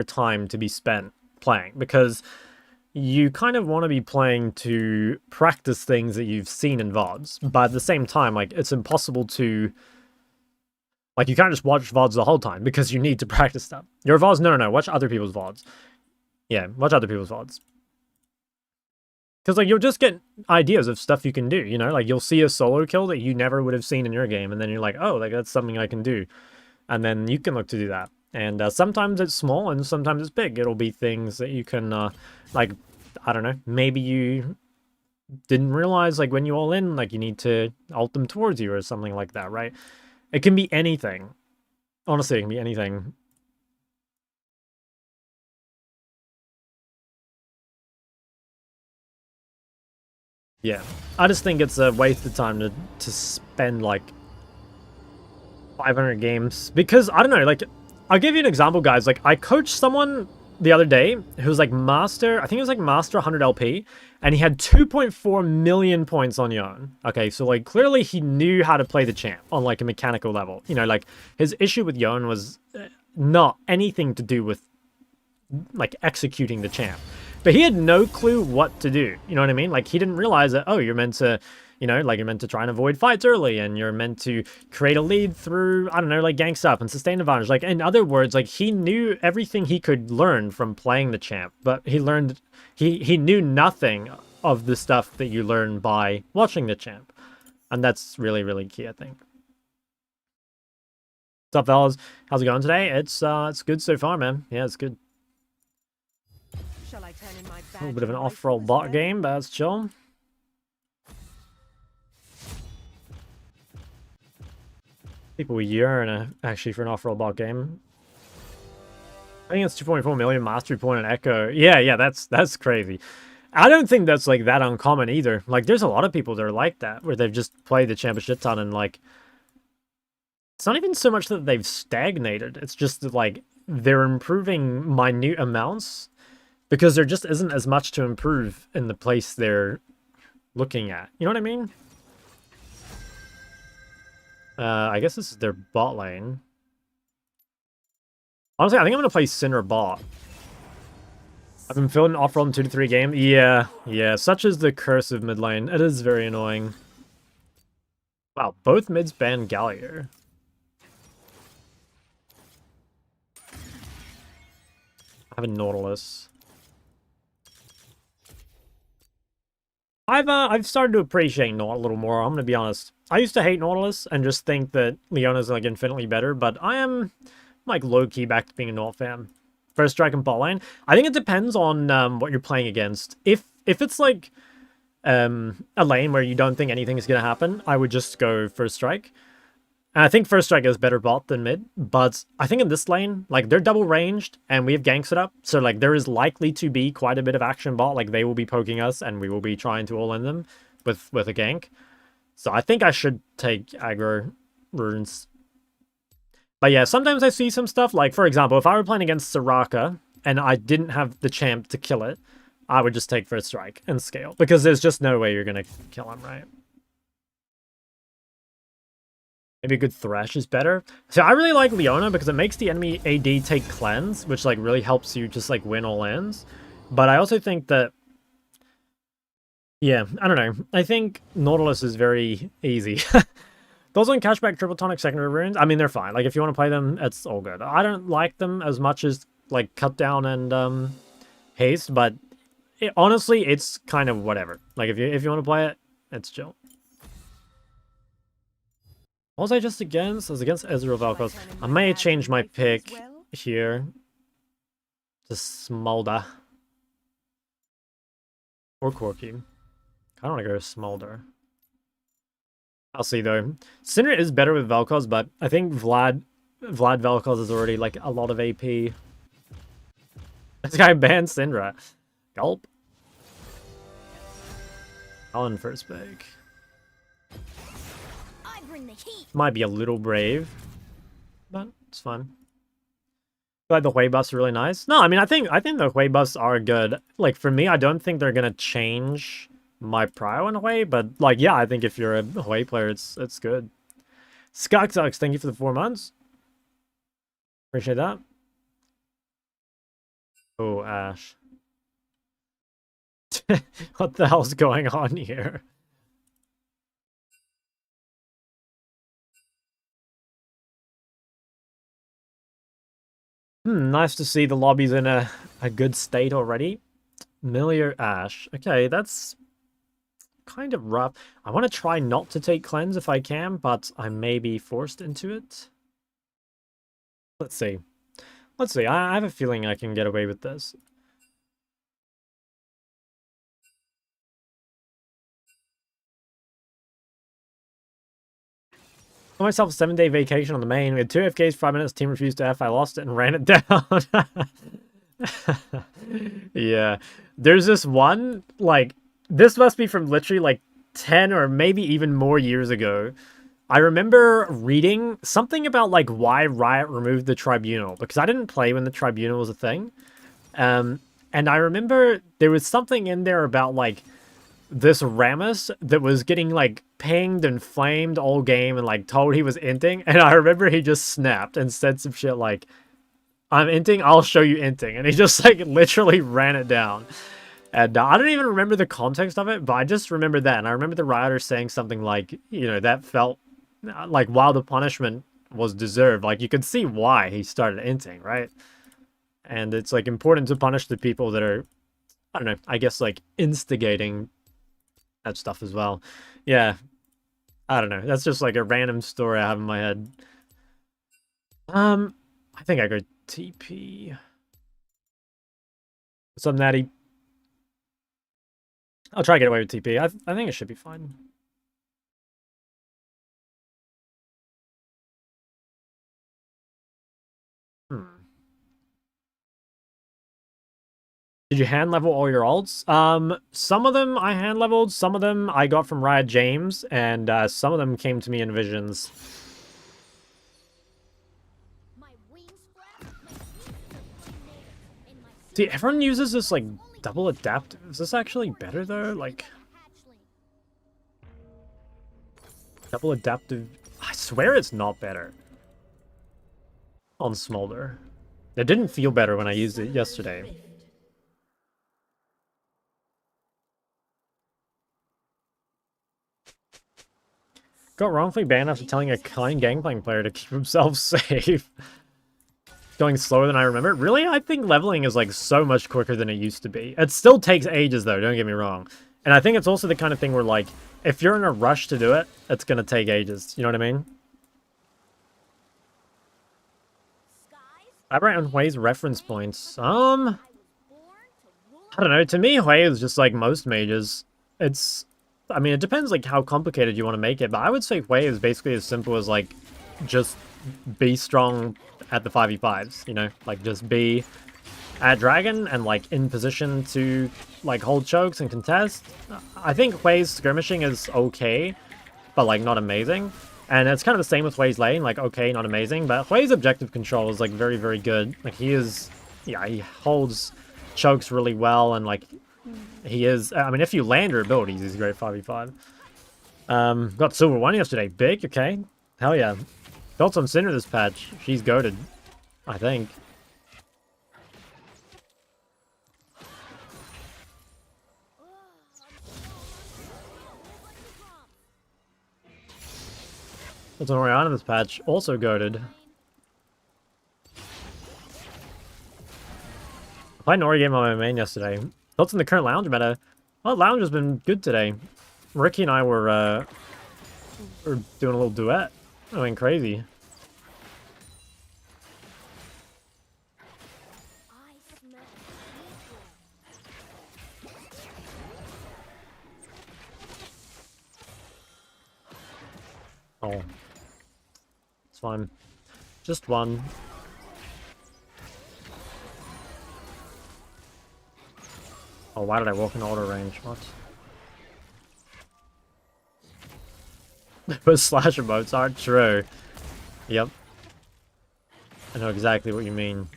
time to be spent playing, because you kind of want to be playing to practice things that you've seen in VODs, but at the same time, like, it's impossible to, like, you can't just watch VODs the whole time because you need to practice stuff. Your VODs, no, watch other people's VODs. Yeah, watch other people's VODs. Because, like, you'll just get ideas of stuff you can do, you know? Like, you'll see a solo kill that you never would have seen in your game, and then you're like, oh, like, that's something I can do. And then you can look to do that. And sometimes it's small, and sometimes it's big. It'll be things that you can, like, I don't know, maybe you didn't realize, like, when you all in, like, you need to ult them towards you or something like that, right? It can be anything. Honestly, it can be anything. Yeah, I just think it's a waste of time to spend, like, 500 games. Because, I don't know, like, I'll give you an example, guys. Like, I coached someone the other day who was, like, master, I think it was, like, master 100 LP, and he had 2.4 million points on Yone. Okay, so, like, clearly he knew how to play the champ on, like, a mechanical level. You know, like, his issue with Yone was not anything to do with, like, executing the champ. But he had no clue what to do. You know what I mean? Like, he didn't realize that, oh, you're meant to, you know, like, you're meant to try and avoid fights early, and you're meant to create a lead through, I don't know, like, gank stuff and sustain advantage. Like, in other words, like, he knew everything he could learn from playing the champ, but he knew nothing of the stuff that you learn by watching the champ. And that's really, really key, I think. What's up, fellas? How's it going today? It's good so far, man. Yeah, it's good. A little bit of an off-roll bot game, but that's chill. People yearn actually for an off-roll bot game. I think it's 2.4 million mastery point and echo. Yeah, that's crazy. I don't think that's, like, that uncommon either. Like, there's a lot of people that are like that, where they've just played the champ a shit ton, and, like, it's not even so much that they've stagnated. It's just that, like, they're improving minute amounts, because there just isn't as much to improve in the place they're looking at. You know what I mean? I guess this is their bot lane. Honestly, I think I'm going to play Sinner bot. I've been feeling off-roll in 2 to 3 games. Yeah. Such is the curse of mid lane. It is very annoying. Wow, both mids ban Gallier. I have a Nautilus. I've started to appreciate Naut a little more, I'm gonna be honest. I used to hate Nautilus and just think that Leona's, like, infinitely better, but I am, like, low-key back to being a Naut fan. First strike and bot lane. I think it depends on what you're playing against. If it's, like, a lane where you don't think anything is gonna happen, I would just go first strike. And I think first strike is better bot than mid, but I think in this lane, like, they're double ranged, and we have ganks set up, so, like, there is likely to be quite a bit of action bot. Like, they will be poking us, and we will be trying to all in them with a gank. So I think I should take aggro runes. But yeah, sometimes I see some stuff, like, for example, if I were playing against Soraka, and I didn't have the champ to kill it, I would just take first strike and scale, because there's just no way you're gonna kill him, right? Maybe a good Thresh is better. So I really like Leona because it makes the enemy AD take cleanse, which, like, really helps you just, like, win all ends. But I also think that, yeah, I don't know. I think Nautilus is very easy. Those on cashback triple tonic secondary runes, I mean, they're fine. Like, if you want to play them, it's all good. I don't like them as much as, like, cut down and haste, but honestly, it's kind of whatever. Like, if you want to play it, it's chill. What was I just against? I was against Ezreal Vel'Koz. I may change my pick here to Smolder. Or Corki. I don't want to go Smolder. I'll see, though. Syndra is better with Vel'Koz, but I think Vlad Vel'Koz is already, like, a lot of AP. This guy banned Syndra. Gulp. Alan first pick. Might be a little brave, but it's fine. Like, the Hui buffs are really nice. No, I mean, I think the Hui buffs are good. Like, for me, I don't think they're gonna change my prio in Hui, but, like, yeah, I think if you're a Hui player, it's good. Skux, thank you for the 4 months. Appreciate that. Oh, Ash. What the hell's going on here? Nice to see the lobby's in a good state already. Familiar Ash. Okay, that's kind of rough. I want to try not to take cleanse if I can, but I may be forced into it. Let's see. Let's see. I have a feeling I can get away with this. Got myself a 7-day vacation on the main. We had 2 FKs, 5 minutes, team refused to F. I lost it and ran it down. Yeah. There's this one, like, this must be from literally like 10 or maybe even more years ago. I remember reading something about like why Riot removed the Tribunal, because I didn't play when the Tribunal was a thing. And I remember there was something in there about like this Rammus that was getting like pinged and flamed all game and like told he was inting, and I remember he just snapped and said some shit like, I'm inting, I'll show you inting, and he just like literally ran it down. And I don't even remember the context of it, but I just remember that, and I remember the rioters saying something like, you know, that felt like while the punishment was deserved, like you could see why he started inting, right? And it's like important to punish the people that are, I don't know, I guess like instigating that stuff as well. Yeah, I don't know. That's just like a random story I have in my head. I think I go TP. What's up, Natty? I'll try to get away with TP. I think it should be fine. Did you hand level all your alts? Some of them I hand leveled, some of them I got from Riot James, and some of them came to me in visions. See, everyone uses this like double adaptive. Is this actually better though? Like double adaptive. I swear it's not better on Smolder. It didn't feel better when I used it yesterday. Got wrongfully banned after telling a kind Gangplank player to keep himself safe. Going slower than I remember. Really? I think leveling is like so much quicker than it used to be. It still takes ages though, don't get me wrong. And I think it's also the kind of thing where like, if you're in a rush to do it, it's gonna take ages. You know what I mean? Elaborate on Hui's reference points. I don't know. To me, Hui is just like most mages. It's, I mean, it depends like how complicated you want to make it, but I would say Hui is basically as simple as like, just be strong at the 5v5s, you know? Like, just be at Dragon and like in position to like hold chokes and contest. I think Hui's skirmishing is okay, but like not amazing. And it's kind of the same with Hui's lane, like okay, not amazing, but Hui's objective control is like very, very good. Like he is, yeah, he holds chokes really well, and like he is, I mean, if you land your abilities, he's great 5v5. Got Silver 1 yesterday. Big, okay. Hell yeah. Got some Cinder this patch. She's goated, I think. What's going on in this patch? Also goated. I played an Ori game on my main yesterday. Thoughts in the current lounge meta? Well, lounge has been good today. Ricky and I were doing a little duet. I went crazy. Oh. It's fine. Just one. Oh, why did I walk in auto range? What? Those slash emotes aren't true. Yep. I know exactly what you mean.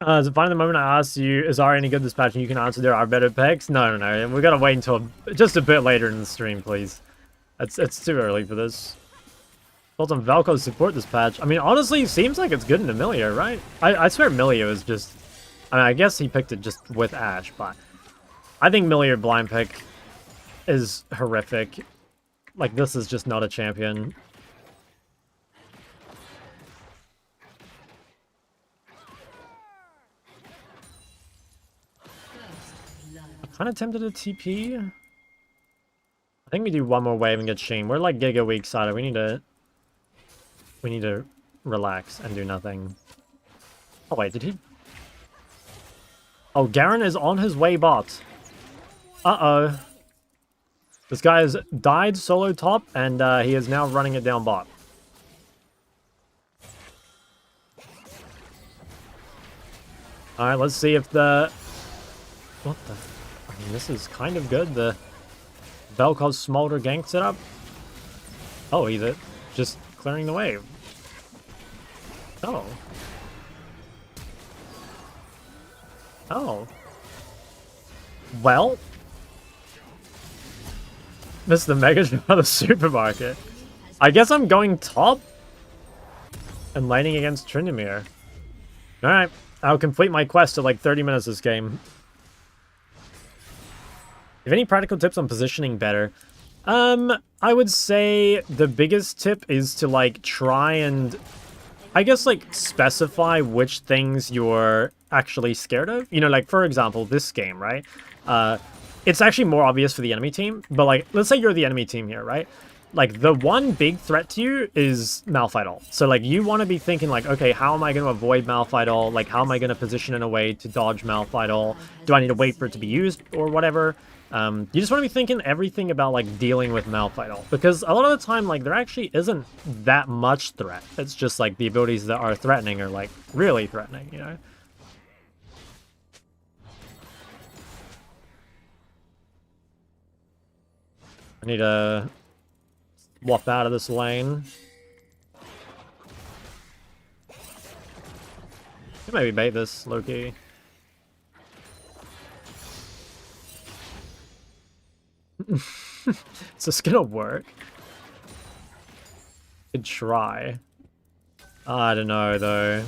So finally the moment I asked you, is Ari any good this patch, and you can answer there are better picks? No, no, no. We gotta wait until just a bit later in the stream, please. It's too early for this. Thoughts on Valko's support this patch? I mean, honestly, it seems like it's good in Amelia, right? I swear Amelia is just... I mean, I guess he picked it just with Ashe, but... I think Amelia blind pick is horrific. Like, this is just not a champion. I'm kind of tempted to TP. I think we do one more wave and get Sheen. We're like Giga weak side. We need to relax and do nothing. Oh wait, did he? Oh, Garen is on his way bot. Uh-oh. This guy has died solo top, and he is now running it down bot. Alright, let's see if the... What the... I mean, this is kind of good. The Vel'Koz Smolder gank setup. Oh, he's just clearing the wave. Oh. Oh. Well. Mr. Mega the supermarket. I guess I'm going top and laning against Tryndamere. Alright, I'll complete my quest at like 30 minutes this game. If any practical tips on positioning better? I would say the biggest tip is to like try and, I guess, like specify which things you're actually scared of. You know, like for example, this game, right? It's actually more obvious for the enemy team, but like, let's say you're the enemy team here, right? Like the one big threat to you is Malphite ult. So like you want to be thinking like, okay, how am I going to avoid Malphite ult? Like how am I going to position in a way to dodge Malphite ult? Do I need to wait for it to be used or whatever? You just want to be thinking everything about like dealing with Malphite ult, because a lot of the time like there actually isn't that much threat. It's just like the abilities that are threatening are like really threatening, you know? I need to swap out of this lane. Maybe bait this, low-key. Is this gonna work? Could try. I don't know, though.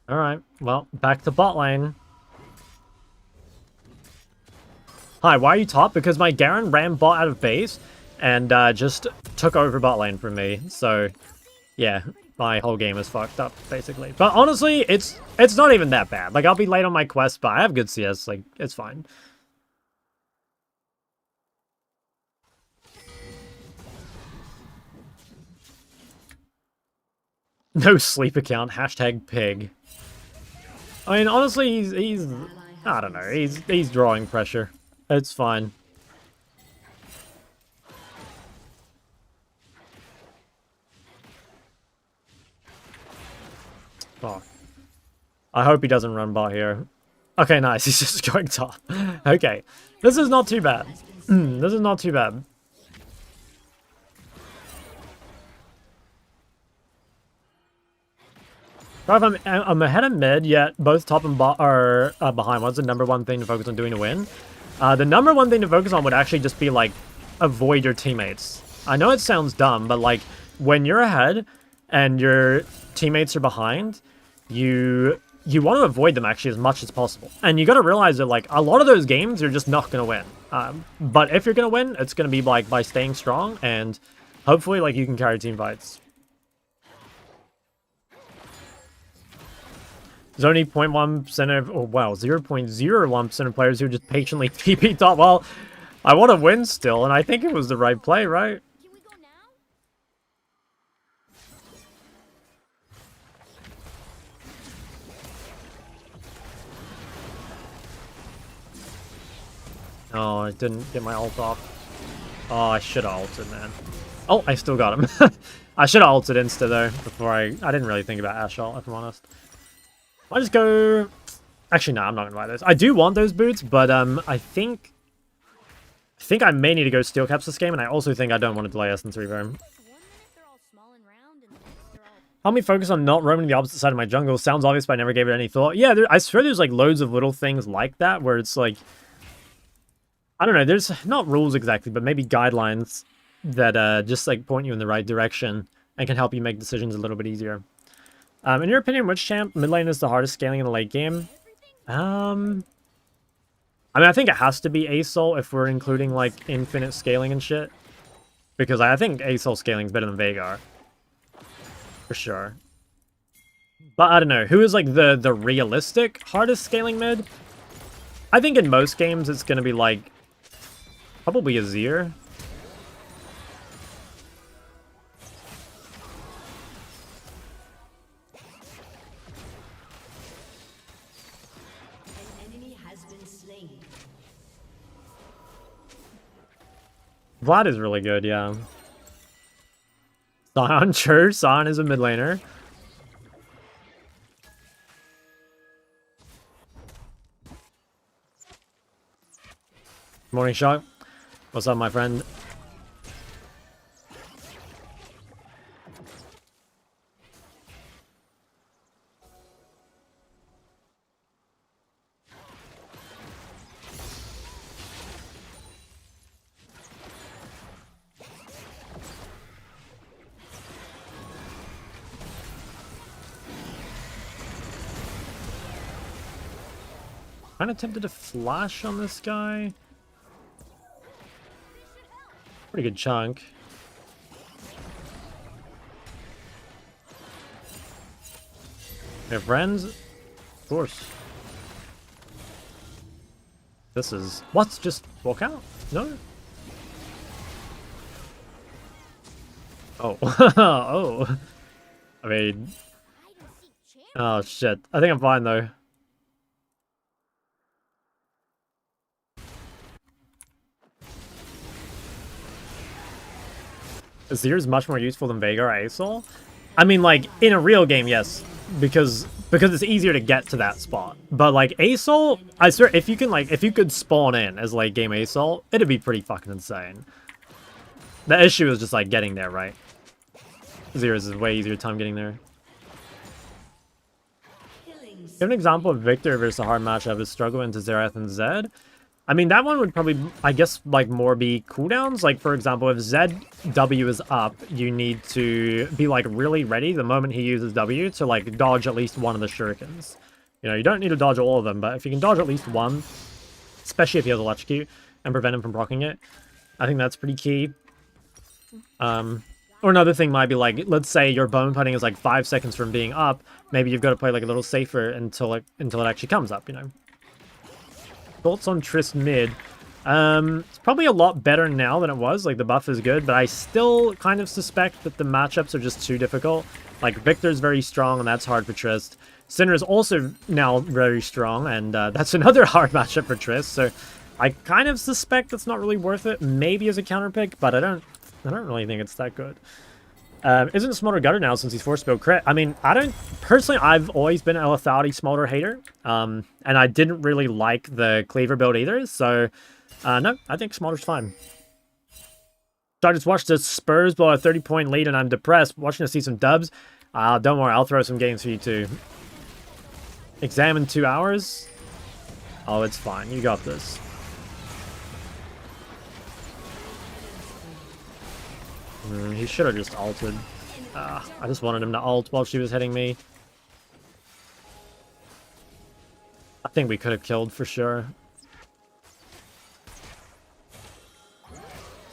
Alright, well, back to bot lane. Hi, why are you top? Because my Garen ran bot out of base and just took over bot lane from me. So, yeah, my whole game is fucked up, basically. But honestly, it's not even that bad. Like, I'll be late on my quest, but I have good CS. Like, it's fine. No sleep account, hashtag pig. I mean, honestly, he's I don't know, he's drawing pressure. It's fine. Oh. I hope he doesn't run bot here. Okay, nice. He's just going top. Okay. This is not too bad. This is not too bad. I'm ahead of mid, yet both top and bot are behind. What's the number one thing to focus on doing to win? The number one thing to focus on would actually just be, like, avoid your teammates. I know it sounds dumb, but, like, when you're ahead and your teammates are behind, you want to avoid them, actually, as much as possible. And you got to realize that, like, a lot of those games, you're just not going to win. But if you're going to win, it's going to be, like, by staying strong, and hopefully, like, you can carry team fights. There's only 0.1% of, oh wow, 0.01% of players who just patiently TP top. Well, I want to win still, and I think it was the right play, right? Can we go now? Oh, I didn't get my ult off. Oh, I should have ulted, man. Oh, I still got him. I should have ulted insta, though, before I didn't really think about Ashe ult, if I'm honest. I'll just go... Actually, no, I'm not going to buy those. I do want those boots, but I think I may need to go steel caps this game, and I also think I don't want to delay Essence Revo. Help me focus on not roaming the opposite side of my jungle. Sounds obvious, but I never gave it any thought. Yeah, I swear there's like loads of little things like that where it's like, I don't know, there's not rules exactly, but maybe guidelines that just like point you in the right direction and can help you make decisions a little bit easier. In your opinion, which champ mid lane is the hardest scaling in the late game? I mean, I think it has to be Asol if we're including like infinite scaling and shit. Because I think Asol scaling is better than Veigar. For sure. But I don't know, who is like the realistic hardest scaling mid? I think in most games it's gonna be like probably Azir. Vlad is really good, yeah. Sion, sure, Sion is a mid laner. Morning, Shock. What's up, my friend? Kind of tempted to flash on this guy. Pretty good chunk. They're friends? Of course. This is... What? Just walk out? No? Oh. Oh. I mean... Oh, shit. I think I'm fine, though. Azir is much more useful than Veigar Asol. I mean, like, in a real game, yes. Because it's easier to get to that spot. But, like, Asol, I swear, if you could spawn in as late game Asol, it'd be pretty fucking insane. The issue is just, like, getting there, right? Azir is a way easier time getting there. Give an example of Victor versus a hard matchup is struggle into Xerath and Zed. I mean, that one would probably, I guess, like, more be cooldowns. Like, for example, if Zed W is up, you need to be, like, really ready the moment he uses W to, like, dodge at least one of the shurikens. You know, you don't need to dodge all of them, but if you can dodge at least one, especially if he has Electrocute, and prevent him from proccing it, I think that's pretty key. Or another thing might be, like, let's say your bone putting is, like, 5 seconds from being up, maybe you've got to play, like, a little safer until it actually comes up, you know? Thoughts on Triss mid? It's probably a lot better now than it was. Like, the buff is good, but I still kind of suspect that the matchups are just too difficult. Like, Victor's very strong, and that's hard for Triss. Sinner is also now very strong, and that's another hard matchup for Triss. So I kind of suspect that's not really worth it. Maybe as a counter pick, but I don't really think it's that good. Isn't Smolder gutter now since he's forced to build crit? I mean, personally, I've always been a lethality Smolder hater. And I didn't really like the Cleaver build either. So, no, I think Smolder's fine. So I just watched the Spurs blow a 30-point lead and I'm depressed. Watching to see some dubs. Don't worry, I'll throw some games for you too. Exam in 2 hours? Oh, it's fine. You got this. He should have just ulted. I just wanted him to ult while she was hitting me. I think we could have killed for sure.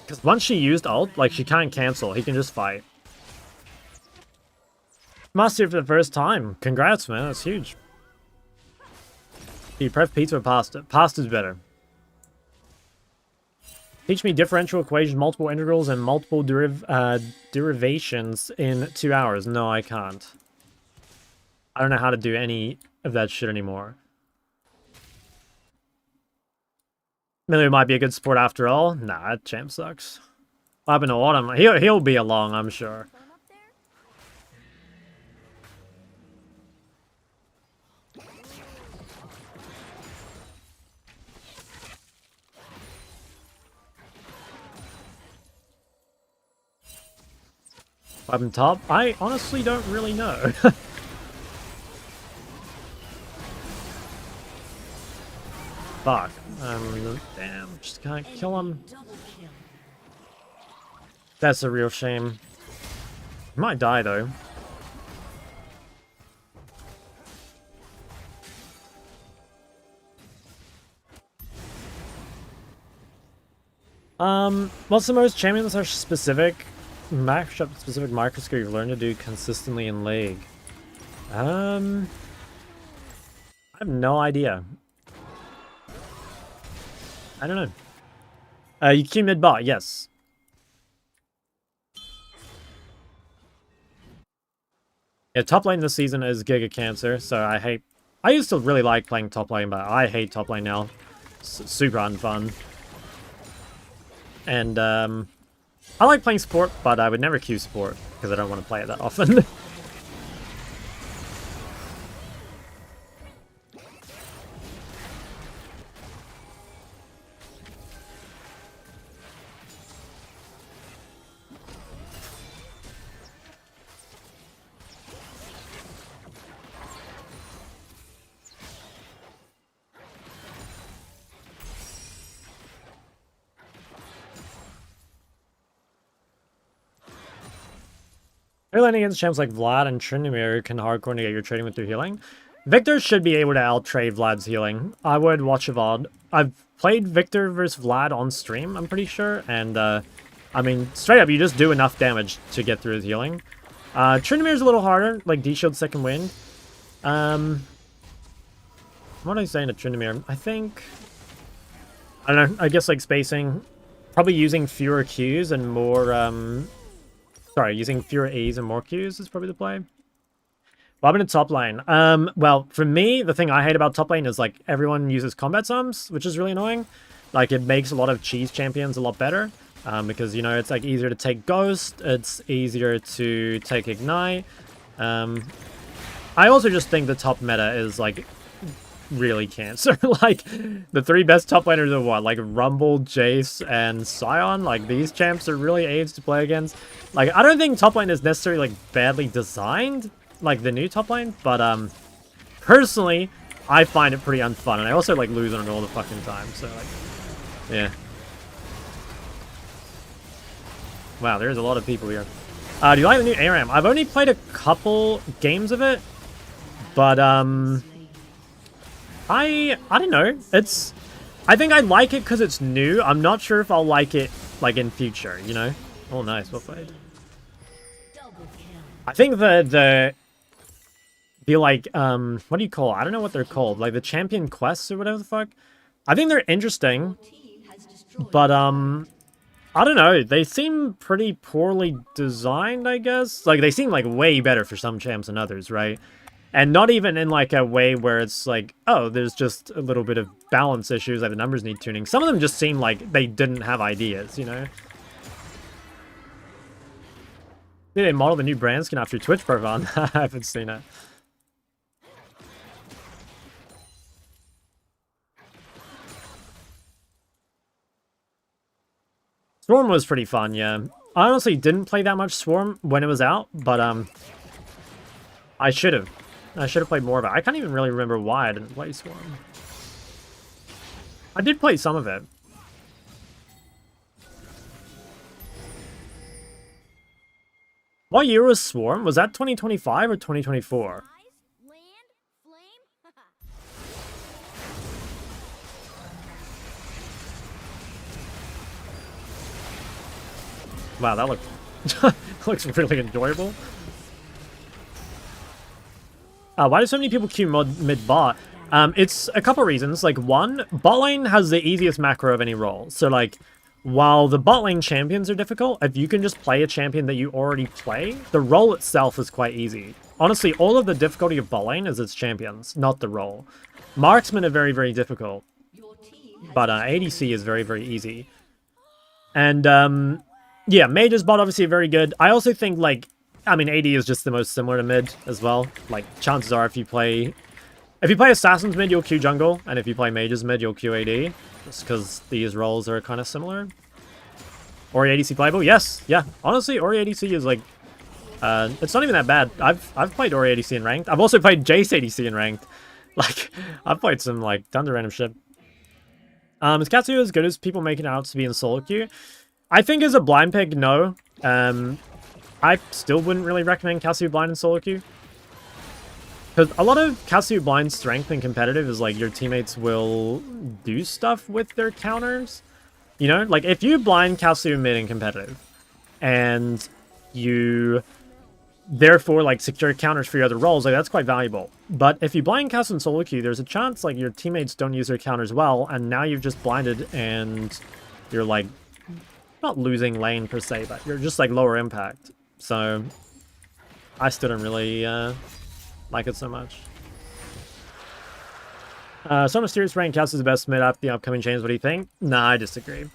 Because once she used ult, like, she can't cancel. He can just fight. Master for the first time. Congrats, man. That's huge. Do you pref pizza or pasta? Pasta's better. Teach me differential equations, multiple integrals, and multiple derivations in 2 hours. No, I can't. I don't know how to do any of that shit anymore. Miller might be a good sport after all. Nah, that champ sucks. What happened to Autumn? He'll be along, I'm sure. Bottom top? I honestly don't really know. Fuck. Damn, just can't kill him. That's a real shame. He might die, though. What's the most champions are specific matchup specific microscope you've learned to do consistently in League? I have no idea. I don't know. You queue mid bot, yes. Yeah, top lane this season is Giga Cancer, so I used to really like playing top lane, but I hate top lane now. It's super unfun. And, I like playing support, but I would never queue support, because I don't want to play it that often. You're landing against champs like Vlad and Tryndamere can hardcore negate your trading with their healing. Victor should be able to out-trade Vlad's healing. I would watch a VOD. I've played Victor versus Vlad on stream, I'm pretty sure, and, I mean, straight up, you just do enough damage to get through his healing. Tryndamere's a little harder, like D-Shield Second Wind. What am I saying to Tryndamere? I think... I don't know, I guess, like, spacing. Probably using fewer Qs and more, sorry, using fewer E's and more Qs is probably the play. Well, I'm in top lane. Well, for me, the thing I hate about top lane is, like, everyone uses combat sums, which is really annoying. Like, it makes a lot of cheese champions a lot better. Because, you know, it's, like, easier to take Ghost. It's easier to take Ignite. I also just think the top meta is, like, really cancer. Like, the three best top laners are what? Like, Rumble, Jace, and Sion? Like, these champs are really aids to play against. Like, I don't think top lane is necessarily, like, badly designed, like the new top lane, but, personally, I find it pretty unfun, and I also, like, lose on it all the fucking time, so, like, yeah. Wow, there's a lot of people here. Do you like the new ARAM? I've only played a couple games of it, but, I don't know. I think I like it because it's new. I'm not sure if I'll like it, like, in future, you know? Oh, nice. Well played. I think be like, what do you call it? I don't know what they're called. Like, the champion quests or whatever the fuck. I think they're interesting, but, I don't know. They seem pretty poorly designed, I guess. Like, they seem, like, way better for some champs than others, right? And not even in, like, a way where it's like, oh, there's just a little bit of balance issues, like the numbers need tuning. Some of them just seem like they didn't have ideas, you know? Did they model the new brand skin after Twitch profile? I haven't seen it. Swarm was pretty fun, yeah. I honestly didn't play that much Swarm when it was out, but, I should have. I should have played more of it. I can't even really remember why I didn't play Swarm. I did play some of it. What year was Swarm? Was that 2025 or 2024? Wow, that looks really enjoyable. Why do so many people queue mid-bot? It's a couple reasons. Like, one, bot lane has the easiest macro of any role. So, like, while the bot lane champions are difficult, if you can just play a champion that you already play, the role itself is quite easy. Honestly, all of the difficulty of bot lane is its champions, not the role. Marksmen are very, very difficult. But ADC is very, very easy. And, yeah, mages bot obviously are very good. I also think, like, I mean, AD is just the most similar to mid as well. Like, chances are if you play Assassins mid, you'll queue jungle, and if you play mages mid, you'll queue AD. Just because these roles are kind of similar. Ori ADC playable? Yes, yeah. Honestly, Ori ADC is, like, It's not even that bad. I've played Ori ADC in ranked. I've also played Jace ADC in ranked. Like, I've played some, like, tons of random shit. Is Katsuya as good as people make it out to be in solo queue? I think as a blind pick, no. I still wouldn't really recommend Katsuya blind in solo queue. Because a lot of Katsuya blind's strength in competitive is, like, your teammates will do stuff with their counters. You know? Like, if you blind Katsuya mid in competitive, and you therefore like secure counters for your other roles, like that's quite valuable. But if you blind cast in solo queue, there's a chance like your teammates don't use their counters well, and now you've just blinded and you're like not losing lane per se, but you're just like lower impact. So I still don't really like it so much. So mysterious rank Cass is the best mid after the upcoming change. What do you think? Nah, I disagree.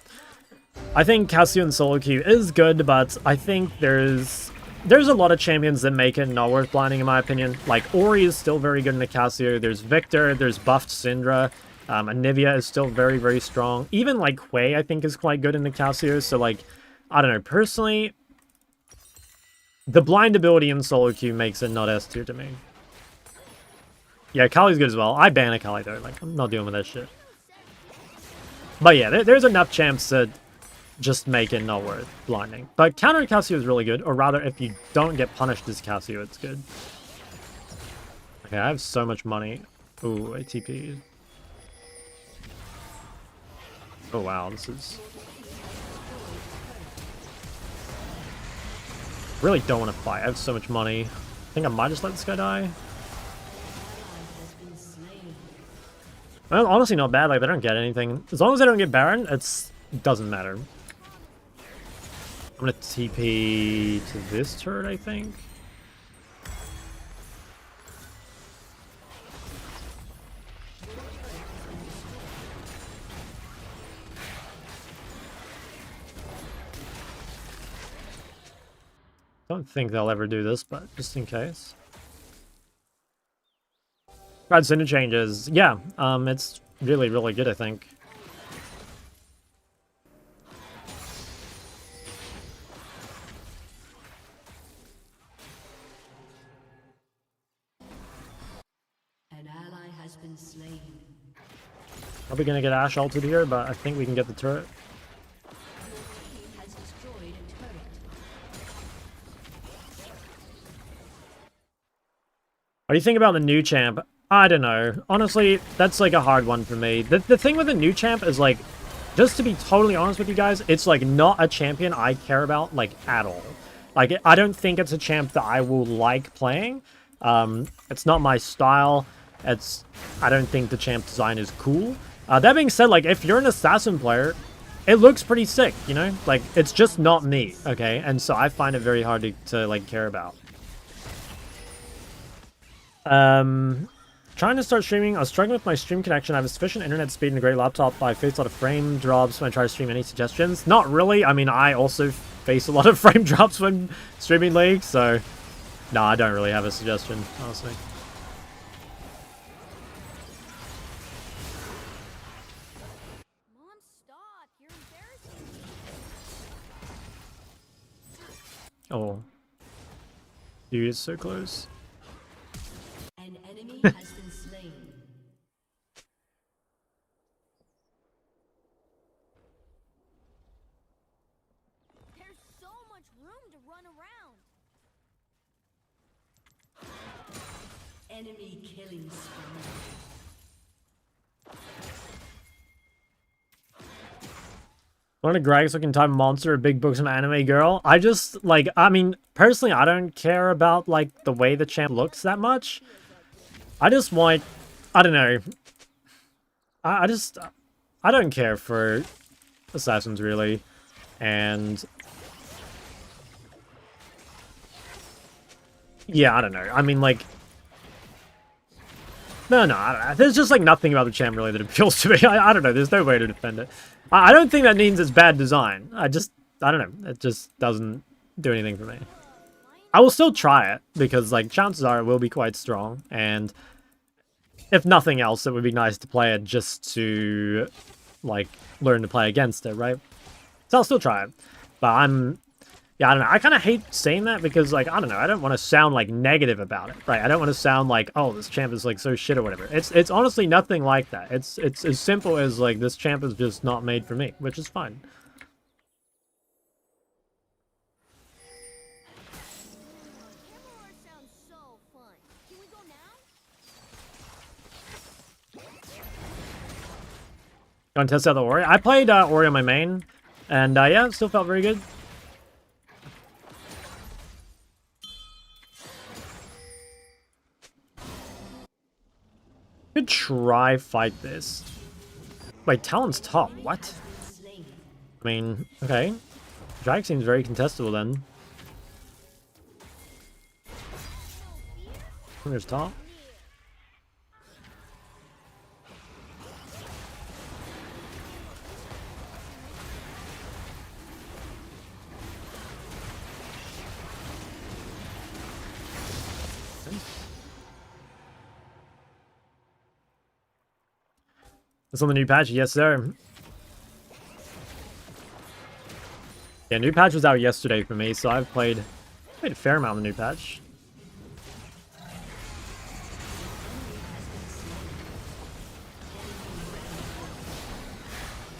I think Cassio in solo queue is good, but I think there's a lot of champions that make it not worth blinding, in my opinion. Like, Ori is still very good in the Cassio. There's Victor, there's buffed Syndra. Anivia is still very, very strong. Even, like, Quay, I think, is quite good in the Cassio. So, like, I don't know. Personally, the blind ability in solo queue makes it not S tier to me. Yeah, Kali's good as well. I ban a Kali, though. Like, I'm not dealing with that shit. But yeah, there's enough champs that just make it not worth blinding. But counter Cassio is really good, or rather, if you don't get punished as Cassio, it's good. Okay, I have so much money. Ooh, ATP. Oh wow, this is... really don't want to fight. I have so much money. I think I might just let this guy die. Well, honestly, not bad. Like, they don't get anything. As long as they don't get Baron, it doesn't matter. I'm gonna TP to this turret, I think. Don't think they'll ever do this, but just in case. Rad Cinder changes. Yeah, it's really, really good, I think. Probably gonna get Ashe ulted here, but I think we can get the turret. What do you think about the new champ? I don't know. Honestly, that's like a hard one for me. The thing with the new champ is like, just to be totally honest with you guys, it's like not a champion I care about like at all. Like, I don't think it's a champ that I will like playing. It's not my style. I don't think the champ design is cool. That being said, like, if you're an assassin player, it looks pretty sick, you know? Like, it's just not me, okay? And so I find it very hard to like, care about. Trying to start streaming. I was struggling with my stream connection. I have a sufficient internet speed and a great laptop, but I face a lot of frame drops when I try to stream. Any suggestions? Not really. I mean, I also face a lot of frame drops when streaming League, so... no, I don't really have a suggestion, honestly. Oh. Dude, it's so close. An enemy has been slain. There's so much room to run around. Enemy killing spree. What a Greg's looking type of monster, a big book, some anime girl. I just, like, I mean, personally, I don't care about, like, the way the champ looks that much. I just want, I don't know. I don't care for assassins, really. And... yeah, I don't know. I mean, like... no, I don't know. There's just, like, nothing about the champ, really, that appeals to me. I don't know. There's no way to defend it. I don't think that means it's bad design. I don't know. It just doesn't do anything for me. I will still try it, because, like, chances are it will be quite strong, and if nothing else, it would be nice to play it just to, like, learn to play against it, right? So I'll still try it. But Yeah, I don't know. I kind of hate saying that because, like, I don't know. I don't want to sound, like, negative about it, right? I don't want to sound like, oh, this champ is, like, so shit or whatever. It's honestly nothing like that. It's as simple as, like, this champ is just not made for me, which is fine. Camera sounds so fun. Can we go now? You want to test out the Ori? I played Ori on my main, and, yeah, it still felt very good. Could try fight this. Wait, Talon's top. What? I mean, okay. Drag seems very contestable then. There's top. It's on the new patch? Yes, sir. Yeah, new patch was out yesterday for me, so I've played a fair amount of the new patch.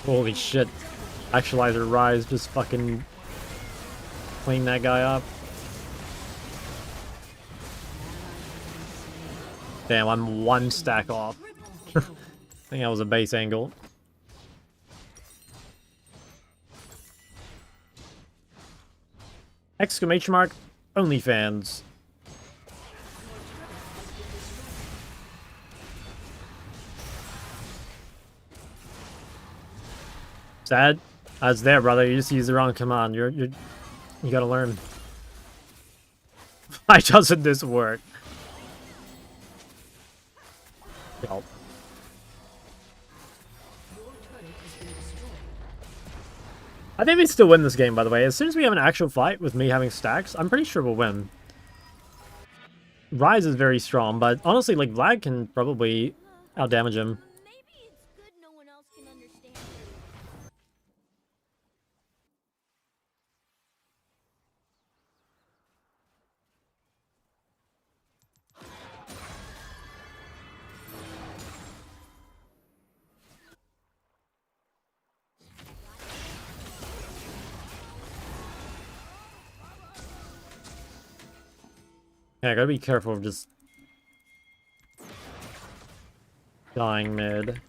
Holy shit. Actualizer Rise just fucking clean that guy up. Damn, I'm one stack off. I think that was a base angle. Exclamation mark, OnlyFans. Sad? That's there, brother. You just used the wrong command. You gotta learn. Why doesn't this work? Yo. I think we still win this game, by the way. As soon as we have an actual fight with me having stacks, I'm pretty sure we'll win. Rise is very strong, but honestly, like, Vlad can probably outdamage him. Maybe it's good no one else can understand. Yeah, I gotta be careful of just dying mid.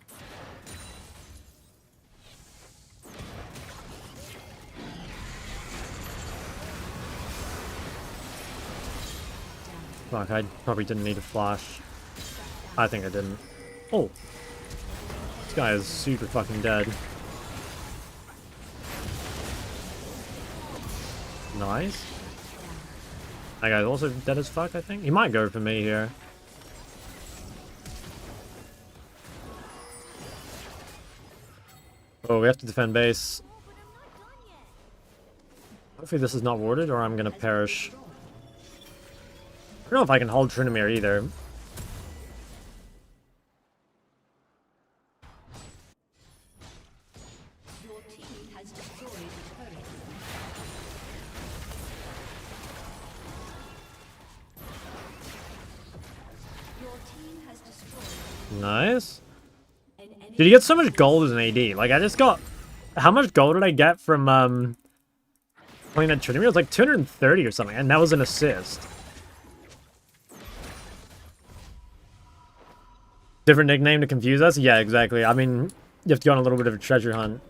Fuck, I probably didn't need a flash. I think I didn't. Oh. This guy is super fucking dead. Nice. That guy's also dead as fuck, I think. He might go for me here. Oh, we have to defend base. Hopefully this is not warded or I'm gonna perish. I don't know if I can hold Trinamere either. Nice. Did you get so much gold as an AD? Like, I just got... How much gold did I get from, playing that Trinity? It was like 230 or something, and that was an assist. Different nickname to confuse us? Yeah, exactly. I mean, you have to go on a little bit of a treasure hunt.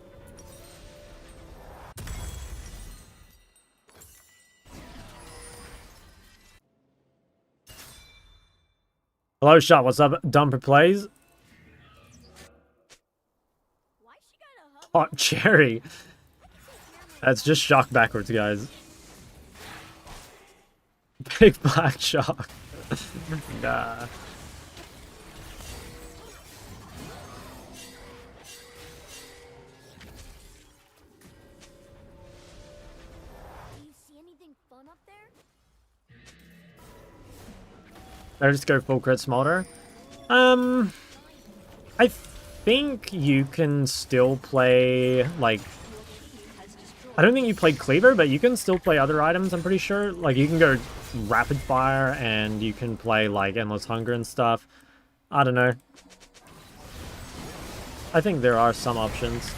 Hello, Shot. What's up? Dumper plays. Why she got a hub? Hot cherry. That's just shock backwards, guys. Big black shock. Nah. Do you see anything fun up there? Better just go full crit smolder. I think you can still play, like, I don't think you play Cleaver, but you can still play other items, I'm pretty sure. Like, you can go Rapid Fire, and you can play, like, Endless Hunger and stuff. I don't know. I think there are some options.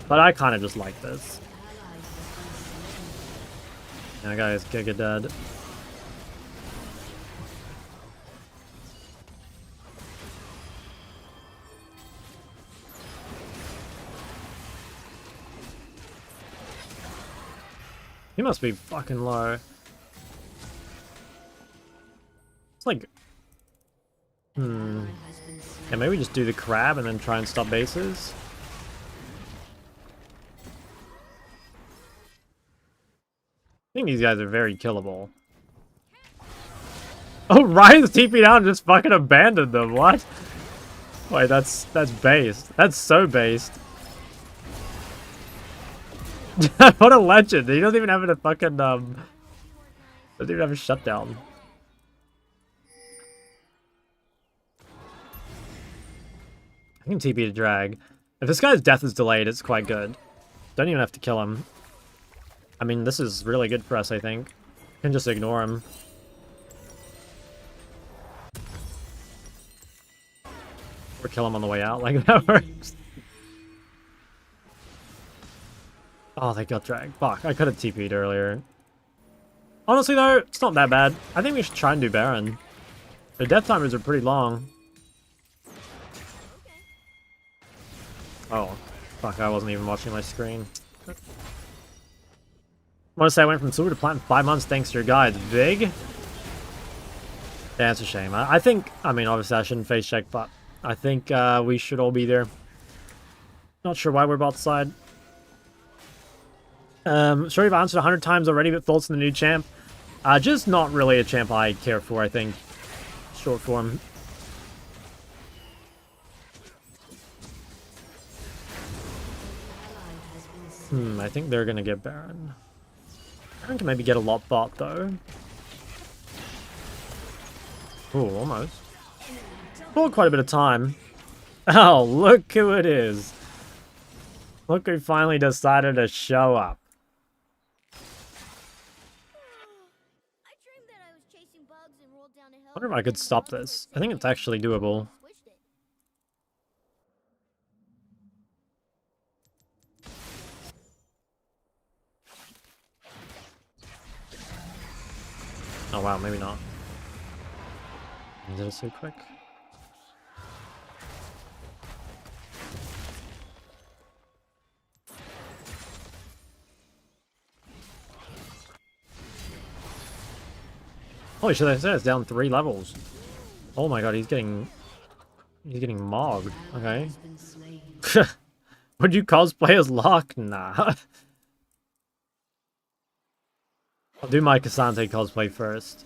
But I kind of just like this. That guy is Giga dead. He must be fucking low. It's like... Yeah, maybe just do the crab and then try and stop bases. I think these guys are very killable. Oh, Ryan's TP'd out and just fucking abandoned them. What? Wait, that's based. That's so based. What a legend. He doesn't even have a fucking doesn't even have a shutdown. I can TP to drag. If this guy's death is delayed, it's quite good. Don't even have to kill him. I mean, this is really good for us, I think. Can just ignore him. Or kill him on the way out, like that works. Oh, they got dragged. Fuck, I could have TP'd earlier. Honestly, though, it's not that bad. I think we should try and do Baron. The death timers are pretty long. Oh, fuck, I wasn't even watching my screen. I want to say I went from silver to platinum in 5 months thanks to your guides. Big? Yeah, it's a shame. I think, I mean, obviously I shouldn't face check, but I think we should all be there. Not sure why we're both side. Sure you've answered 100 times already, but thoughts on the new champ? Just not really a champ I care for, I think. Short form. I think they're gonna get Baron. Baron can maybe get a lot bot, though. Ooh, almost. Bought quite a bit of time. Oh, look who it is. Look who finally decided to show up. I dreamed that I was chasing bugs and rolled down a hill. I wonder if I could stop this. I think it's actually doable. Squished it. Oh wow, maybe not. Did it so quick? Holy shit, I said it's down 3 levels. Oh my god, he's getting mogged. Okay. Would you cosplay as Locke? Nah. I'll do my Cassante cosplay first.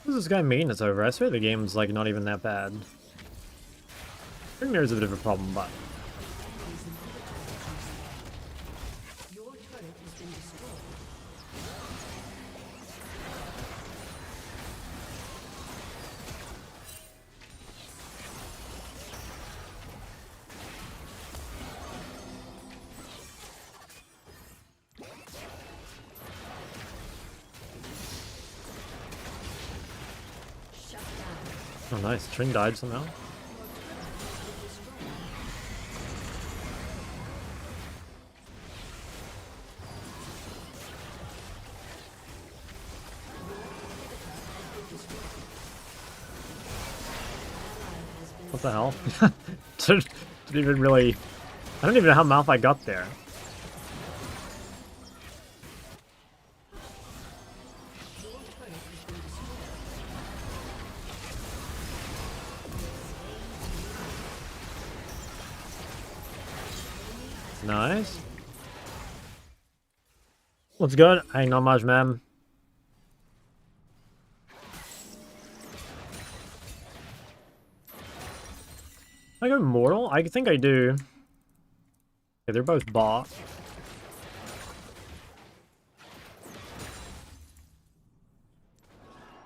What does this guy mean it's over? I swear the game's like not even that bad. I think there's a bit of a problem, but... Your turret has been destroyed. Oh nice, Tring died somehow. What the hell? didn't even really... I don't even know how Malphite got there. Nice. What's good? Ain't not much, man. I go Mortal? I think I do. Yeah, they're both bot.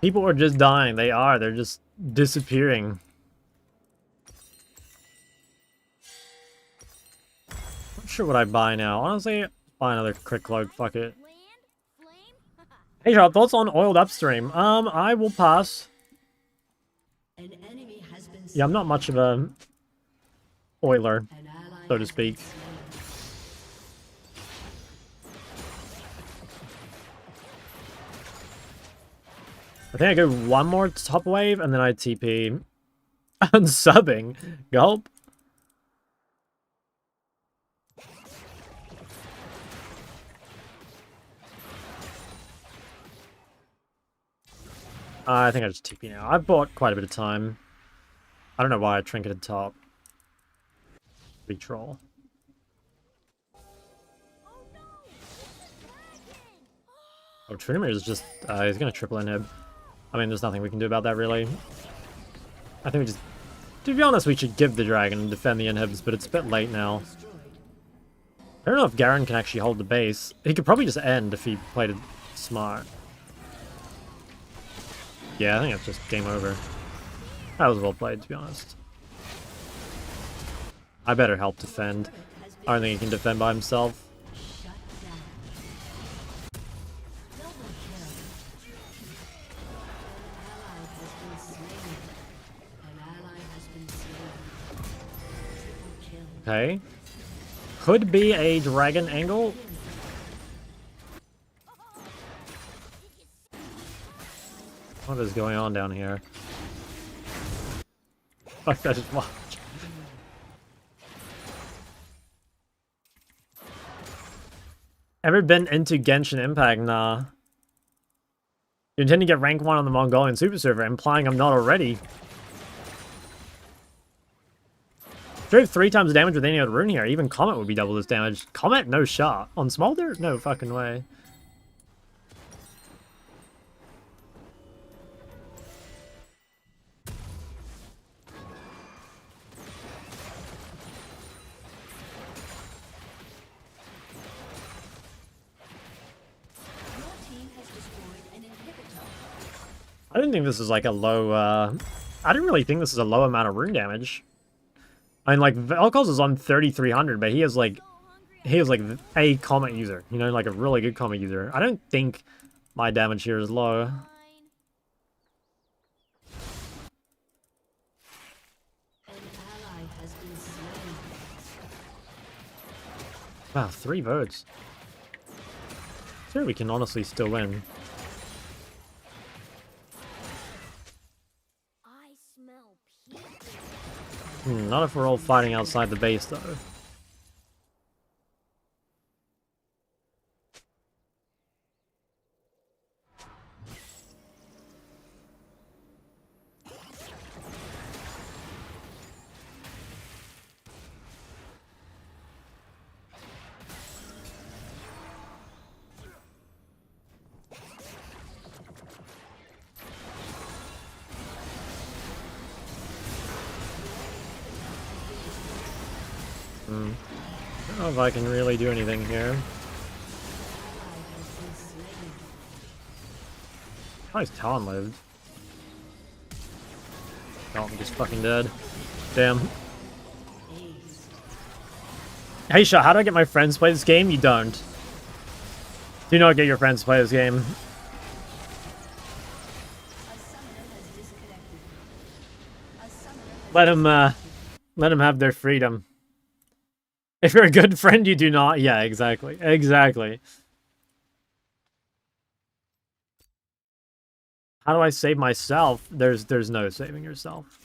People are just dying. They are. They're just disappearing. Not sure what I buy now. Honestly, buy another crit cloak. Fuck it. Land, flame. Hey, Shop, thoughts on oiled upstream? I will pass. An enemy has been Yeah, I'm not much of a oiler, An ally so to has been speak. slain. I think I go one more top wave and then I TP. Unsubbing. Gulp. I think I just TP now. I've bought quite a bit of time. I don't know why I trinketed top. Retroll. Oh, Trinimir is just... he's gonna triple inhib. I mean, there's nothing we can do about that, really. I think we just... To be honest, we should give the dragon and defend the inhibs, but it's a bit late now. I don't know if Garen can actually hold the base. He could probably just end if he played it smart. Yeah, I think it's just game over. That was well played, to be honest. I better help defend. I don't think he can defend by himself. Shut down. Double kill. An ally has been slain. An ally has been slain. Triple kill. Okay. Could be a dragon angle. What is going on down here? Fuck, I just watched. Ever been into Genshin Impact? Nah. You intend to get rank 1 on the Mongolian super server, implying I'm not already. Drove 3 times the damage with any other rune here. Even Comet would be double this damage. Comet? No shot. On Smolder? No fucking way. Your team has destroyed an inhibitor. I didn't think this is like a low, I didn't really think this is a low amount of rune damage. I mean, like, Vel'Koz is on 3,300, but he is like a Comet user. You know, like a really good Comet user. I don't think my damage here is low. Fine. An ally has been slain. Wow, 3 votes. Sure, we can honestly still win. I smell people. Not if we're all fighting outside the base, though. I don't know if I can really do anything here. How is Talon lived? Oh, I'm just fucking dead. Damn. Hey, Shah, how do I get my friends to play this game? You don't. Do not get your friends to play this game. Let them have their freedom. If you're a good friend, you do not. Yeah, exactly. Exactly. How do I save myself? There's no saving yourself.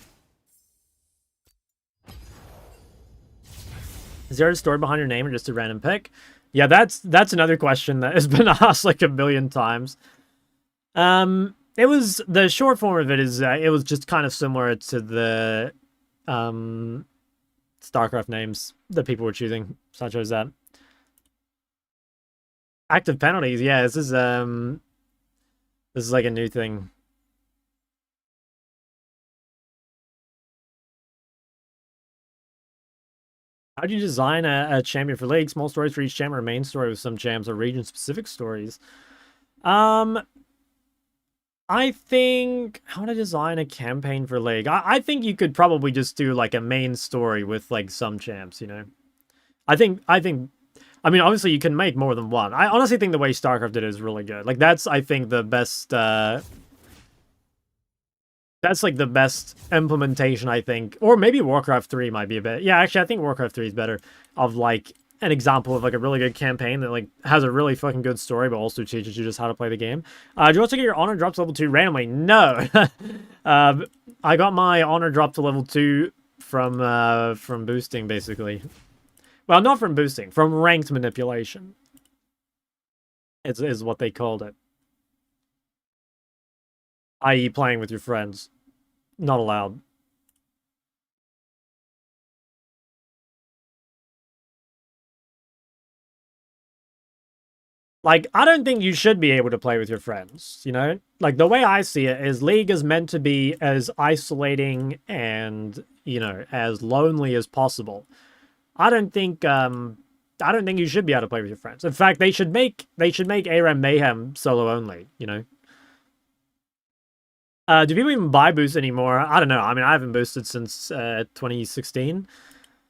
Is there a story behind your name or just a random pick? Yeah, that's another question that has been asked like a billion times. It was the short form of it is it was just kind of similar to the StarCraft names that people were choosing. So I chose that. Active penalties, yeah, this is like a new thing. How do you design a champion for League? Small stories for each champion, or main story with some champs, or region-specific stories? I think how to design a campaign for League. I think you could probably just do like a main story with like some champs, you know. I mean, obviously you can make more than one. I honestly think the way StarCraft did it is really good. Like that's I think the best that's like the best implementation, I think. Or maybe Warcraft 3 might be a bit. Yeah, actually I think Warcraft 3 is better of like an example of like a really good campaign that like has a really fucking good story, but also teaches you just how to play the game. Do you want to get your honor dropped to level 2 randomly? No. I got my honor dropped to level 2 from boosting, basically. Well, not from boosting, from ranked manipulation. Is what they called it. I.e. playing with your friends. Not allowed. Like, I don't think you should be able to play with your friends, you know? Like, the way I see it is League is meant to be as isolating and, you know, as lonely as possible. I don't think you should be able to play with your friends. In fact, they should make ARAM Mayhem solo only, you know? Do people even buy boosts anymore? I don't know. I mean, I haven't boosted since 2016.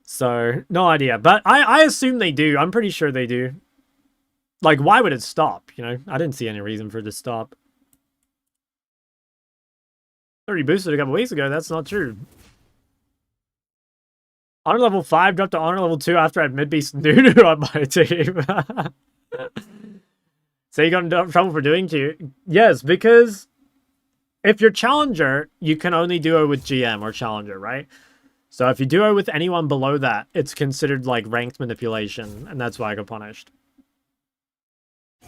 So, no idea. But I assume they do. I'm pretty sure they do. Like, why would it stop, you know? I didn't see any reason for it to stop. Already boosted a couple weeks ago. That's not true. Honor level 5 dropped to honor level 2 after I had mid-beast Nunu on my team. So you got in trouble for doing Q? Yes, because if you're Challenger, you can only duo with GM or Challenger, right? So if you duo with anyone below that, it's considered like ranked manipulation, and that's why I got punished.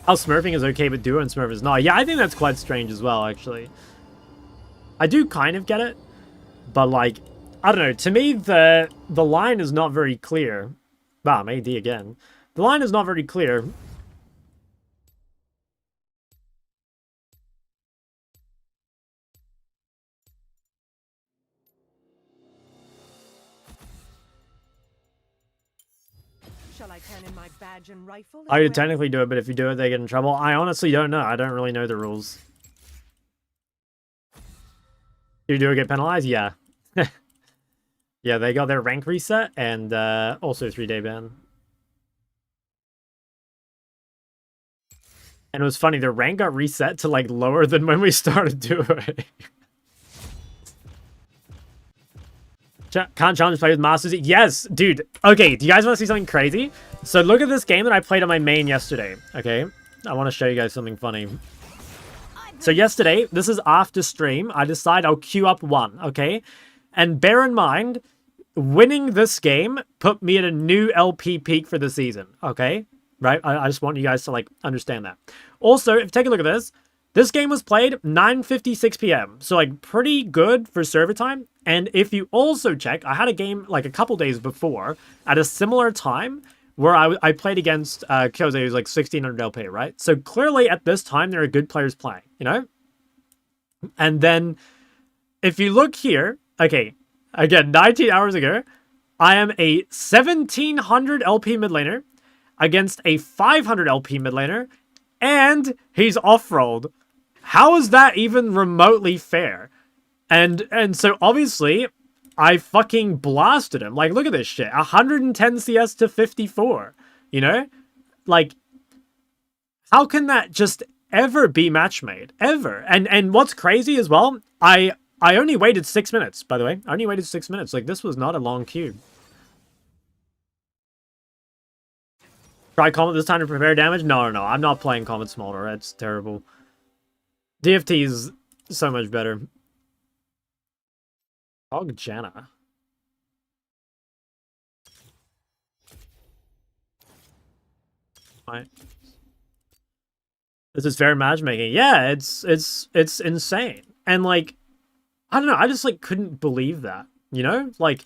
How smurfing is okay, but duo and smurf is not. Yeah, I think that's quite strange as well, actually. I do kind of get it, but like, I don't know. To me, the line is not very clear. Bam, AD again. The line is not very clear. Shall I turn in my badge and rifle? I could technically do it, but if you do it, they get in trouble. I honestly don't know. I don't really know the rules. You do get penalized? Yeah. Yeah, they got their rank reset and also 3-day ban. And it was funny, their rank got reset to like lower than when we started doing. Can't challenge play with masters? Yes, dude. Okay, do you guys want to see something crazy? So look at this game that I played on my main yesterday. Okay, I want to show you guys something funny. So yesterday, this is after stream. I decide I'll queue up one. Okay, and bear in mind, winning this game put me at a new LP peak for the season. Okay, right? I just want you guys to like understand that. Also, if take a look at this. This game was played 9:56 p.m. So like pretty good for server time. And if you also check, I had a game like a couple days before at a similar time where I played against Kyoze, who's like 1600 LP, right? So clearly at this time, there are good players playing, you know? And then if you look here, okay, again, 19 hours ago, I am a 1700 LP mid laner against a 500 LP mid laner, and he's off-rolled. How is that even remotely fair? And so obviously, I fucking blasted him. Like, look at this shit. 110 CS to 54. You know? Like, how can that just ever be match made? Ever. And what's crazy as well, I only waited 6 minutes, by the way. I only waited 6 minutes. Like, this was not a long queue. Try Comet this time to prepare damage? No. I'm not playing Comet Smolder. That's terrible. DFT is so much better. Hog Janna. Right. This is fair matchmaking. Yeah, it's insane. And like, I don't know, I just like couldn't believe that. You know? Like,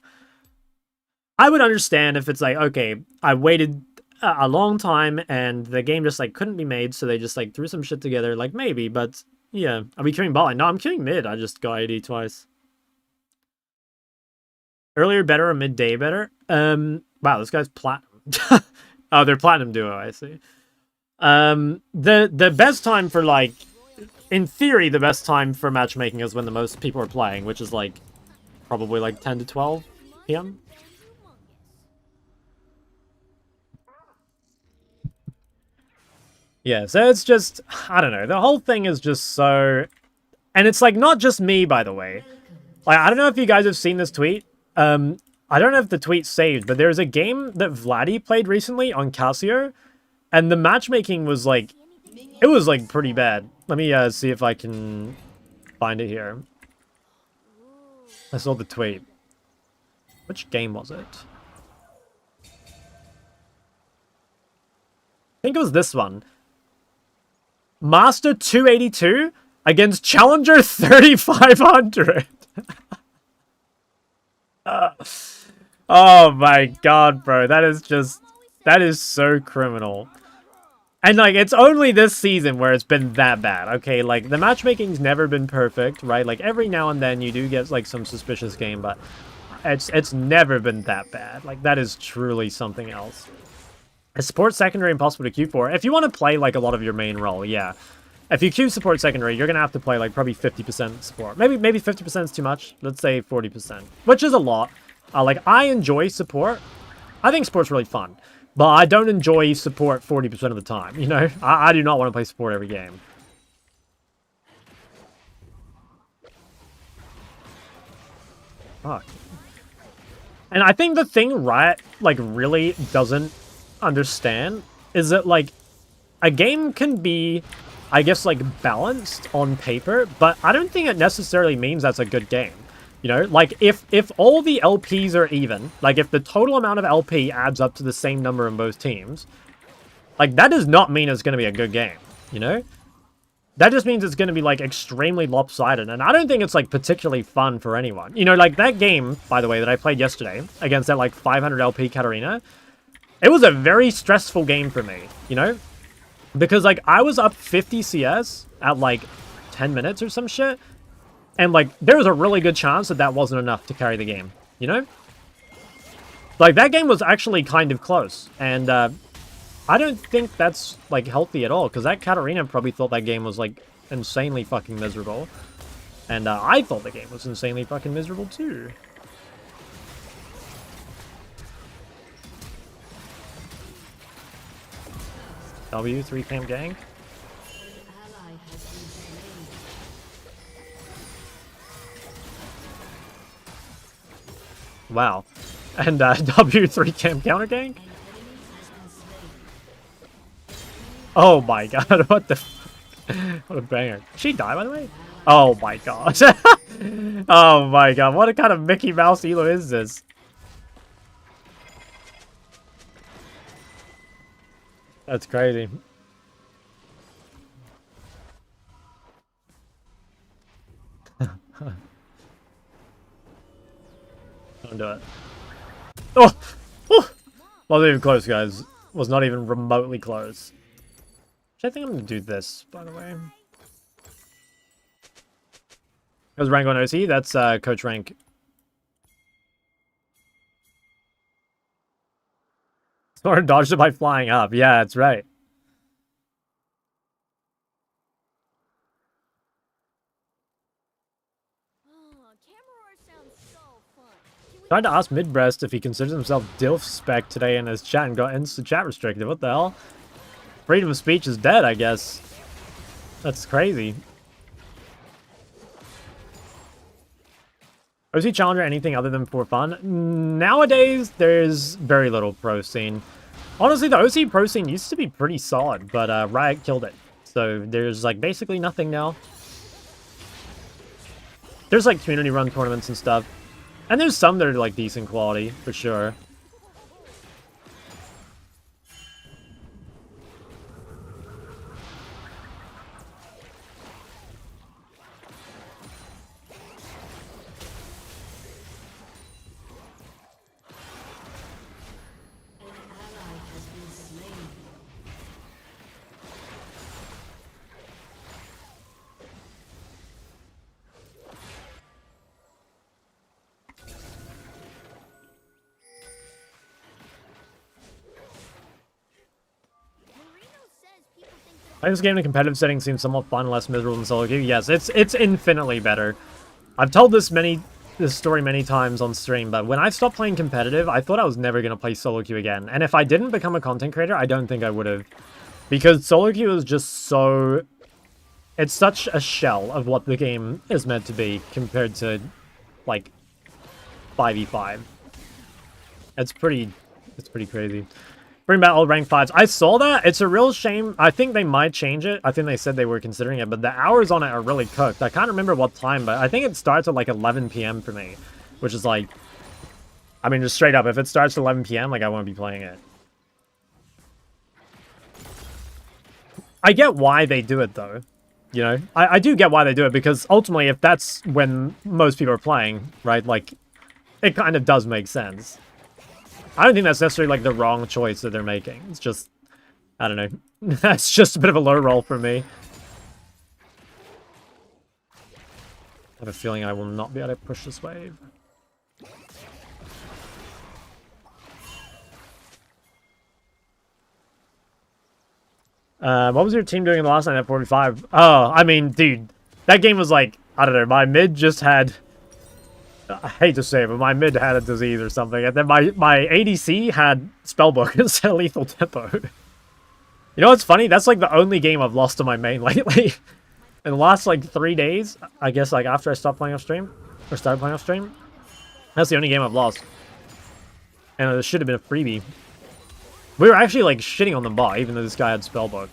I would understand if it's like, okay, I waited a long time and the game just like couldn't be made, so they just like threw some shit together. Like maybe, but yeah. Are we queuing bot lane? No, I'm queuing mid. I just got AD twice. Earlier better or midday better? Wow, this guy's platinum. Oh, they're platinum duo, I see. The best time for, like, in theory, the best time for matchmaking is when the most people are playing, which is like probably like 10 to 12 p.m. Yeah, so it's just, I don't know, the whole thing is just so, and it's like not just me, by the way. Like, I don't know if you guys have seen this tweet. I don't know if the tweet's saved, but there's a game that Vladdy played recently on Casio, and the matchmaking was like, it was like pretty bad. Let me see if I can find it here. I saw the tweet. Which game was it? I think it was this one. Master 282 against Challenger 3500. Oh my god, bro. That is so criminal. And, like, it's only this season where it's been that bad, okay? Like, the matchmaking's never been perfect, right? Like, every now and then you do get, like, some suspicious game, but it's never been that bad. Like, that is truly something else. Is support secondary impossible to queue for? If you want to play, like, a lot of your main role, yeah. If you queue support secondary, you're going to have to play, like, probably 50% support. Maybe 50% is too much. Let's say 40%, which is a lot. Like, I enjoy support. I think support's really fun. But I don't enjoy support 40% of the time, you know? I do not want to play support every game. Fuck. And I think the thing Riot, like, really doesn't understand is that, like, a game can be, I guess, like, balanced on paper, but I don't think it necessarily means that's a good game. You know, like, if all the LPs are even, like, if the total amount of LP adds up to the same number in both teams, like, that does not mean it's going to be a good game, you know? That just means it's going to be, like, extremely lopsided, and I don't think it's, like, particularly fun for anyone. You know, like, that game, by the way, that I played yesterday, against that, like, 500 LP Katarina, it was a very stressful game for me, you know? Because, like, I was up 50 CS at, like, 10 minutes or some shit, and, like, there was a really good chance that that wasn't enough to carry the game, you know? Like, that game was actually kind of close, and I don't think that's, like, healthy at all, because that Katarina probably thought that game was, like, insanely fucking miserable. And I thought the game was insanely fucking miserable, too. W, 3 camp gang. Wow. And W3 camp counter gang? Oh my god, what the fuck? What a banger. Did she die, by the way? Oh my god. Oh my god, what kind of Mickey Mouse elo is this? That's crazy. Don't do it. Oh! Oh! Wasn't even close, guys. Was not even remotely close. I think I'm gonna do this, by the way. Because rank 1 OC, that's coach rank. Or dodged it by flying up. Yeah, that's right. Tried to ask Midbreast if he considers himself DILF spec today in his chat and got instant chat restricted. What the hell? Freedom of speech is dead, I guess. That's crazy. OC Challenger anything other than for fun? Nowadays, there's very little pro scene. Honestly, the OC pro scene used to be pretty solid, but Riot killed it. So there's, like, basically nothing now. There's, like, community-run tournaments and stuff. And there's some that are, like, decent quality, for sure. Playing this game in a competitive setting seems somewhat fun, less miserable than solo queue. Yes, it's infinitely better. I've told this story many times on stream, but when I stopped playing competitive, I thought I was never going to play solo queue again. And if I didn't become a content creator, I don't think I would have. Because solo queue is just so... It's such a shell of what the game is meant to be compared to, like, 5v5. It's pretty crazy. Bring back old rank 5s. I saw that. It's a real shame. I think they might change it. I think they said they were considering it, but the hours on it are really cooked. I can't remember what time, but I think it starts at like 11 p.m. for me, which is like, I mean, just straight up, if it starts at 11 p.m., like, I won't be playing it. I get why they do it, though. You know, I do get why they do it, because ultimately, if that's when most people are playing, right, like, it kind of does make sense. I don't think that's necessarily, like, the wrong choice that they're making. It's just, I don't know. That's just a bit of a low roll for me. I have a feeling I will not be able to push this wave. What was your team doing in the last night at 45? Oh, I mean, dude, that game was like, I don't know, my mid just had... I hate to say it, but my mid had a disease or something, and then my ADC had Spellbook instead of Lethal Tempo. You know what's funny? That's like the only game I've lost to my main lately. In the last like 3 days, I guess, like after I stopped playing off stream, or started playing off stream, that's the only game I've lost. And it should have been a freebie. We were actually like shitting on the bot, even though this guy had Spellbook.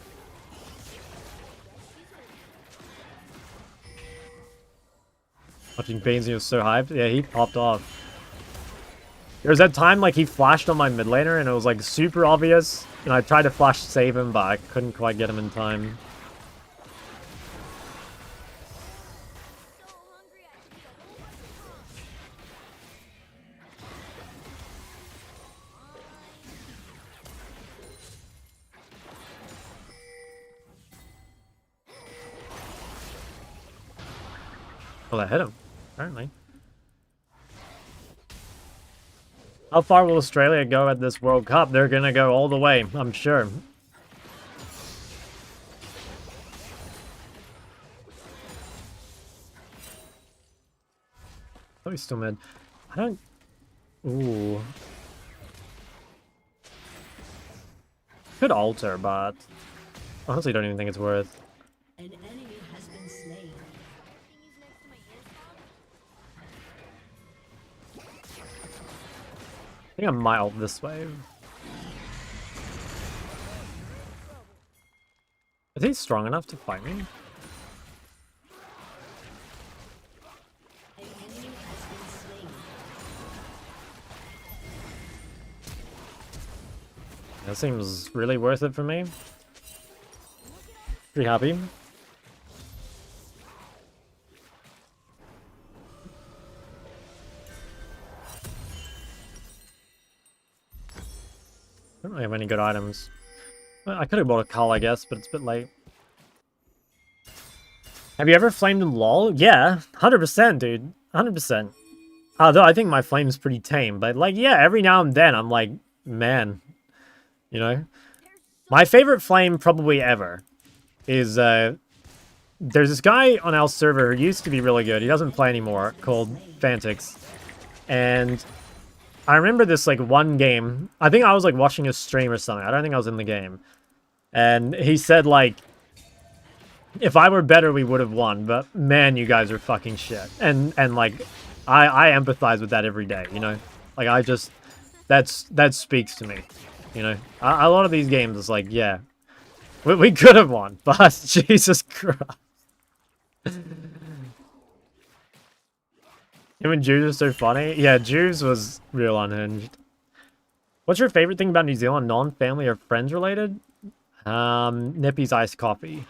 Watching Bainesy was so hyped. Yeah, he popped off. There was that time, like, he flashed on my mid laner, and it was, like, super obvious. And I tried to flash save him, but I couldn't quite get him in time. Well, that hit him, apparently. How far will Australia go at this World Cup? They're gonna go all the way, I'm sure. Oh, he's still mid. I don't... Ooh. Could alter, but... honestly don't even think it's worth. An enemy has been slain. I think I might ult this wave. Is he strong enough to fight me? An enemy has been slain. That seems really worth it for me. Pretty happy. I don't really have any good items. Well, I could have bought a call, I guess, but it's a bit late. Have you ever flamed in LoL? Yeah, 100%, dude. 100%. Although I think my flame's pretty tame, but like, yeah, every now and then I'm like, man, you know? My favorite flame probably ever is, there's this guy on our server who used to be really good. He doesn't play anymore, called Fantix. And I remember this, like, one game. I think I was, like, watching his stream or something. I don't think I was in the game. And he said, like, if I were better, we would have won. But, man, you guys are fucking shit. And like, I empathize with that every day, you know? Like, I just... That speaks to me, you know? A lot of these games, it's like, yeah. We could have won, but Jesus Christ. Him and Juves are so funny. Yeah, Juves was real unhinged. What's your favorite thing about New Zealand? Non-family or friends related? Nippy's iced coffee.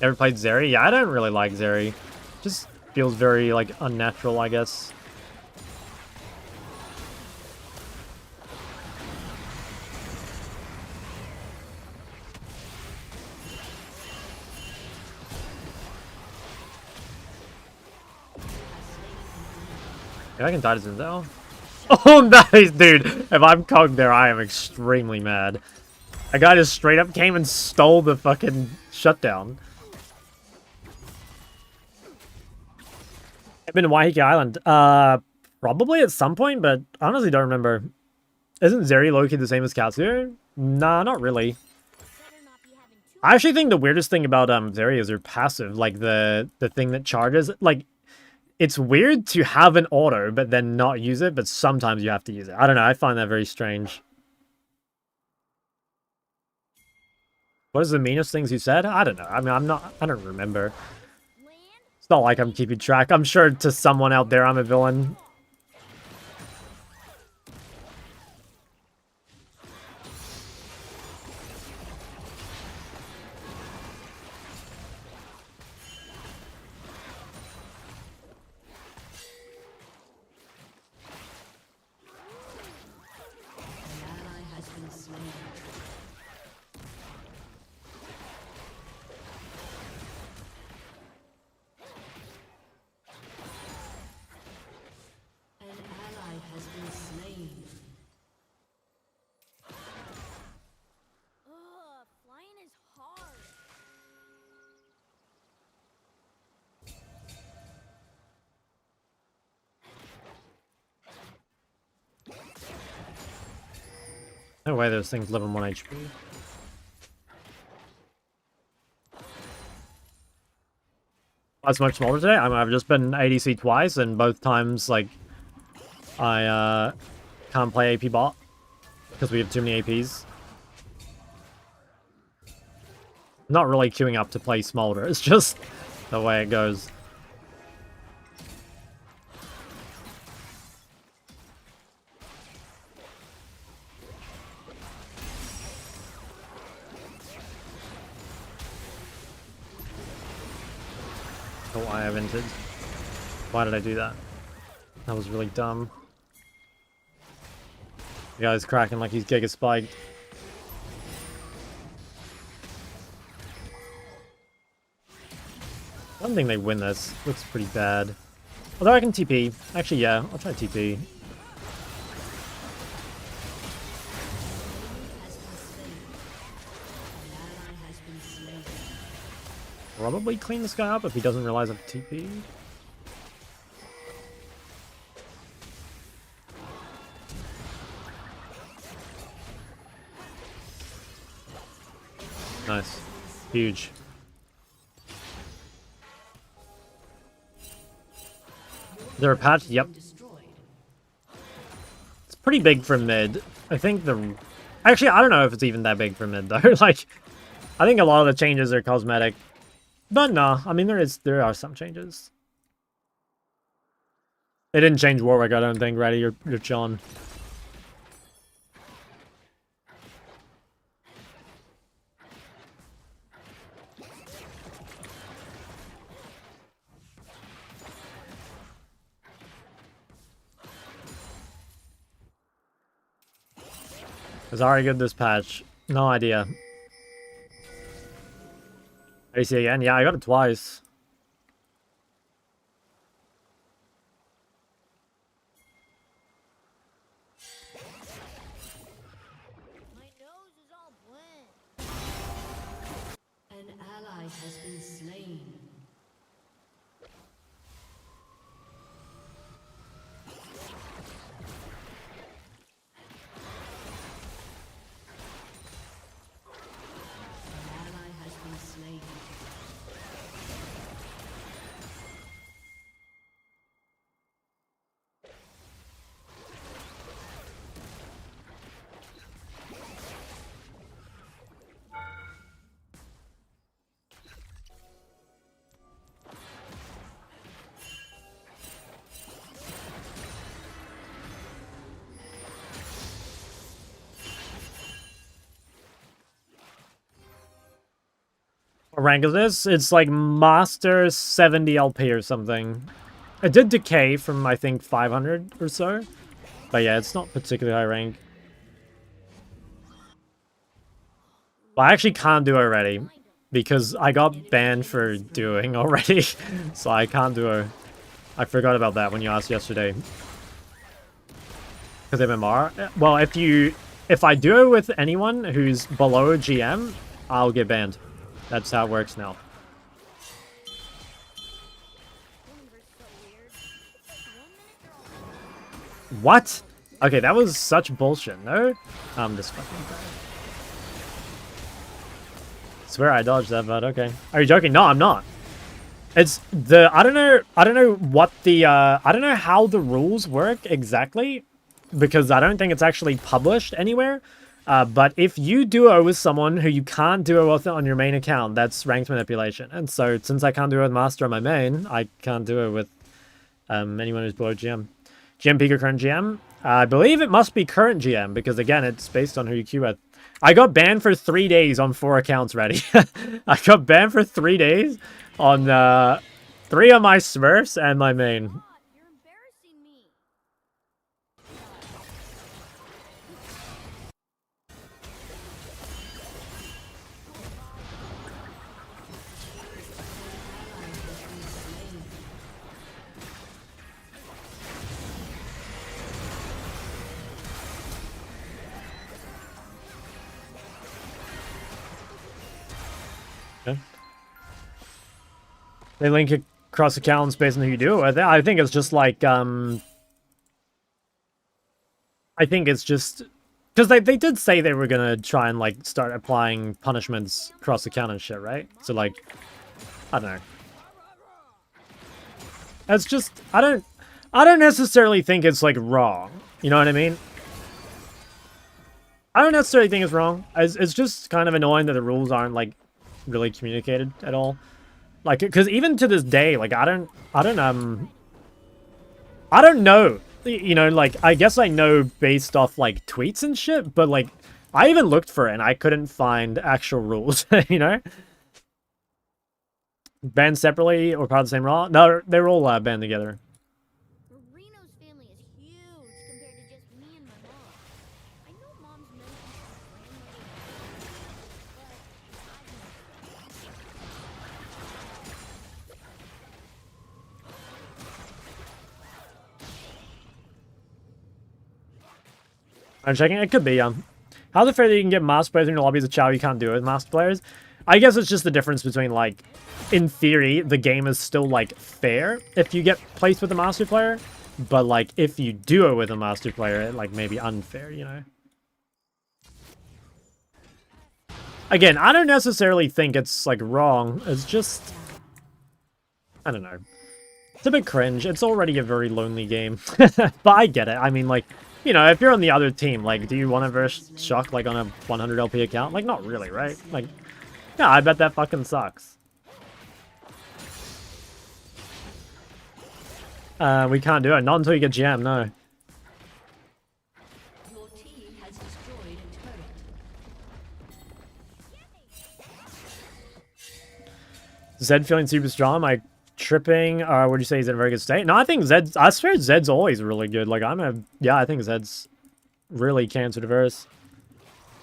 Ever played Zeri? Yeah, I don't really like Zeri. Just feels very, like, unnatural, I guess. I can die to Zinzao. Oh, nice, dude. If I'm Kong there, I am extremely mad. A guy just straight up came and stole the fucking shutdown. I've been to Waiheke Island. Probably at some point, but I honestly don't remember. Isn't Zeri low-key the same as Katsuo? Nah, not really. Better not be having too I actually think the weirdest thing about Zeri is her passive, like the thing that charges. Like, it's weird to have an auto but then not use it, but sometimes you have to use it. I don't know, I find that very strange. What is the meanest things you said? I don't know. I mean, I don't remember. land. It's not like I'm keeping track. I'm sure to someone out there I'm a villain. An ally has been slain. An ally has been slain. Ugh, flying is hard. No way those things live on 1 HP. That's much smaller today. I've just been ADC twice, and both times, like, I can't play AP bot because we have too many APs. Not really queuing up to play Smolder. It's just the way it goes. Oh, I have entered. Why did I do that? That was really dumb. The guy's cracking like he's Giga Spiked. I don't think they win this. Looks pretty bad. Although I can TP. Actually, yeah, I'll try TP. Probably clean this guy up if he doesn't realize I have TP. Nice. Huge. Is there a patch? Yep. It's pretty big for mid. I think the... Actually, I don't know if it's even that big for mid, though. Like, I think a lot of the changes are cosmetic. But no, I mean, there are some changes. They didn't change Warwick, I don't think, Reddy. You're chilling. Is already good this patch. No idea. AC again? Yeah, I got it twice. My nose is all blend. An ally has been slain. An ally has been slain. What rank is this? It's like Master 70 LP or something. It did decay from, I think, 500 or so. But yeah, it's not particularly high rank. But I actually can't do it already. Because I got banned for doing already. So I can't do it. I forgot about that when you asked yesterday. Because MMR? Well, if I duo with anyone who's below GM, I'll get banned. That's how it works now. What? Okay, that was such bullshit, no? I'm just fucking bad. Swear I dodged that, but okay. Are you joking? No, I'm not. It's the I don't know what the I don't know how the rules work exactly, because I don't think it's actually published anywhere. But if you duo with someone who you can't duo with on your main account, that's ranked manipulation. And so since I can't duo with Master on my main, I can't duo with anyone who's below GM. GM peak or current GM? I believe it must be current GM, because again, it's based on who you queue with. I got banned for 3 days on 4 accounts ready. I got banned for 3 days on 3 on my Smurfs and my main. God, you're embarrassing me. Okay. They link across accounts based on who you do. I think it's just like I think it's just because they did say they were gonna try and like start applying punishments across account and shit, right? So like, I don't know. It's just I don't necessarily think it's like wrong. You know what I mean? I don't necessarily think it's wrong. It's just kind of annoying that the rules aren't like really communicated at all. Like, because even to this day, like I don't know. You know, like I guess I know based off like tweets and shit, but like I even looked for it and I couldn't find actual rules. You know, banned separately or part of the same raw? No, they're all banned together. Reno's family is huge compared to just me and my mom. I know mom's known for I'm checking. It could be. How's it fair that you can get master players in your lobby as a chow you can't do it with master players? I guess it's just the difference between, like, in theory, the game is still, like, fair if you get placed with a master player. But, like, if you duo with a master player, it, like, may be unfair, you know? Again, I don't necessarily think it's, like, wrong. It's just... I don't know. It's a bit cringe. It's already a very lonely game. But I get it. I mean, like... You know, if you're on the other team, like, do you want to verse Shock, like, on a 100 LP account? Like, not really, right? Like, yeah, I bet that fucking sucks. We can't do it. Not until you get GM, no. Your team has destroyed a turret. Zed feeling super strong. Am I tripping? Would you say he's in a very good state? No, I think Zed's... I swear Zed's always really good. Like, yeah, I think Zed's really cancer diverse.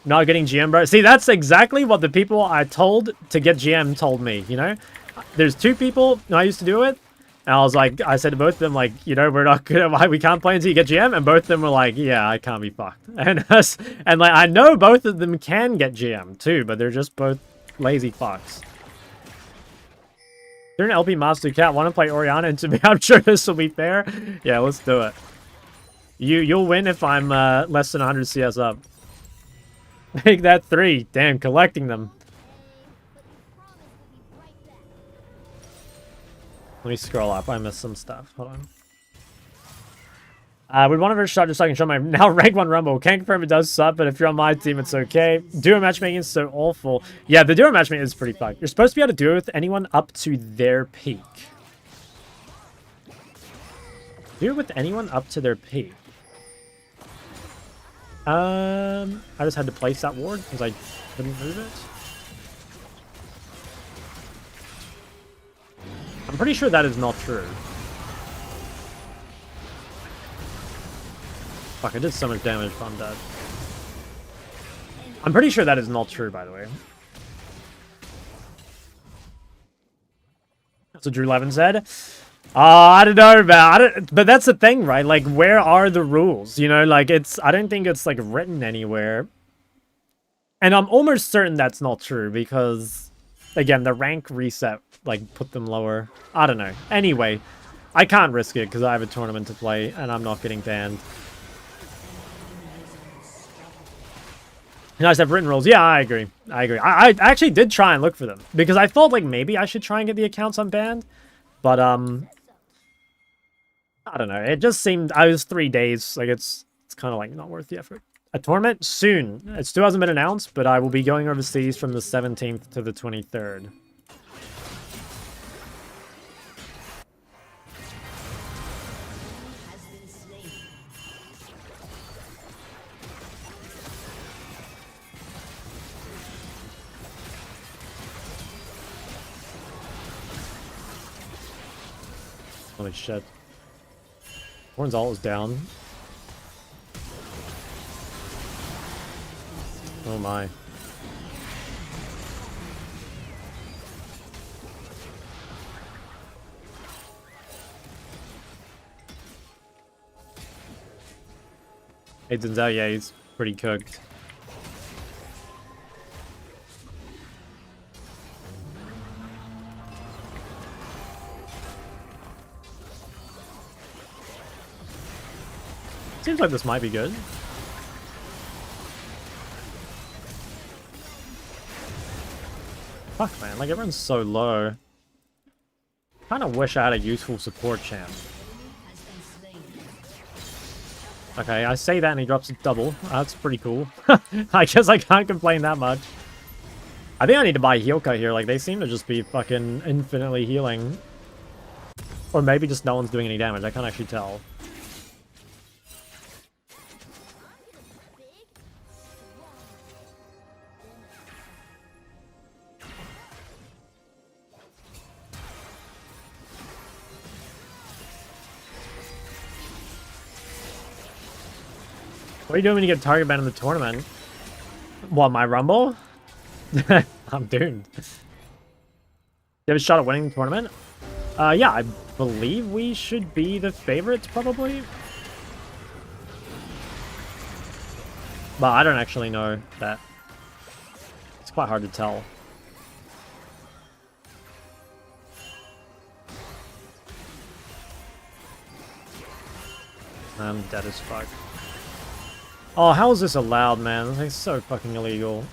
Not getting GM, bro. See, that's exactly what the people I told to get GM told me, you know? There's 2 people I used to do it, and I said to both of them, like, you know, we're not good at... We can't play until you get GM, and both of them were like, yeah, I can't be fucked. And like, I know both of them can get GM, too, but they're just both lazy fucks. You're an LP Master Cat. Want to play Oriana? And to me, I'm sure this will be fair. Yeah, let's do it. You'll win if I'm less than 100 CS up. Make that 3. Damn, collecting them. Let me scroll up. I missed some stuff. Hold on. We want to verse shot just so I can show my now rank 1 Rumble. Can't confirm it does suck, but if you're on my team, it's okay. Duo matchmaking is so awful. Yeah, the duo matchmaking is pretty fucked. You're supposed to be able to duo with anyone up to their peak. Duo with anyone up to their peak. I just had to place that ward because I couldn't move it. I'm pretty sure that is not true. Fuck, I did so much damage, but I'm dead. I'm pretty sure that is not true, by the way. That's what Drew Levin said. I don't know, man. But that's the thing, right? Like, where are the rules? You know, like, I don't think it's, like, written anywhere. And I'm almost certain that's not true because, again, the rank reset, like, put them lower. I don't know. Anyway, I can't risk it because I have a tournament to play and I'm not getting banned. You guys have written rules. Yeah, I agree. I actually did try and look for them because I thought, like, maybe I should try and get the accounts unbanned. But, I don't know. It just seemed, I was 3 days. Like, it's kind of, like, not worth the effort. A tournament? Soon. It still hasn't been announced, but I will be going overseas from the 17th to the 23rd. Holy shit. Horn's ult is down. Oh my. Aiden's out, yeah, he's pretty cooked. Seems like this might be good. Fuck, man, like, everyone's so low. Kinda wish I had a useful support champ. Okay, I say that and he drops a double. That's pretty cool. I guess I can't complain that much. I think I need to buy heal cut here. Like, they seem to just be fucking infinitely healing. Or maybe just no one's doing any damage. I can't actually tell. What are you doing when you get target banned in the tournament? What, my Rumble? I'm doomed. You have a shot at winning the tournament? Yeah, I believe we should be the favorites, probably. But I don't actually know that. It's quite hard to tell. I'm dead as fuck. Oh, how is this allowed, man? It's so fucking illegal.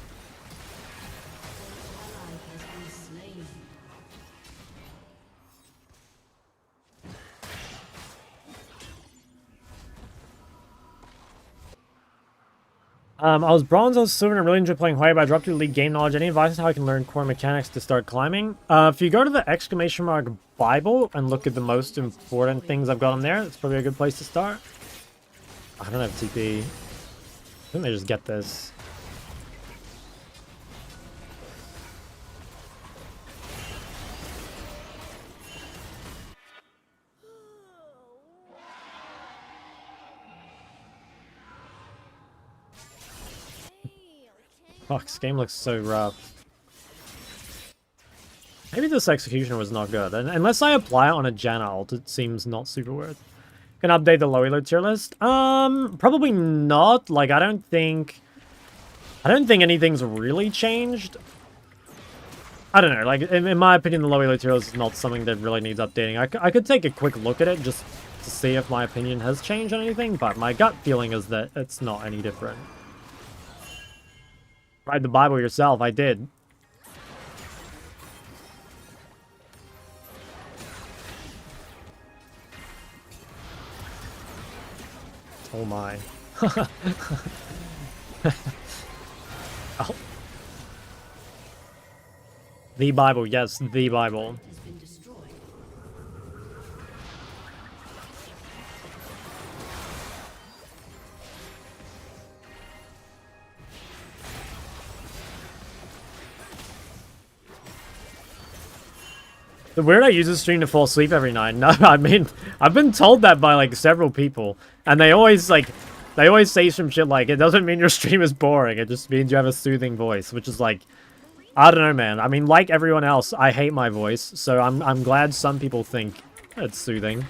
I was bronze, I was silver, and I really enjoy playing Hawaii, but I dropped to League game knowledge. Any advice on how I can learn core mechanics to start climbing? If you go to the exclamation mark Bible and look at the most important things I've got on there, that's probably a good place to start. I don't have TP. I think they just get this. Fuck, this game looks so rough. Maybe this executioner was not good. And unless I apply it on a Janna ult, it seems not super worth. Can I update the low elo tier list? Probably not. Like, I don't think anything's really changed. I don't know. Like, in my opinion, the low elo tier list is not something that really needs updating. I could take a quick look at it just to see if my opinion has changed on anything, but my gut feeling is that it's not any different. Read the Bible yourself. I did. Oh my. Oh. The Bible, yes, the Bible. The weird I use this stream to fall asleep every night. No, I mean, I've been told that by, like, several people. And they always say some shit like, it doesn't mean your stream is boring. It just means you have a soothing voice, which is like, I don't know, man. I mean, like everyone else, I hate my voice. So I'm glad some people think It's soothing.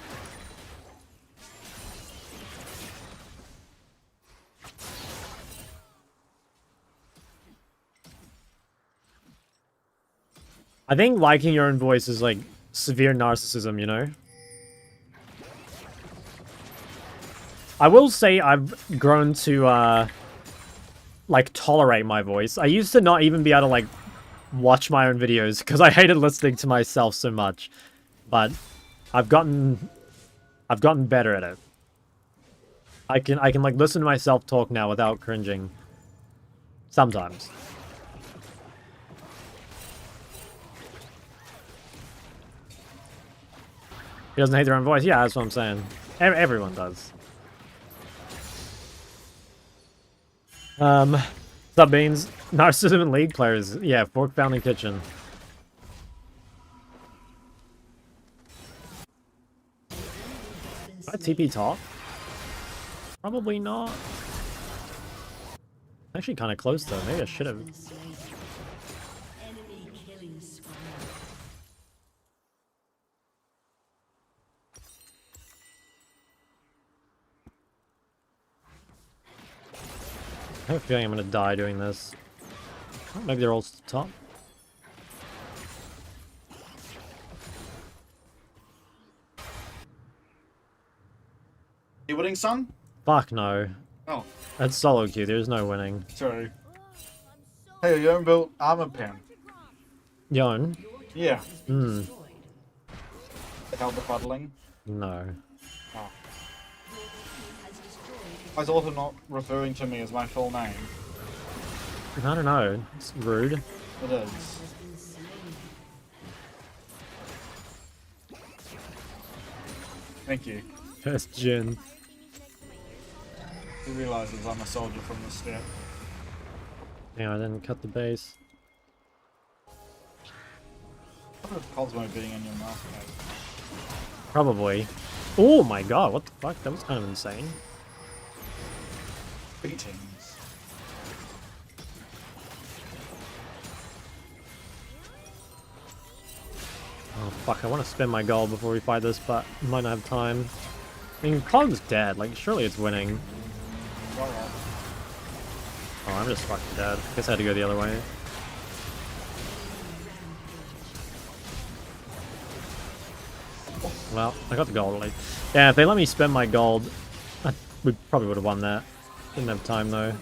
I think liking your own voice is like severe narcissism, you know? I will say I've grown to, like, tolerate my voice. I used to not even be able to, like, watch my own videos because I hated listening to myself so much. But I've gotten better at it. I can like listen to myself talk now without cringing. Sometimes. He doesn't hate their own voice. Yeah, that's what I'm saying. Everyone does. Sub beans, narcissism and league players. Yeah, fork founding kitchen. Did I TP top? Probably not. Actually, kind of close though. Maybe I should have. Enemy killing spree. I have a feeling I'm gonna die doing this. Oh, maybe they're all top. You winning, son? Fuck no. Oh, That's solo queue. There's no winning. sorry. Hey, you haven't built armor pen. Yon? Yeah. Hmm. Help the fuddling. No. Oh. I was also not referring to me as my full name. I don't know. It's rude. It is. Thank you. That's Jin. He realizes I'm a soldier from the step. Yeah, I didn't cut the base. What is Cosmo being in your mouse pad? Probably. Oh my god, what the fuck? That was kind of insane. Beatings. Oh fuck, I want to spin my gold before we fight this, but might not have time. I mean, Cog's dead. Like, surely it's winning. Well, Oh, I'm just fucking dead. Guess I had to go the other way. Well, I got the gold. Like, yeah, if they let me spend my gold, we probably would have won that. Didn't have time though.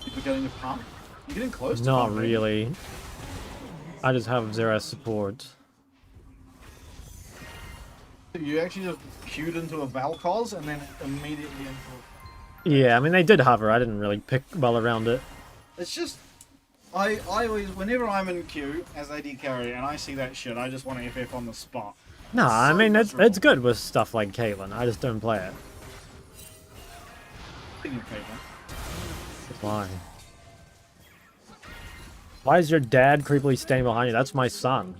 You're getting the pump? You're getting close to Not pumping. really. I just have zero support. You actually just queued into a Valkos and then immediately into Yeah, I mean they did hover. I didn't really pick well around it. It's just, I always, whenever I'm in queue as AD carry and I see that shit, I just want to FF on the spot. No, I So mean it's miserable. good with stuff like Caitlyn. I just don't play it. Thinking people. Why? Why is your dad creepily standing behind you? That's my son.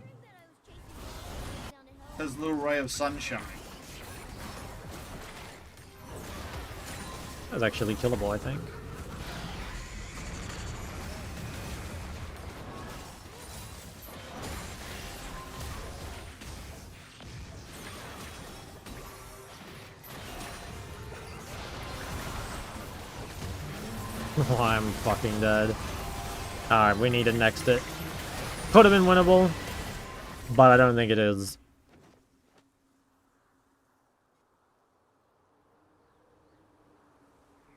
His little ray of sunshine. That's actually killable, I think. Oh, I'm fucking dead. Alright, we need to next it. Could have been winnable, but I don't think it is.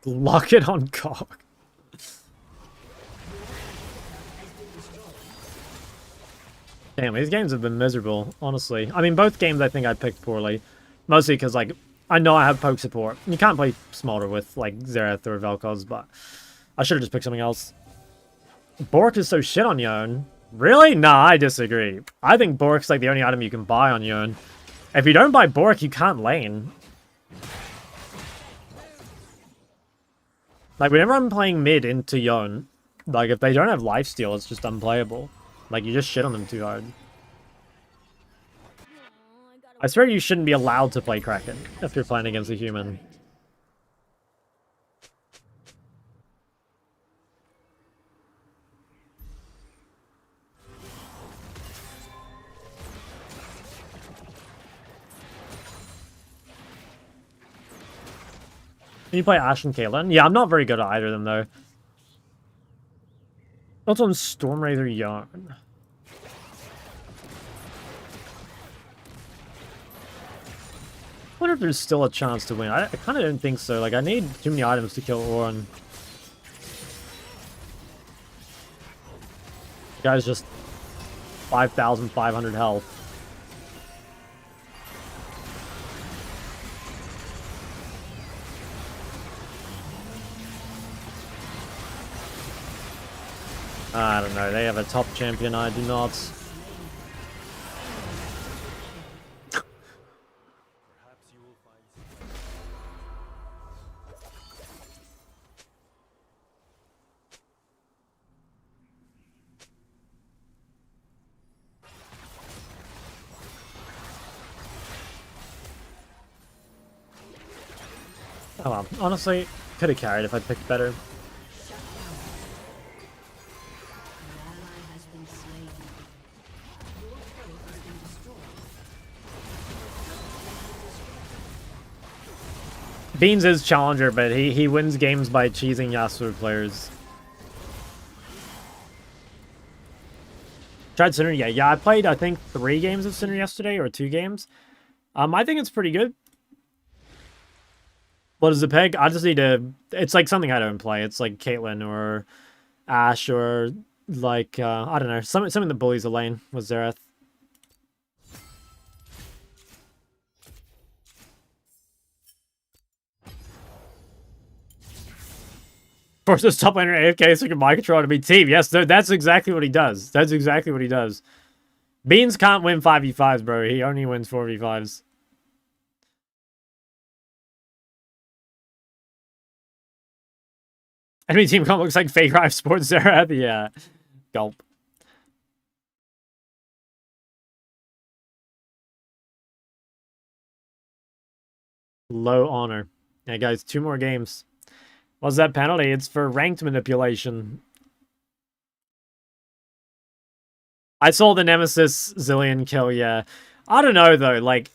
Lock it on cock. Damn, these games have been miserable, honestly. I mean, both games I think I picked poorly. Mostly because, like, I know I have poke support. You can't play smarter with, like, Xerath or Vel'Koz, but I should have just picked something else. Bork is so shit on Yone. Really? Nah, I disagree. I think Bork's, like, the only item you can buy on Yone. If you don't buy Bork, you can't lane. Like, whenever I'm playing mid into Yone, like, if they don't have lifesteal, it's just unplayable. Like, you just shit on them too hard. I swear you shouldn't be allowed to play Kraken if you're playing against a human. Can you play Ashe and Caitlyn? Yeah, I'm not very good at either of them, though. What's on Stormraider Yarn? I wonder if there's still a chance to win. I kind of don't think so. Like, I need too many items to kill Orin. The guy's just 5,500 health. I don't know. They have a top champion. I do not. Oh well. Honestly, could have carried if I picked better. An ally has been slain. Your turret has been destroyed. Beans is challenger, but he wins games by cheesing Yasuo players. Tried Sinner? Yeah, I played, I think, 3 games of Sinner yesterday, or 2 games. I think it's pretty good. What is the peg? I just need to... It's like something I don't play. It's like Caitlyn or Ashe or like, I don't know. Something that bullies the lane with Xerath. Forces top laner AFK so he can mind control to be team. Yes, that's exactly what he does. That's exactly what he does. Beans can't win 5v5s, bro. He only wins 4v5s. Enemy team comp looks like fake Rive Sports Xerath. Yeah. Gulp. Low honor. Yeah, guys, 2 more games. What's that penalty? It's for ranked manipulation. I saw the Nemesis Zillion kill, yeah. I don't know, though. Like,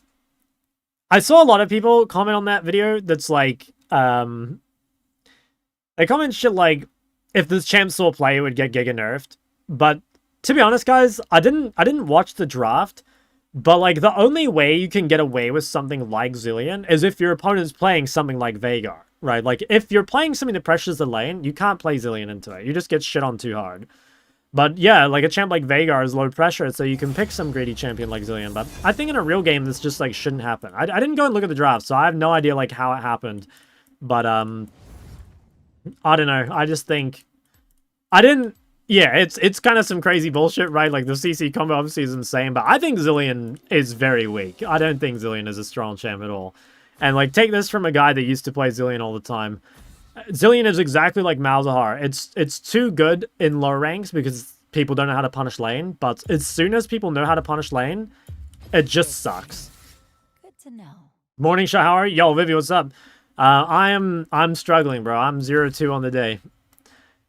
I saw a lot of people comment on that video that's like, they comment shit like, if this champ saw play, it would get giga nerfed. But, to be honest, guys, I didn't watch the draft. But, like, the only way you can get away with something like Zillion is if your opponent's playing something like Veigar, right? Like, if you're playing something that pressures the lane, you can't play Zillion into it. You just get shit on too hard. But, yeah, like, a champ like Veigar is low pressure, so you can pick some greedy champion like Zillion. But I think in a real game, this just, like, shouldn't happen. I didn't go and look at the draft, so I have no idea, like, how it happened. But, I don't know. I just think... I didn't... Yeah, it's kind of some crazy bullshit, right? Like, the CC combo obviously is insane, but I think Zillion is very weak. I don't think Zillion is a strong champ at all. And, like, take this from a guy that used to play Zillion all the time. Zillion is exactly like Malzahar. It's too good in low ranks because people don't know how to punish lane, but as soon as people know how to punish lane, it just sucks. Good to know. Morning, Shahar. Yo, Vivi, what's up? I'm struggling, bro. I'm 0-2 on the day.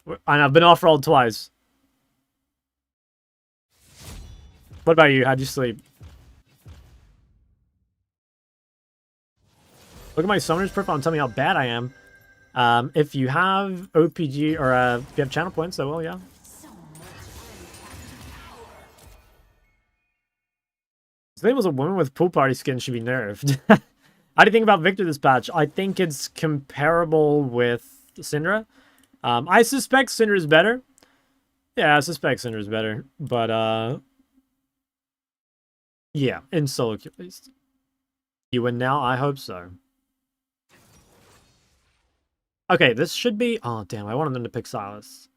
And I've been off-rolled twice. What about you? How'd you sleep? Look at my summoner's profile and tell me how bad I am. If you have OPG or if you have channel points, so well, yeah. His name was a woman with pool party skin should be nerfed. How do you think about Victor this patch? I think it's comparable with Syndra. I suspect Syndra's better. Yeah, I suspect Syndra's better. But, yeah, in solo queue at least. You win now? I hope so. Okay, this should be... Oh, damn, I wanted them to pick Silas.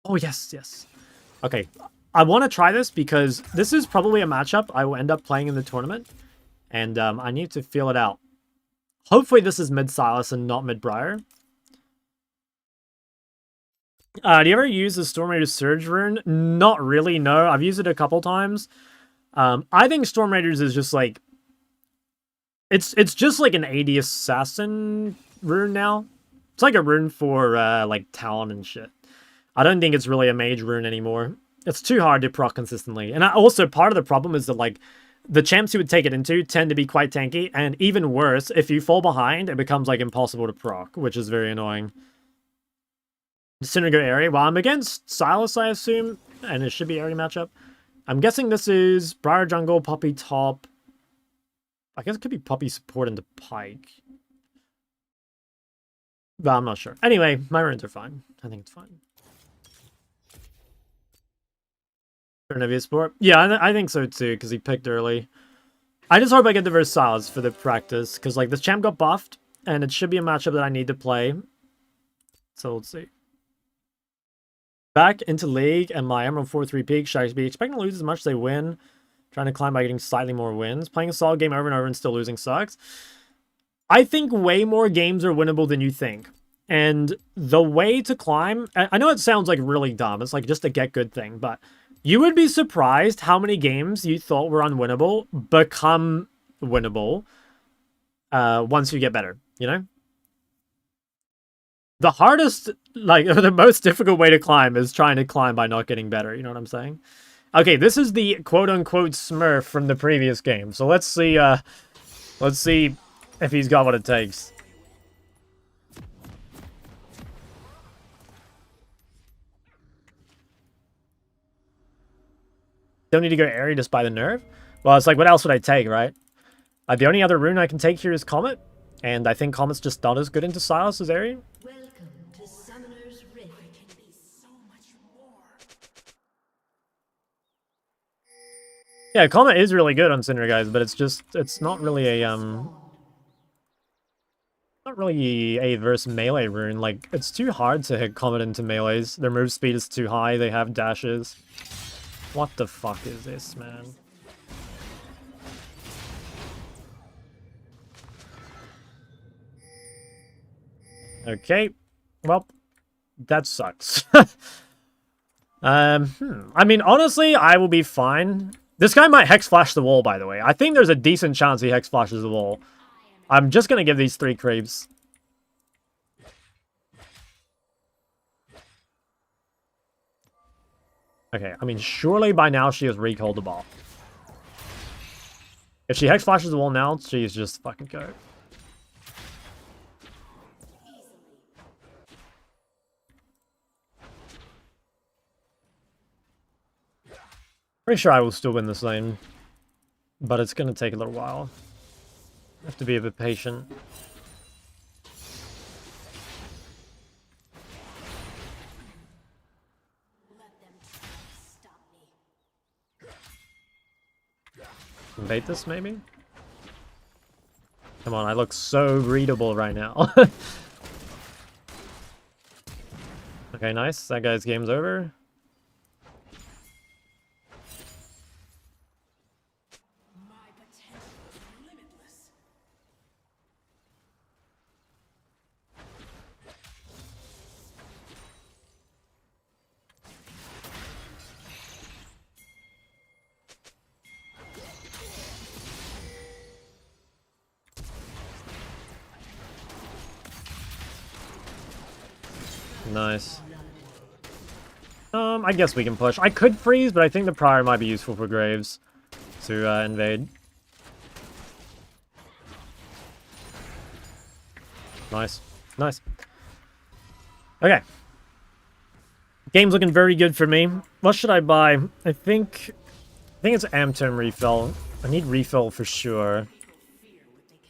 Oh, yes, yes. Okay, I want to try this because this is probably a matchup I will end up playing in the tournament. And I need to feel it out. Hopefully this is mid-Silas and not mid-Briar. Do you ever use the Storm Raider's Surge rune? Not really, no. I've used it a couple times. I think Storm Raiders is just like... It's just like an AD Assassin rune now. It's like a rune for like Talon and shit. I don't think it's really a mage rune anymore. It's too hard to proc consistently. And also part of the problem is that like the champs you would take it into tend to be quite tanky, and even worse, if you fall behind, it becomes like impossible to proc, which is very annoying. Synergo Aerie. Well, I'm against Silas, I assume, and it should be Aerie matchup. I'm guessing this is Briar Jungle, Poppy top. I guess it could be Poppy support into Pike. But I'm not sure. Anyway, my runes are fine. I think it's fine. Navia Sport? Yeah, I think so too, because he picked early. I just hope I get the Versailles for the practice, because like this champ got buffed, and it should be a matchup that I need to play. So let's see. Back into League, and my Emerald 4-3 peak. Should I be expecting to lose as much as they win? Trying to climb by getting slightly more wins. Playing a solid game over and over and still losing sucks. I think way more games are winnable than you think. And the way to climb... I know it sounds like really dumb. It's like just a get good thing, but... You would be surprised how many games you thought were unwinnable become winnable once you get better, you know? The hardest, like, the most difficult way to climb is trying to climb by not getting better, you know what I'm saying? Okay, this is the quote-unquote Smurf from the previous game, so let's see if he's got what it takes. Don't need to go Aerie just by the nerve? Well, it's like, what else would I take, right? The only other rune I can take here is Comet. And I think Comet's just not as good into Silas as Aerie. Welcome to Summoner's Rift. Can be so much more. Yeah, Comet is really good on Cinder, guys, but it's not really a, not really a verse melee rune. Like, it's too hard to hit Comet into melees. Their move speed is too high, they have dashes. What the fuck is this, man? Okay. Well, that sucks. I mean, honestly, I will be fine. This guy might Hex Flash the wall, by the way. I think there's a decent chance he Hex Flashes the wall. I'm just gonna give these 3 creeps. Okay, I mean, surely by now she has recalled the ball. If she Hex Flashes the wall now, she's just fucking go. Pretty sure I will still win this lane. But it's gonna take a little while. I have to be a bit patient. Bait this, maybe? Come on, I look so readable right now. Okay, nice. That guy's game's over. Nice. I guess we can push. I could freeze, but I think the Prior might be useful for Graves to invade. Nice. Nice. Okay. Game's looking very good for me. What should I buy? I think it's Amterm refill. I need refill for sure.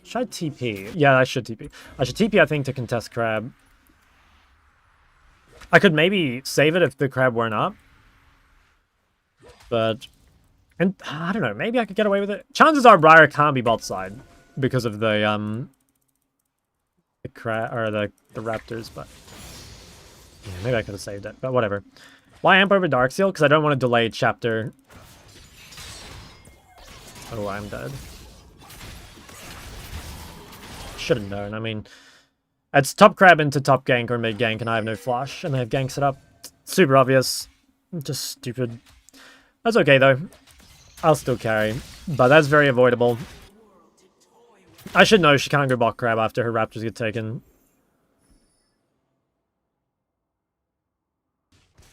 Should I TP? Yeah, I should TP. I should TP, I think, to contest Crab. I could maybe save it if the crab weren't up. But... And, I don't know, maybe I could get away with it. Chances are Briar can't be bot side because of the crab, or the raptors, but... Yeah, maybe I could have saved it, but whatever. Why amp over Darkseal? Because I don't want to delay chapter. Oh, I'm dead. Should have known, I mean... It's top crab into top gank or mid gank, and I have no flash, and they have gank set up. Super obvious. Just stupid. That's okay, though. I'll still carry. But that's very avoidable. I should know she can't go bot crab after her raptors get taken.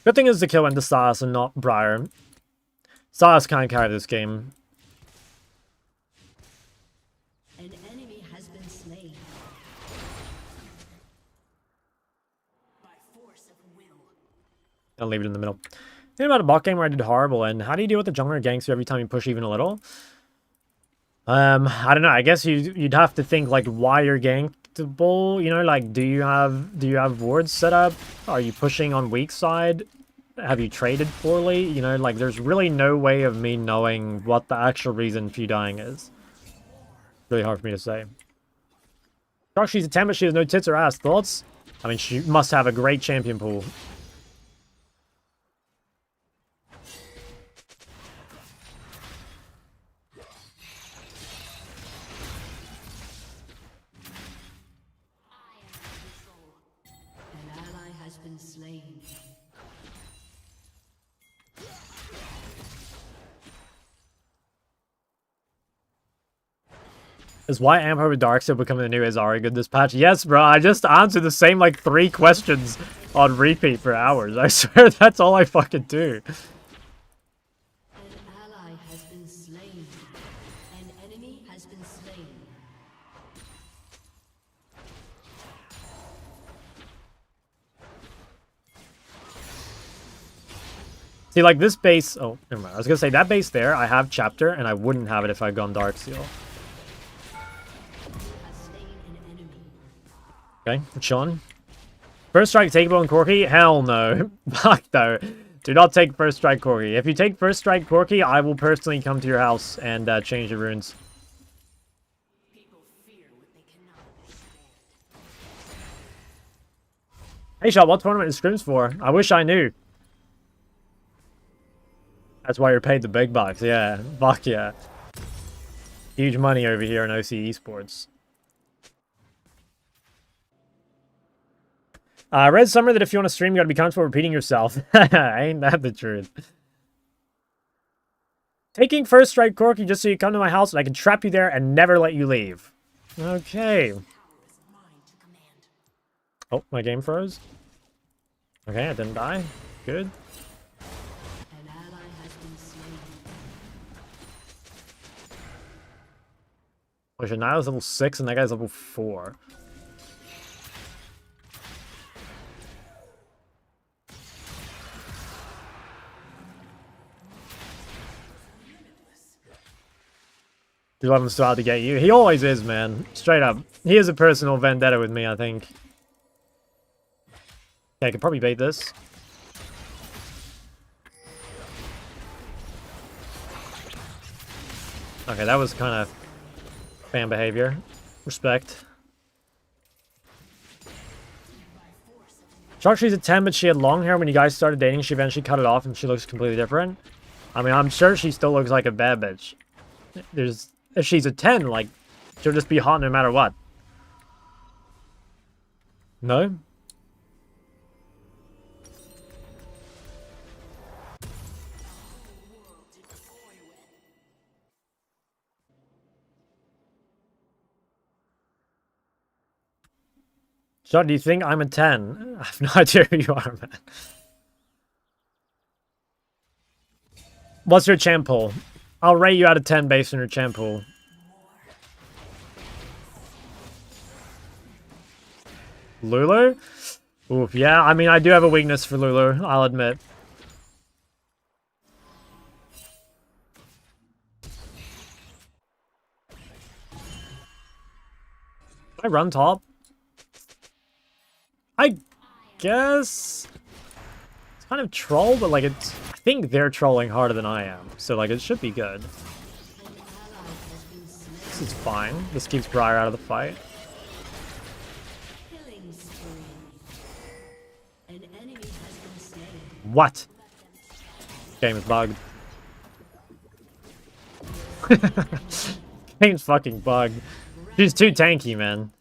Good thing is the kill went to Silas and not Briar. Silas can't carry this game. I'll leave it in the middle. Think about a bot game where I did horrible, and how do you deal with the jungler ganks every time you push even a little? I don't know. I guess you'd have to think like why you're gankable. You know, like do you have wards set up? Are you pushing on weak side? Have you traded poorly? You know, like there's really no way of me knowing what the actual reason for you dying is. Really hard for me to say. Gosh, she's a 10, but she has no tits or ass. Thoughts? I mean, she must have a great champion pool. An ally has been slain. Is why Amber with Darkseid becoming the new Azari good this patch? Yes, bro. I just answered the same like 3 questions on repeat for hours. I swear that's all I fucking do. An ally has been slain. An enemy has been slain. See, like this base. Oh, never mind. I was gonna say that base there. I have chapter, and I wouldn't have it if I'd gone Darkseal. Has slain an enemy. Okay, we're chilling. First strike takeable and Corky? Hell no. Fuck no. Do not take first strike Corky. If you take first strike Corky, I will personally come to your house and change the runes. Hey, Shot, what tournament is Scrims for? I wish I knew. That's why you're paid the big bucks. Yeah, fuck yeah. Huge money over here in OC Esports. Red Summer that if you want to stream, you gotta be comfortable repeating yourself. Ain't that the truth? Taking first strike Corky just so you come to my house and I can trap you there and never let you leave. Okay. Oh, my game froze. Okay, I didn't die. Good. An ally has been slain. Which Niall's level 6 and that guy's level 4. You love him still out to get you. He always is, man. Straight up. He is a personal vendetta with me, I think. Okay, I could probably bait this. Okay, that was kind of fan behavior. Respect. She's a 10, but she had long hair when you guys started dating. She eventually cut it off and she looks completely different. I mean, I'm sure she still looks like a bad bitch. If she's a 10, like, she'll just be hot no matter what. No? John, do you think I'm a 10? I have no idea who you are, man. What's your champ pool? I'll rate you out of 10 based on your champ pool. Lulu? Oof, yeah, I mean, I do have a weakness for Lulu, I'll admit. Can I run top? I guess... It's kind of troll, but like it's... I think they're trolling harder than I am. So like it should be good. This is fine. This keeps Briar out of the fight. Killing spree. An enemy has been slain. What? Game is bugged. Game's fucking bugged. She's too tanky, man.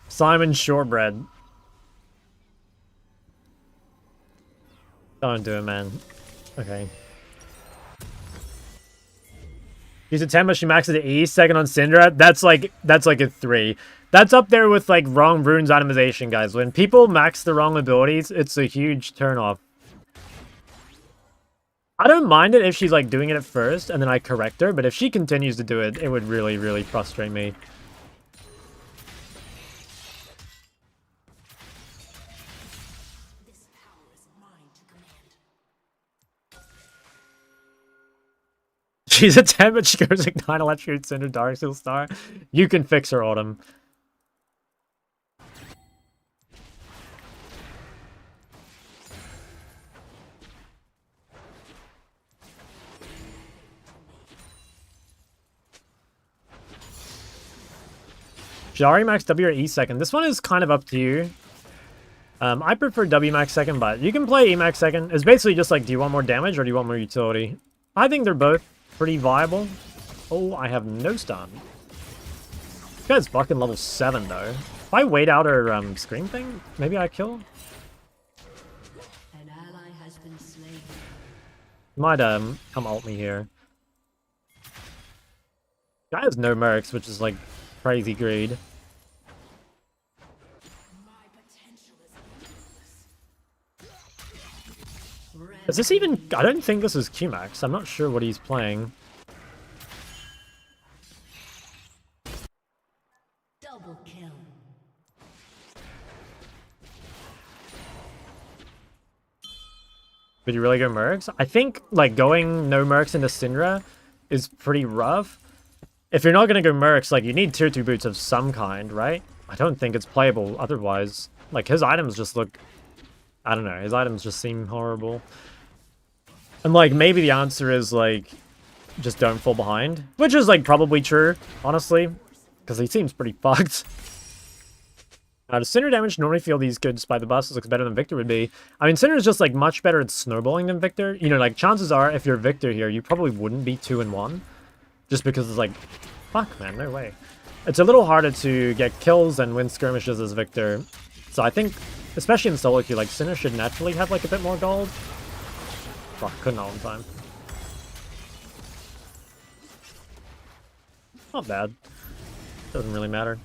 Simon Shortbread. Don't do it, man. Okay. She's a 10, but she maxes the E, second on Syndra. That's like a 3. That's up there with, like, wrong runes itemization, guys. When people max the wrong abilities, it's a huge turnoff. I don't mind it if she's, like, doing it at first, and then I correct her, but if she continues to do it, it would really, really frustrate me. She's a 10, but she goes Ignite, Electrocute, Cinder, Dark Steel Star. You can fix her, Autumn. Should I max W or E second? This one is kind of up to you. I prefer W max second, but you can play E max second. It's basically just like, do you want more damage or do you want more utility? I think they're both pretty viable. Oh, I have no stun. This guy's fucking level 7, though. If I wait out her scream thing, maybe I kill? An ally has been slain. Might come ult me here. Guy has no mercs, which is like crazy greed. Is this even... I don't think this is Q-Max. I'm not sure what he's playing. Double kill. Would you really go mercs? I think, like, going no mercs into Syndra is pretty rough. If you're not going to go mercs, like, you need tier 2 boots of some kind, right? I don't think it's playable otherwise. Like, his items just look... I don't know. His items just seem horrible. And, like, maybe the answer is, like, just don't fall behind. Which is, like, probably true, honestly. Because he seems pretty fucked. Does Cinder damage normally feel these good by the buffs? It looks better than Victor would be. I mean, Cinder is just, like, much better at snowballing than Victor. You know, like, chances are, if you're Victor here, you probably wouldn't be 2-1. Just because it's like, fuck, man, no way. It's a little harder to get kills and win skirmishes as Victor. So I think, especially in solo queue, like, Cinder should naturally have, like, a bit more gold. Fuck, couldn't all in time. Not bad. Doesn't really matter.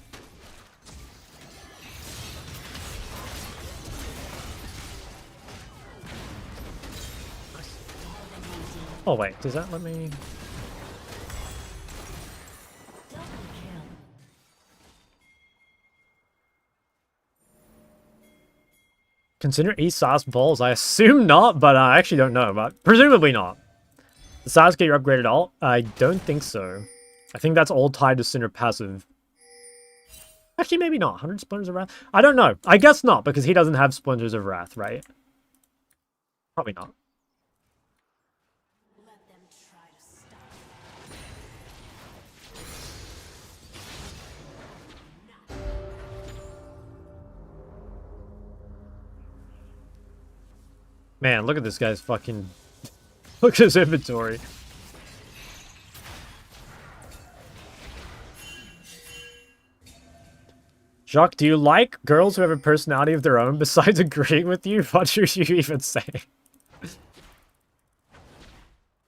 Oh wait, does that let me... Consider E-Sauce balls? I assume not, but I actually don't know. But presumably not. The Sasuke your upgraded ult? I don't think so. I think that's all tied to Cinder passive. Actually, maybe not. 100 Splinters of Wrath? I don't know. I guess not, because he doesn't have Splinters of Wrath, right? Probably not. Man, look at this guy's fucking... Look at his inventory. Jacques, do you like girls who have a personality of their own besides agreeing with you? What should you even say?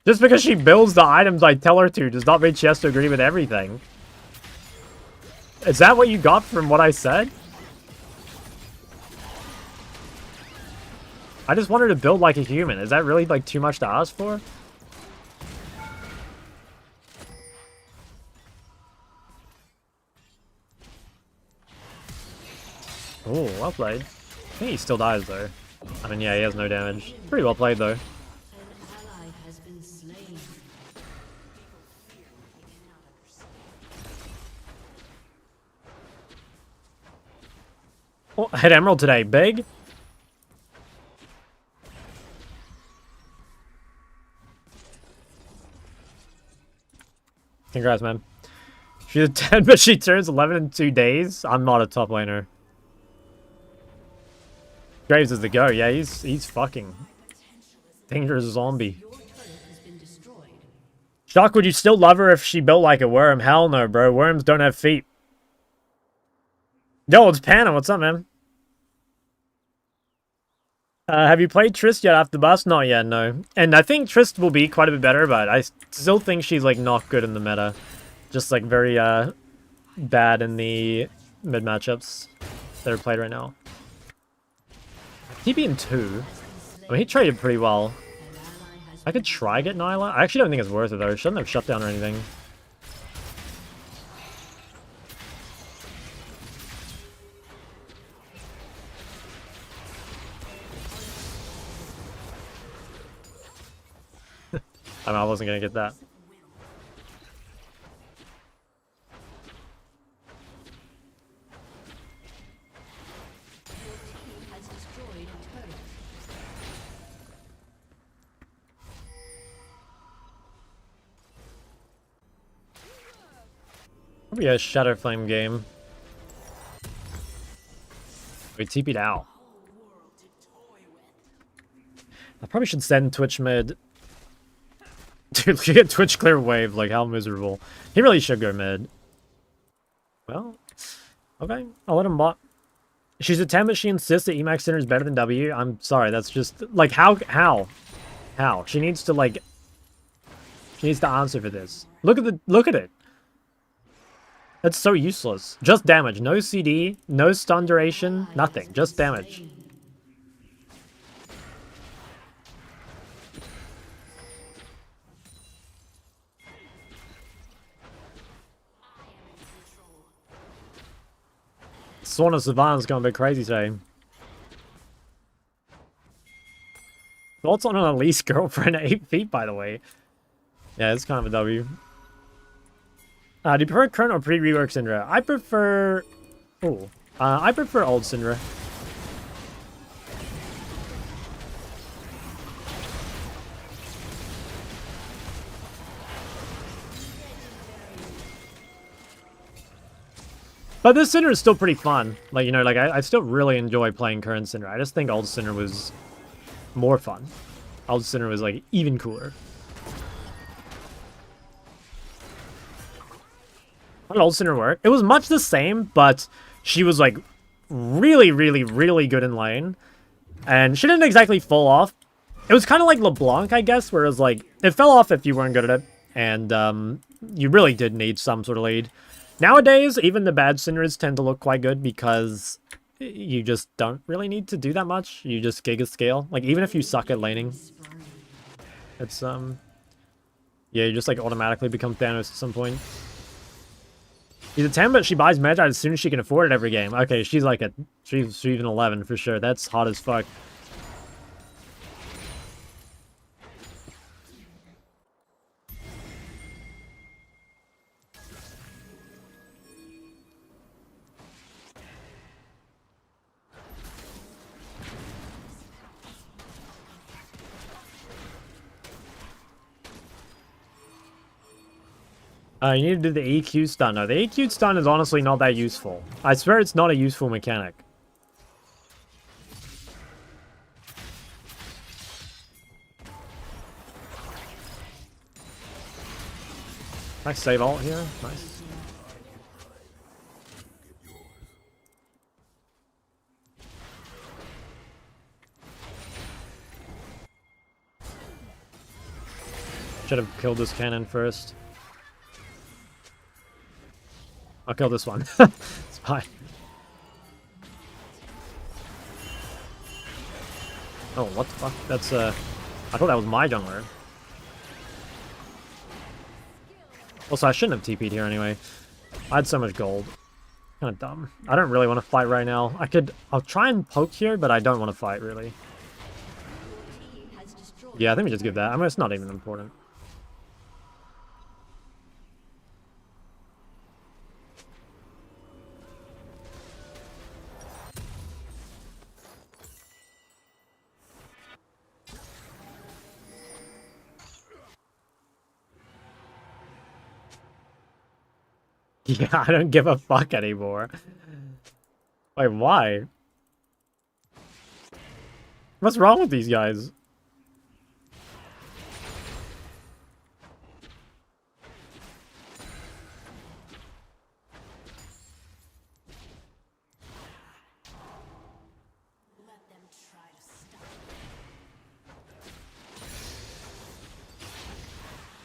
Just because she builds the items I tell her to does not mean she has to agree with everything. Is that what you got from what I said? I just want her to build like a human. Is that really, like, too much to ask for? Oh, well played. I think he still dies, though. I mean, yeah, he has no damage. Pretty well played, though. An ally has been slain. Oh, I hit Emerald today. Big. Congrats, man. She's a 10, but she turns 11 in 2 days. I'm not a top laner. Graves is the go. Yeah, he's fucking dangerous zombie. Your turret has been destroyed. Shock, would you still love her if she built like a worm? Hell no, bro. Worms don't have feet. Yo, it's Panna. What's up, man? Have you played Trist yet after the bus? Not yet, no. And I think Trist will be quite a bit better, but I still think she's, like, not good in the meta. Just, like, very, bad in the mid matchups that are played right now. TP in 2. I mean, he traded pretty well. I could try get Nyla. I actually don't think it's worth it though. Shouldn't have shut down or anything. I mean, I wasn't gonna get that. Probably a Shadow Flame game. We TP'd out. I probably should send Twitch mid. Dude, look at Twitch clear wave, like how miserable. He really should go mid. Well, okay, I'll let him bot. She's a 10, but she insists that Emax Center is better than W. I'm sorry, that's just, like, how? She needs to, like, she needs to answer for this. Look at it. That's so useless. Just damage, no CD, no stun duration, nothing, just damage. Sworn of Savannah's going a bit crazy today. Thoughts on an Elise girlfriend at 8 feet, by the way. Yeah, it's kind of a W. Do you prefer current or pre-rework Syndra? I prefer... Oh. I prefer old Syndra. But this Syndra is still pretty fun. Like, you know, like, I still really enjoy playing current Syndra. I just think old Syndra was more fun. Old Syndra was, like, even cooler. How did old Syndra work? It was much the same, but she was, like, really, really, really good in lane. And she didn't exactly fall off. It was kind of like LeBlanc, I guess, where it was, like, it fell off if you weren't good at it. And you really did need some sort of lead. Nowadays, even the bad Syndras tend to look quite good because you just don't really need to do that much. You just giga scale. Like, even if you suck at laning, it's, yeah, you just, like, automatically become Thanos at some point. She's a 10, but she buys Magi as soon as she can afford it every game. Okay, she's like she's even 11 for sure. That's hot as fuck. You need to do the EQ stun. No, the EQ stun is honestly not that useful. I swear it's not a useful mechanic. Nice save ult here. Nice. Should have killed this cannon first. I'll kill this one. It's fine. Oh, what the fuck? That's, I thought that was my jungler. Also, I shouldn't have TP'd here anyway. I had so much gold. Kind of dumb. I don't really want to fight right now. I'll try and poke here, but I don't want to fight, really. Yeah, I think we just give that. I mean, it's not even important. Yeah, I don't give a fuck anymore. Wait, why? What's wrong with these guys?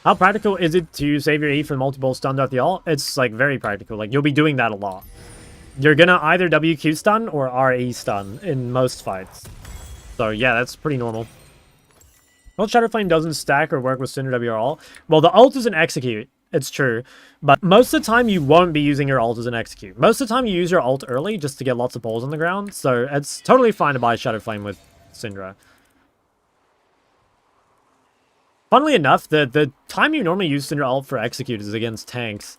How practical is it to save your E for multiple stun throughout the ult? It's, like, very practical. Like, you'll be doing that a lot. you're gonna either WQ stun or RE stun in most fights. So yeah, that's pretty normal. Well, Shadow Flame doesn't stack or work with Cinder WR. Well, the ult is an execute. It's true. But most of the time, you won't be using your ult as an execute. Most of the time, you use your ult early just to get lots of balls on the ground. So it's totally fine to buy Shadow Flame with Syndra. Funnily enough, the time you normally use Syndra ult for execute is against tanks.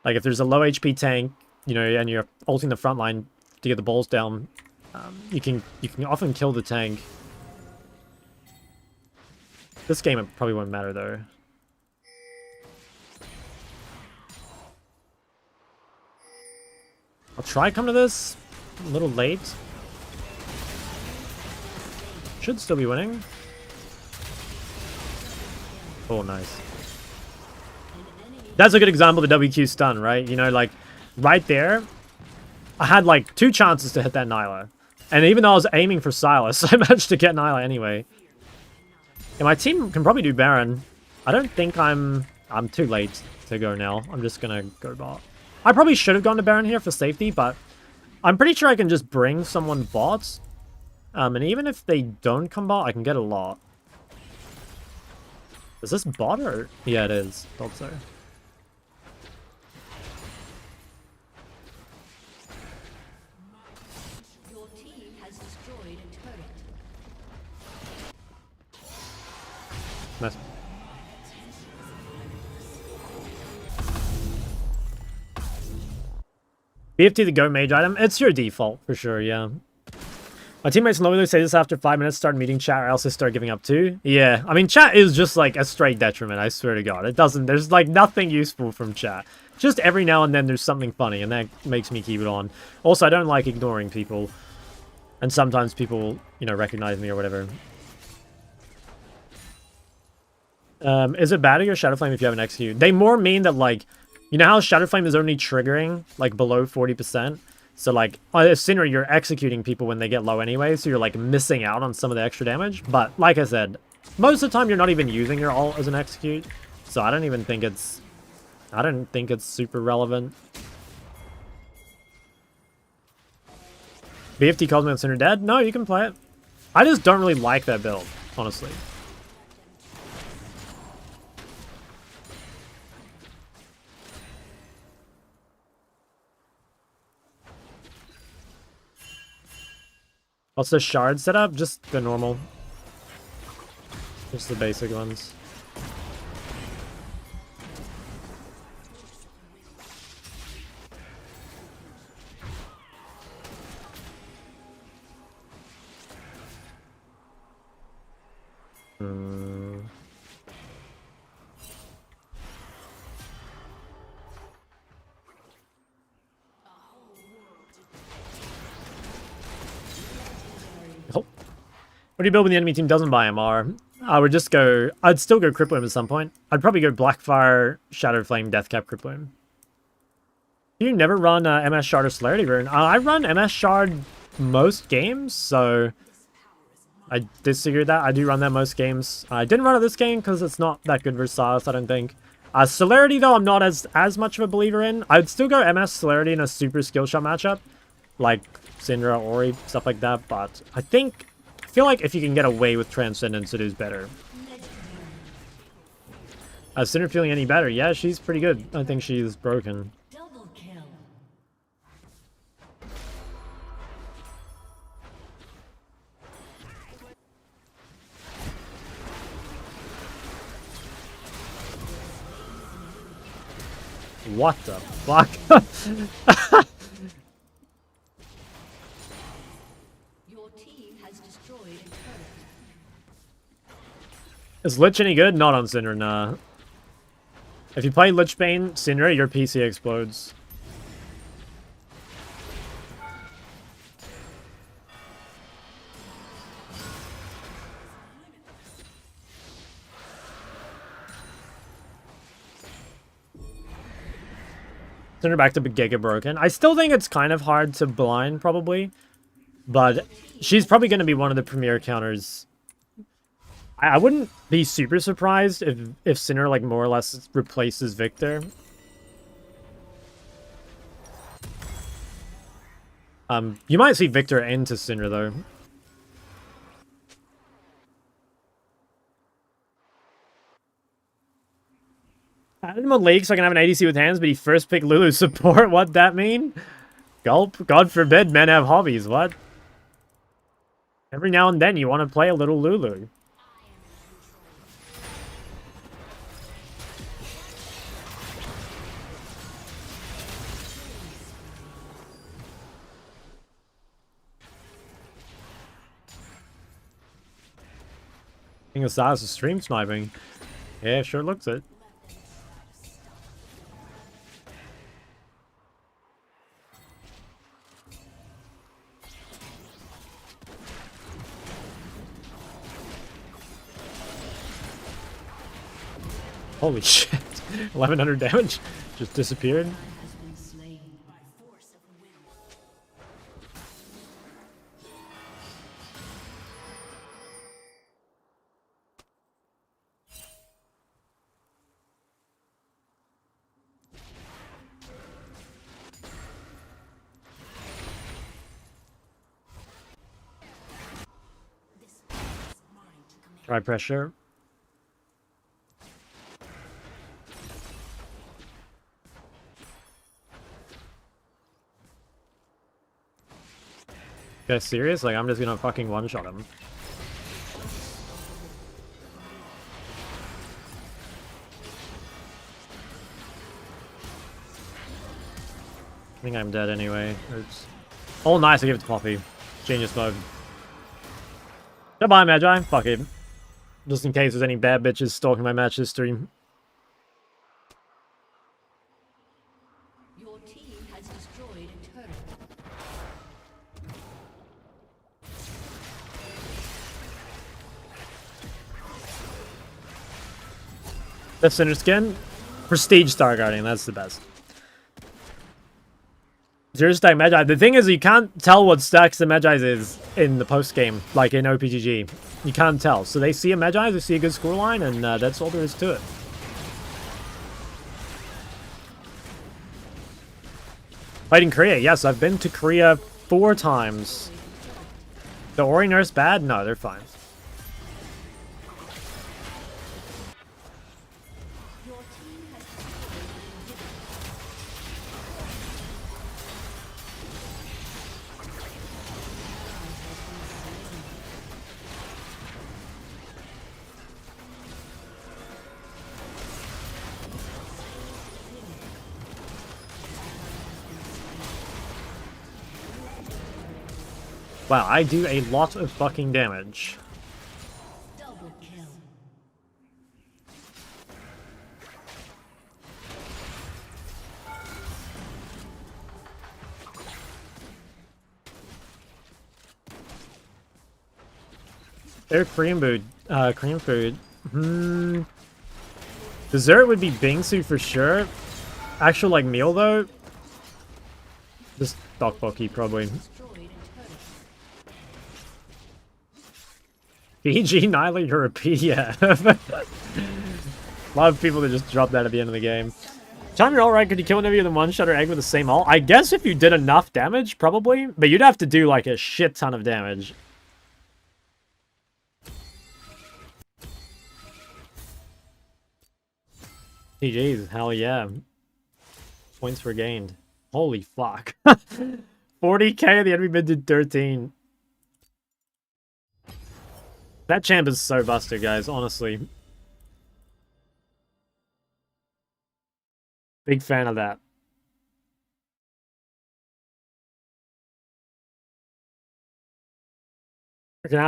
Like if there's a low HP tank, you know, and you're ulting the front line to get the balls down, you can often kill the tank. This game, it probably won't matter, though. I'll try come to this. A little late. Should still be winning. Oh, nice. That's a good example of the WQ stun, right? You know, like, right there, I had, like, 2 chances to hit that Nyla. And even though I was aiming for Silas, I managed to get Nyla anyway. And my team can probably do Baron. I don't think I'm too late to go now. I'm just gonna go bot. I probably should have gone to Baron here for safety, but I'm pretty sure I can just bring someone bot. And even if they don't come bot, I can get a lot. Is this bot or... Yeah, it is. Thought so. Your team has destroyed a turret. Nice. BFT the go mage item. It's your default for sure, yeah. My teammates normally say this after 5 minutes, start meeting chat, or else they start giving up too. Yeah, I mean, chat is just like a straight detriment, I swear to God. It doesn't, there's like nothing useful from chat. Just every now and then there's something funny, and that makes me keep it on. Also, I don't like ignoring people. And sometimes people, you know, recognize me or whatever. Is it bad to go Shadow Flame if you have an execute? They more mean that, like, you know how Shadow Flame is only triggering, like, below 40%? So, like, as Sinner, you're executing people when they get low anyway, so you're, like, missing out on some of the extra damage. But, like I said, most of the time you're not even using your ult as an execute. So I don't even think it's... I don't think it's super relevant. BFT calls me on Sinner dead? No, you can play it. I just don't really like that build, honestly. What's the shard setup? Just the normal. Just the basic ones. Oh. What do you build when the enemy team doesn't buy MR? I would just go... I'd still go Cripple at some point. I'd probably go Blackfire, Shadow Flame, Deathcap, Cripple. You never run MS Shard or Celerity Rune? I run MS Shard most games, so... I disfigured that. I do run that most games. I didn't run it this game because it's not that good versus Silas, I don't think. Celerity, though, I'm not as much of a believer in. I'd still go MS Celerity in a super skill shot matchup. Like Syndra, Ori, stuff like that. But I feel like if you can get away with Transcendence, it is better. Is Syndra feeling any better? Yeah, she's pretty good. I think she's broken. Double kill. What the fuck? Your team has destroyed a turret. Is Lich any good? Not on Syndra, nah. If you play Lich Bane, Syndra, your PC explodes. Send her back to Giga Broken. I still think it's kind of hard to blind, probably. But she's probably going to be one of the premier counters. I wouldn't be super surprised if Sinner, like, more or less replaces Victor. You might see Victor into Syndra, though. Added him on League so I can have an ADC with hands, but he first picked Lulu support. What'd that mean? Gulp. God forbid men have hobbies. What? Every now and then you want to play a little Lulu. I think Asaz is stream sniping. Yeah, sure looks it. Holy shit. 1100 damage just disappeared. Has been slain by force of will. Try pressure. You guys serious? Like, I'm just gonna fucking one-shot him. I think I'm dead anyway. Oops. Oh, nice. I give it to Poppy. Genius mode. Goodbye, Magi. Fuck it. Just in case there's any bad bitches stalking my match history. Your team has destroyed a turret. The Cinder Skin? Prestige Star Guardian. That's the best. Zero stack Magi. The thing is, you can't tell what stacks the Magi's is in the post game, like in OPGG. You can't tell. So they see a Magi, they see a good scoreline, and that's all there is to it. Played in Korea. Yes, I've been to Korea 4 times. The Ori nurse bad? No, they're fine. Wow, I do a lot of fucking damage. Double kill. They're Korean food. Korean food. Dessert would be bingsu for sure. Actual, like, meal, though? Just tteokbokki, probably. Destroyed a turret. Fiji, Nyla, you're a PDF. A lot of people that just drop that at the end of the game. Chandra, alright, could you kill whenever you're the one-shot or egg with the same ult? I guess if you did enough damage, probably. But you'd have to do, like, a shit ton of damage. GG's, hell yeah. Points were gained. Holy fuck. 40k, the enemy mid did 13. That champ is so busted, guys, honestly. Big fan of that. We're gonna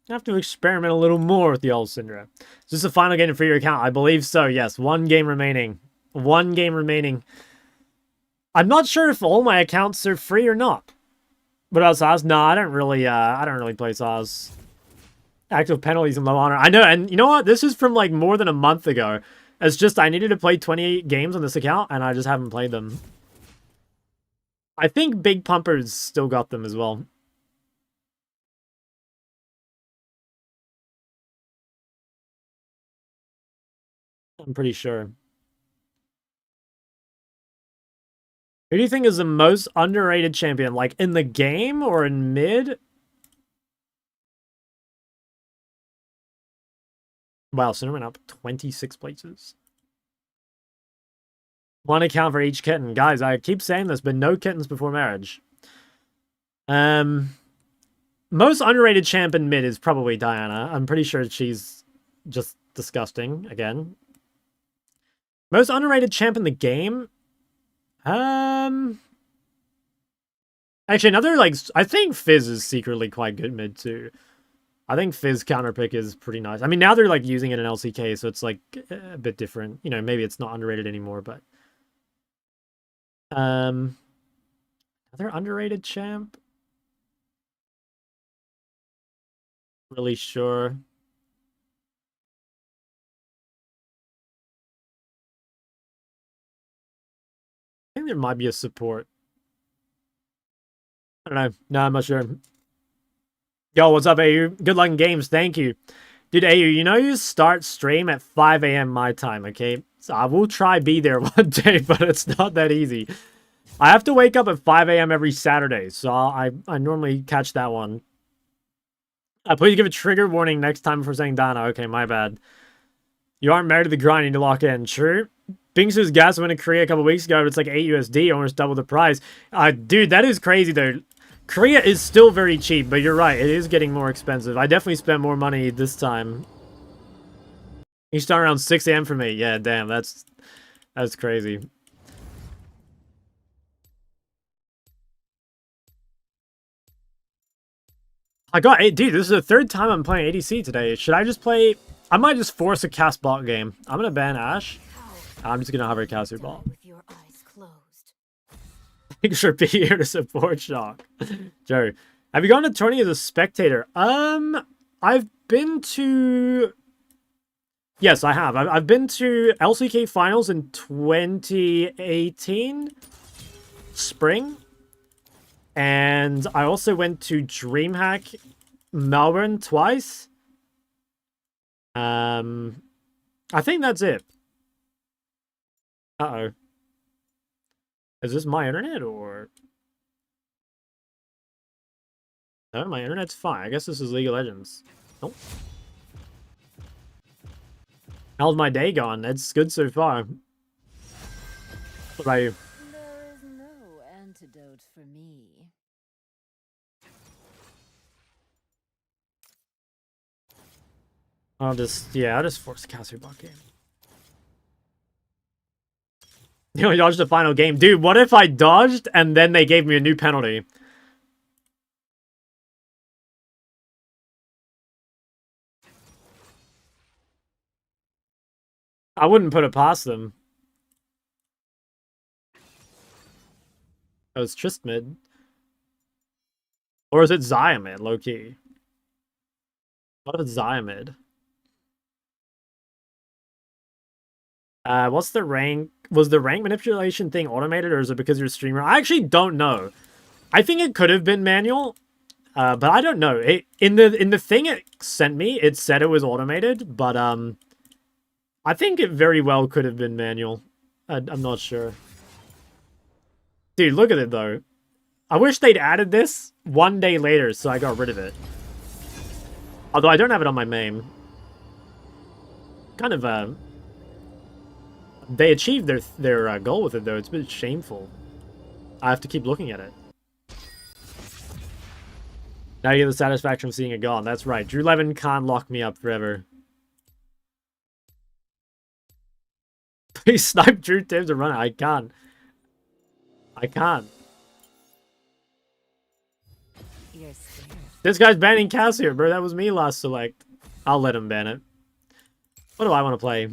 have to experiment a little more with the old Syndra. Is this the final game for your account? I believe so, yes. 1 game remaining. 1 game remaining. I'm not sure if all my accounts are free or not. What about Saz? No, I don't really play Saz. Active penalties and low honor. I know, and you know what? This is from like more than a month ago. It's just I needed to play 28 games on this account, and I just haven't played them. I think Big Pumper's still got them as well. I'm pretty sure. Who do you think is the most underrated champion? Like, in the game or in mid? Wow, Cinnamon up 26 places. One account for each kitten. Guys, I keep saying this, but no kittens before marriage. Most underrated champ in mid is probably Diana. I'm pretty sure she's just disgusting, again. Most underrated champ in the game? Actually, another, like, I think Fizz is secretly quite good mid, too. I think Fizz counterpick is pretty nice. I mean, now they're, like, using it in LCK, so it's, like, a bit different. You know, maybe it's not underrated anymore, but... Another underrated champ? Really sure. I think there might be a support. I don't know. No, I'm not sure. Yo, what's up, AU? Good luck in games. Thank you. Dude, AU, you know you start stream at 5 a.m. my time, okay? So I will try be there one day, but it's not that easy. I have to wake up at 5 a.m. every Saturday, so I normally catch that one. Please give a trigger warning next time before saying Dana. Okay, my bad. You aren't married to the grind, you need to lock in. True. Bingsu's gas went to Korea a couple weeks ago, but it's like 8 USD, almost double the price. Dude, that is crazy, though. Korea is still very cheap, but you're right. It is getting more expensive. I definitely spent more money this time. You start around 6 a.m. for me. Yeah, damn, that's crazy. Dude, this is the third time I'm playing ADC today. Should I just play... I might just force a cast bot game. I'm gonna ban Ashe. I'm just gonna hover cast your bot. With your eyes closed. Make sure be here to support Shock. Joe, have you gone to tourney as a spectator? I've been to... Yes, I have. I've been to LCK finals in 2018 spring. And I also went to DreamHack Melbourne twice. I think that's it. Uh-oh. Is this my internet or... No, my internet's fine. I guess this is League of Legends. Nope. How's my day gone? It's good so far. What about you? There is no antidote for me. I'll just force the Casu bot game. You know, dodged the final game. Dude, what if I dodged and then they gave me a new penalty? I wouldn't put it past them. Oh, it's Trist mid. Or is it Xayah mid, low-key? What if it's Xayah mid? What's the rank? Was the rank manipulation thing automated, or is it because you're a streamer? I actually don't know. I think it could have been manual, but I don't know. In the thing it sent me, it said it was automated, but I think it very well could have been manual. I'm not sure. Dude, look at it though. I wish they'd added this one day later, so I got rid of it. Although I don't have it on my main. Kind of they achieved their goal with it, though. It's a bit shameful. I have to keep looking at it. Now you get the satisfaction of seeing it gone. That's right. Drew Levin can't lock me up forever. Please snipe Drew Tibbs and run it. I can't. I can't. You're scared. This guy's banning Cassier, bro. That was me last select. I'll let him ban it. What do I want to play?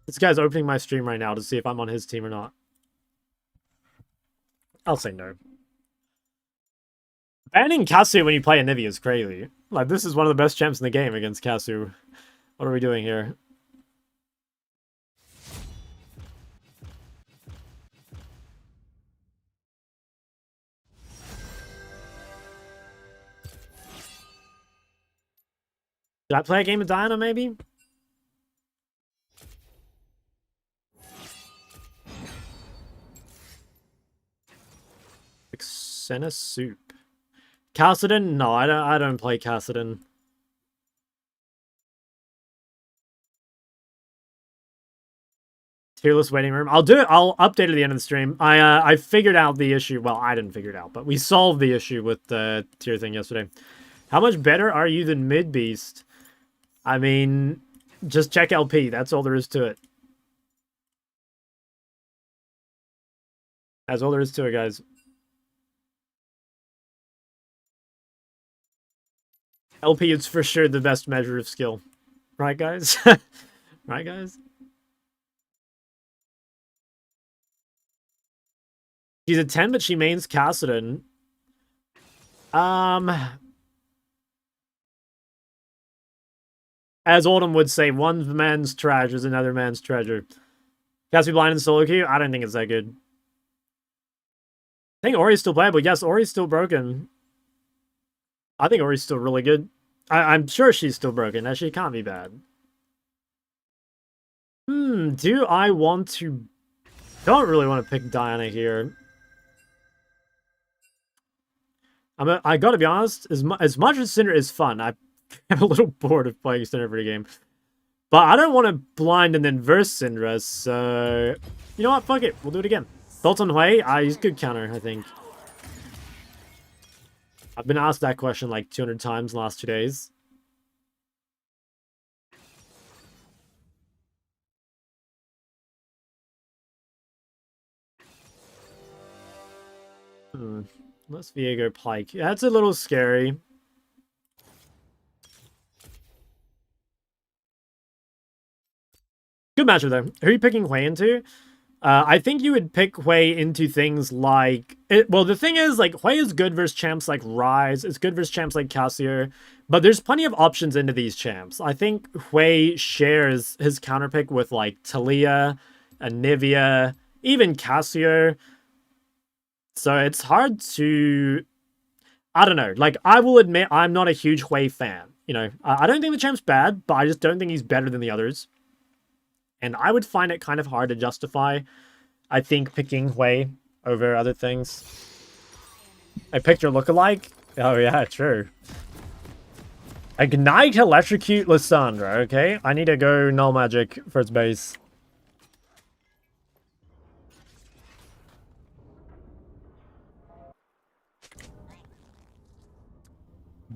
This guy's opening my stream right now to see if I'm on his team or not. I'll say no. Banning Casu when you play a Nivea is crazy. Like, this is one of the best champs in the game against Casu. What are we doing here? Did I play a game of Diana, maybe? Senna Soup. Cassidon? No, I don't play Cassidon. Tierlist waiting room. I'll do it. I'll update at the end of the stream. I figured out the issue. Well, I didn't figure it out, but we solved the issue with the tier thing yesterday. How much better are you than Mid Beast? I mean, just check LP. That's all there is to it. That's all there is to it, guys. LP is for sure the best measure of skill. Right, guys? Right, guys? She's a 10, but she mains Cassidon. As Autumn would say, one man's trash is another man's treasure. Cast be blind in solo queue? I don't think it's that good. I think Ori's still playable. Yes, Ori's still broken. I think Ori's still really good. I'm sure she's still broken. That she can't be bad. Do I want to... Don't really want to pick Diana here. I gotta be honest, as much as Syndra is fun, I'm a little bored of playing Syndra every game. But I don't want to blind and then verse Syndra, so... You know what? Fuck it. We'll do it again. Thoughts on Hui? He's good counter, I think. I've been asked that question like 200 times in the last 2 days. Let's Viego Pike. That's a little scary. Good matchup though. Who are you picking Hui into? I think you would pick Hui into things like... well, the thing is, like, Hui is good versus champs like Rise. It's good versus champs like Cassio. But there's plenty of options into these champs. I think Hui shares his counterpick with, like, Talia, Anivia, even Cassio. So it's hard to... I don't know. Like, I will admit I'm not a huge Hui fan. You know, I don't think the champ's bad, but I just don't think he's better than the others. And I would find it kind of hard to justify, I think, picking Hui over other things. I picked your lookalike? Oh, yeah, true. Ignite Electrocute Lissandra, okay? I need to go Null Magic for its base.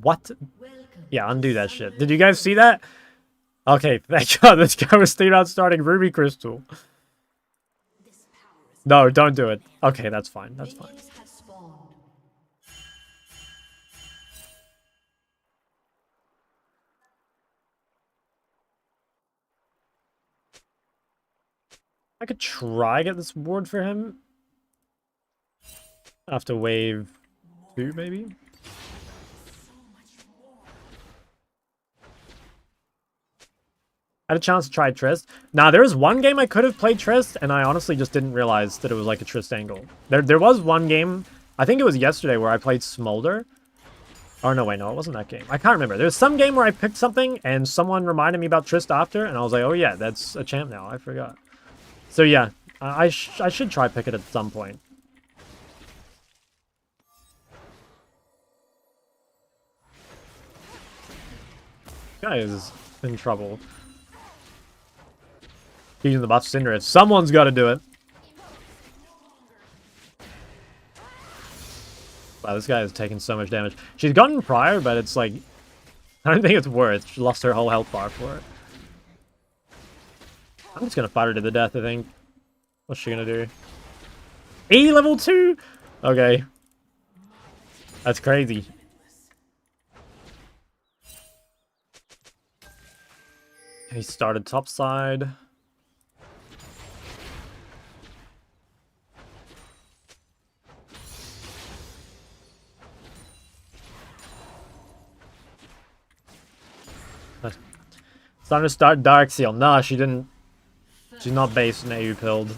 What? Yeah, undo that shit. Did you guys see that? Okay, thank God this guy was thinking about starting Ruby Crystal. No, don't do it. Okay, that's fine. That's fine. I could try get this board for him. After wave 2, maybe? I had a chance to try Trist. Nah, there was one game I could have played Trist, and I honestly just didn't realize that it was like a Trist angle. There was one game, I think it was yesterday, where I played Smolder. Oh, no, wait, no, it wasn't that game. I can't remember. There was some game where I picked something, and someone reminded me about Trist after, and I was like, oh yeah, that's a champ now. I forgot. So yeah, I should try pick it at some point. Guy is in trouble. Using the buff Syndra. Someone's got to do it. Wow, this guy is taking so much damage. She's gotten prior, but it's like... I don't think it's worth. She lost her whole health bar for it. I'm just going to fight her to the death, I think. What's she going to do? E level 2? Okay. That's crazy. He started top side. It's time to start Dark Seal. Nah, she didn't. She's not based in AU pilled.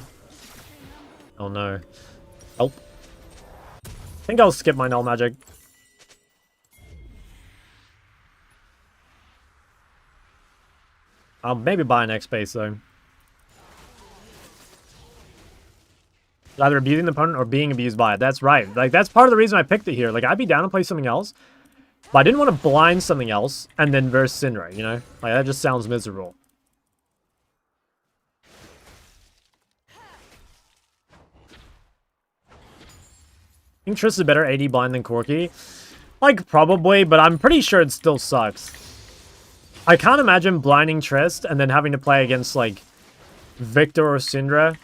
Oh no. Help. I think I'll skip my Null Magic. I'll maybe buy an X base though. Either abusing the opponent or being abused by it. That's right. Like, that's part of the reason I picked it here. Like, I'd be down to play something else, but I didn't want to blind something else and then verse Syndra, you know? Like, that just sounds miserable. I think Triss is a better AD blind than Corki. Like, probably, but I'm pretty sure it still sucks. I can't imagine blinding Triss and then having to play against, like, Victor or Syndra.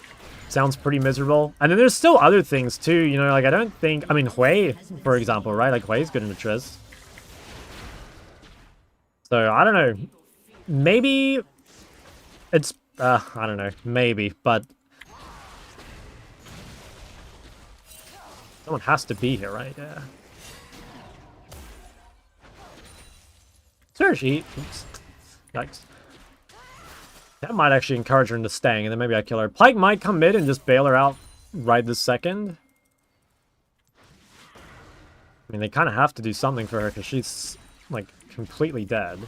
Sounds pretty miserable. And then there's still other things, too. You know, like, I don't think... I mean, Hui, for example, right? Like, Hui's good in the Triss. So, I don't know. Maybe... It's... I don't know. Maybe, but... Someone has to be here, right? Yeah. Sure, she... Oops. Yikes. That might actually encourage her into staying, and then maybe I kill her. Pyke might come mid and just bail her out right this second. I mean, they kind of have to do something for her, because she's, like, completely dead.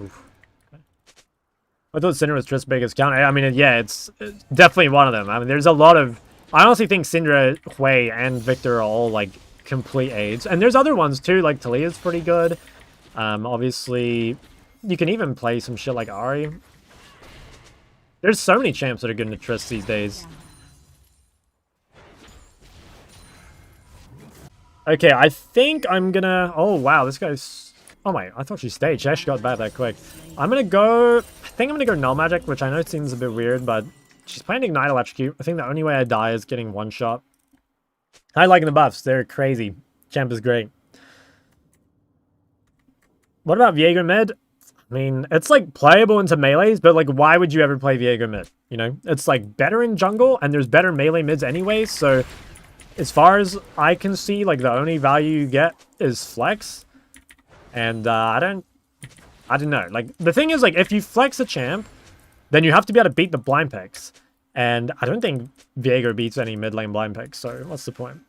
Oof. Okay. I thought Syndra was Triss' biggest counter. I mean, yeah, it's definitely one of them. I mean, there's a lot of... I honestly think Syndra, Hui, and Victor are all, like, complete aids. And there's other ones, too, like Talia's pretty good. Obviously, you can even play some shit like Ahri. There's so many champs that are good in the Triss these days. Okay, I think I'm gonna... Oh, wow, this guy's... Oh my, I thought she stayed. She actually got back that quick. I'm gonna go... I think I'm gonna go Null Magic, which I know seems a bit weird, but she's playing Ignite Electrocute. I think the only way I die is getting one shot. I like the buffs. They're crazy. Champ is great. What about Viego mid? I mean, it's like playable into melees, but like, why would you ever play Viego mid? You know, it's like better in jungle, and there's better melee mids anyway. So, as far as I can see, like the only value you get is flex, and I don't know. Like the thing is, like if you flex a champ, then you have to be able to beat the blind picks, and I don't think Viego beats any mid lane blind picks. So what's the point?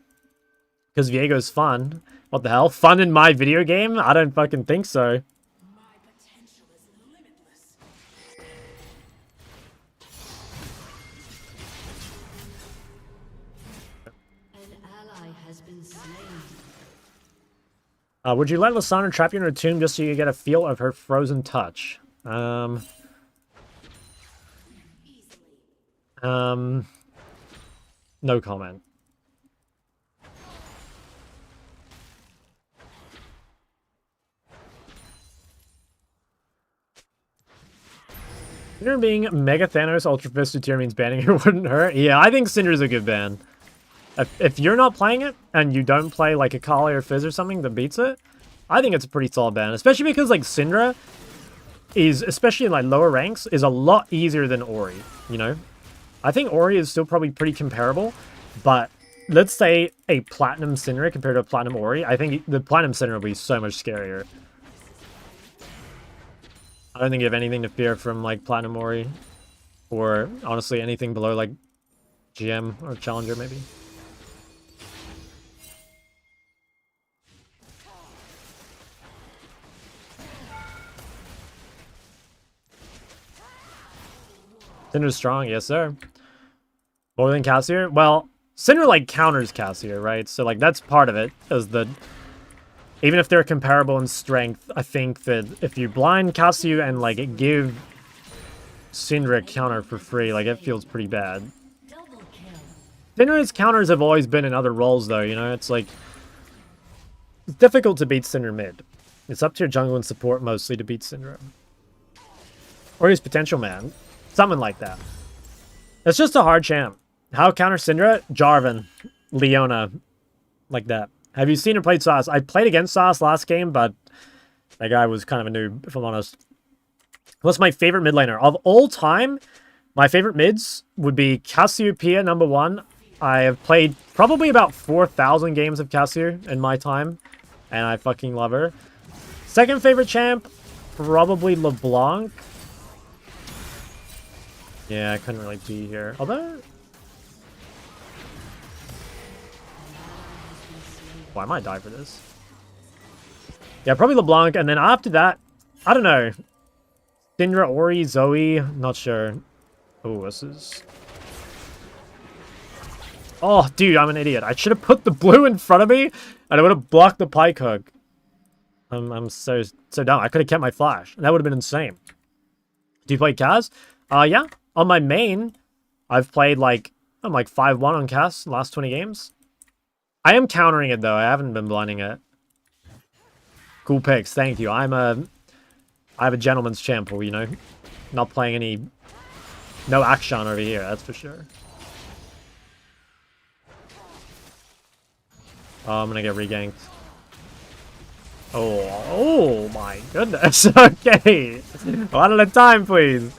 Because Viego's fun. What the hell? Fun in my video game? I don't fucking think so. My potential is limitless. An ally has been slain. Would you let Lysandra trap you in her tomb just so you get a feel of her frozen touch? No comment. Syndra being Mega Thanos Ultra Fisted tier means banning her wouldn't hurt. Yeah, I think Syndra's a good ban. If you're not playing it, and you don't play like a Kali or Fizz or something that beats it, I think it's a pretty solid ban. Especially because like Syndra is, especially in like lower ranks, is a lot easier than Ori, you know? I think Ori is still probably pretty comparable, but let's say a Platinum Syndra compared to a Platinum Ori, I think the Platinum Syndra will be so much scarier. I don't think you have anything to fear from, like, Platinum Ori. Or, honestly, anything below, like, GM or Challenger, maybe. Syndra's strong, yes, sir. More than Cassier? Well, Syndra, like, counters Cassier, right? So, like, that's part of it, is the... Even if they're comparable in strength, I think that if you blind Cassiu and, like, give Syndra a counter for free, like, it feels pretty bad. Syndra's counters have always been in other roles, though, you know? It's, like... It's difficult to beat Syndra mid. It's up to your jungle and support, mostly, to beat Syndra. Or his potential man. Something like that. It's just a hard champ. How counter Syndra? Jarvan. Leona. Like that. Have you seen or played Sauce? I played against Sauce last game, but that guy was kind of a noob, if I'm honest. What's my favorite mid laner? Of all time, my favorite mids would be Cassiopeia, number 1. I have played probably about 4,000 games of Cassio in my time, and I fucking love her. Second favorite champ, probably LeBlanc. Yeah, I couldn't really be here. Although... Why might I die for this? Yeah, probably LeBlanc, and then after that, I don't know. Syndra, Ori, Zoe, not sure. Oh, this is... Oh, dude, I'm an idiot. I should have put the blue in front of me, and I would have blocked the pike hook. I'm so dumb. I could have kept my flash. That would have been insane. Do you play Kaz? Yeah. On my main, I've played like... I'm like 5-1 on Kaz in the last 20 games. I am countering it, though. I haven't been blinding it. Cool picks. Thank you. I have a gentleman's champ, you know? Not playing any... No action over here, that's for sure. Oh, I'm gonna get reganked. Oh my goodness. Okay. One at a time, please.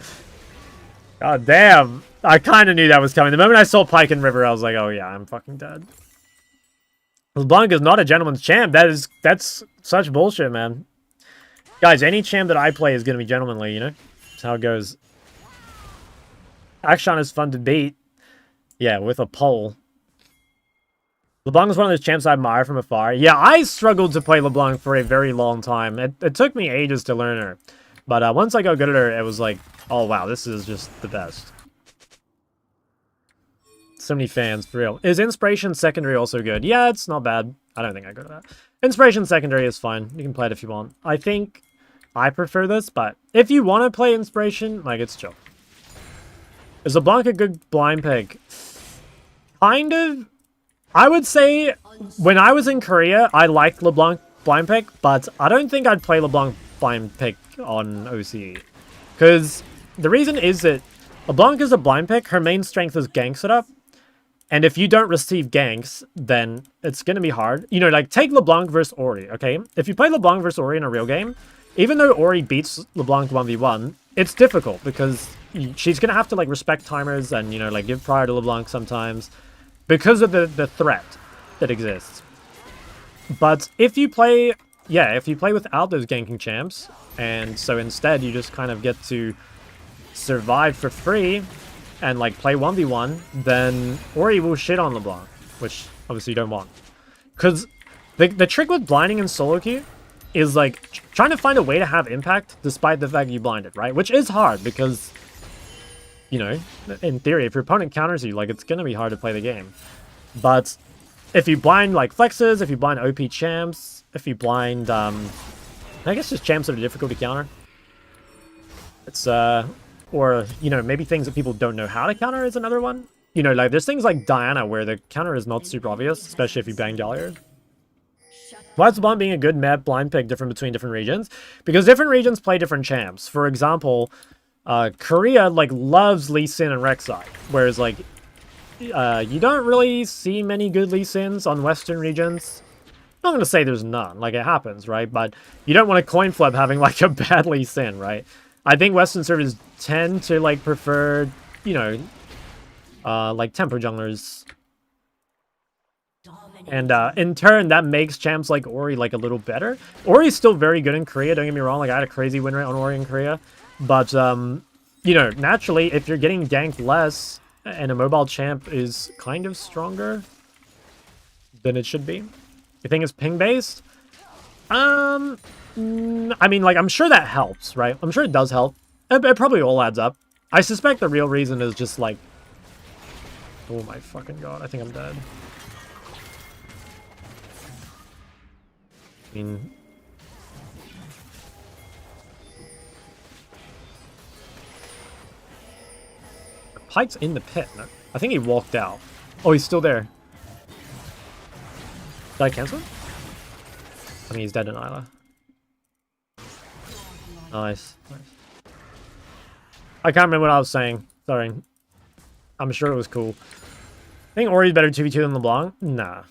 God damn. I kind of knew that was coming. The moment I saw Pike and River, I was like, oh yeah, I'm fucking dead. LeBlanc is not a gentleman's champ. That's such bullshit, man. Guys, any champ that I play is gonna be gentlemanly, you know? That's how it goes. Akshan is fun to beat. Yeah, with a pole. LeBlanc is one of those champs I admire from afar. Yeah, I struggled to play LeBlanc for a very long time. It took me ages to learn her. But once I got good at her, it was like, oh wow, this is just the best. So many fans, for real. Is Inspiration Secondary also good? Yeah, it's not bad. I don't think I go to that. Inspiration Secondary is fine. You can play it if you want. I think I prefer this, but if you want to play Inspiration, like, it's chill. Is LeBlanc a good blind pick? Kind of. I would say when I was in Korea, I liked LeBlanc blind pick, but I don't think I'd play LeBlanc blind pick on OCE. Because the reason is that LeBlanc is a blind pick, her main strength is gank setup. And if you don't receive ganks, then it's going to be hard. You know, like, take LeBlanc versus Ori, okay? If you play LeBlanc versus Ori in a real game, even though Ori beats LeBlanc 1v1, it's difficult because she's going to have to, like, respect timers and, you know, like, give prior to LeBlanc sometimes because of the threat that exists. But if you play, yeah, if you play without those ganking champs, and so instead you just kind of get to survive for free and, like, play 1v1, then Ori will shit on LeBlanc, which obviously you don't want. Because the trick with blinding in solo queue is, like, trying to find a way to have impact despite the fact you blinded, right? Which is hard because, you know, in theory, if your opponent counters you, like, it's going to be hard to play the game. But if you blind, like, flexes, if you blind OP champs, if you blind, I guess just champs that are difficult to counter. It's, or, you know, maybe things that people don't know how to counter is another one. You know, like, there's things like Diana where the counter is not super obvious, especially if you bang Galliard. Why is LeBlanc being a good map blind pick different between different regions? Because different regions play different champs. For example, Korea, like, loves Lee Sin and Rek'Sai, whereas, like, you don't really see many good Lee Sins on Western regions. I'm not going to say there's none, like, it happens, right? But you don't want to coin flip having, like, a bad Lee Sin, right? I think Western servers tend to, like, prefer, you know, like, tempo junglers. And in turn, that makes champs like Ori, like, a little better. Ori's still very good in Korea, don't get me wrong. Like, I had a crazy win rate on Ori in Korea. But, you know, naturally, if you're getting ganked less and a mobile champ is kind of stronger than it should be. You think it's ping-based? I mean, like, I'm sure that helps, right? I'm sure it does help. It probably all adds up. I suspect the real reason is just, like... Oh my fucking god, I think I'm dead. I mean... Pike's in the pit. No, I think he walked out. Oh, he's still there. Did I cancel him? I mean, he's dead in Isla. Nice. Nice. I can't remember what I was saying. Sorry. I'm sure it was cool. I think Ori's better 2v2 than LeBlanc? Nah.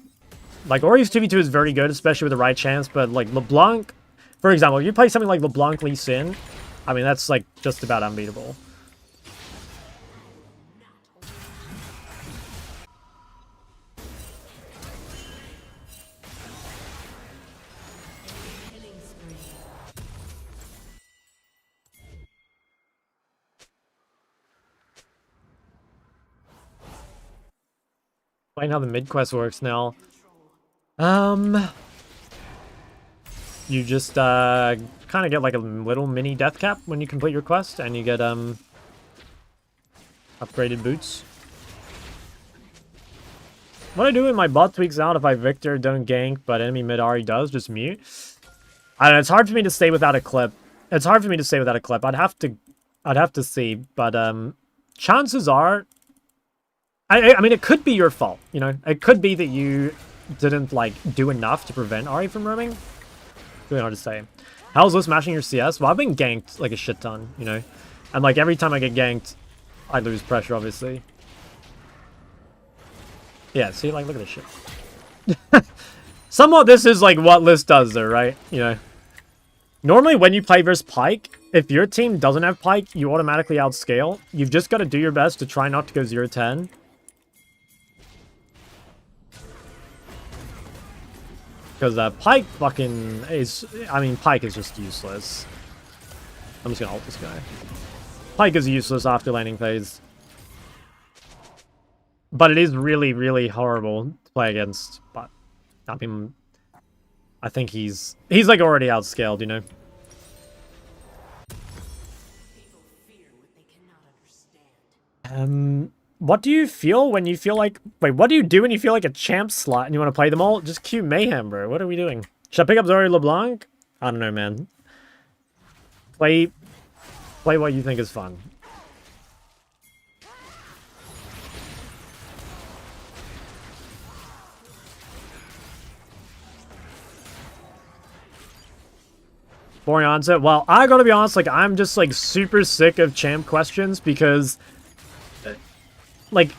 Like, Ori's 2v2 is very good, especially with the right chance, but, like, LeBlanc... For example, if you play something like LeBlanc Lee Sin, I mean, that's, like, just about unbeatable. Explain how the mid quest works now. You just kind of get like a little mini death cap when you complete your quest, and you get Upgraded boots. What I do when my bot tweaks out if I Victor don't gank, but enemy mid Ari does, just mute. I don't know, it's hard for me to stay without a clip. It's hard for me to stay without a clip. I'd have to see, but chances are I mean it could be your fault, you know? It could be that you didn't like do enough to prevent Ari from roaming. It's really hard to say. How's this smashing your CS? Well, I've been ganked like a shit ton, you know? And like every time I get ganked, I lose pressure, obviously. Yeah, see, like, look at this shit. Somewhat this is like what List does though, right? You know? Normally when you play versus Pyke, if your team doesn't have Pyke, you automatically outscale. You've just got to do your best to try not to go 0-10. Because Pyke fucking is... I mean, Pyke is just useless. I'm just gonna ult this guy. Pyke is useless after laning phase. But it is really, really horrible to play against. But, I mean... I think he's like already outscaled, you know? What do you feel when you feel like... Wait, what do you do when you feel like a champ slot and you want to play them all? Just cue Mayhem, bro. What are we doing? Should I pick up Zori LeBlanc? I don't know, man. Play what you think is fun. Boring answer. Well, I gotta be honest, like, I'm just, like, super sick of champ questions because... Like,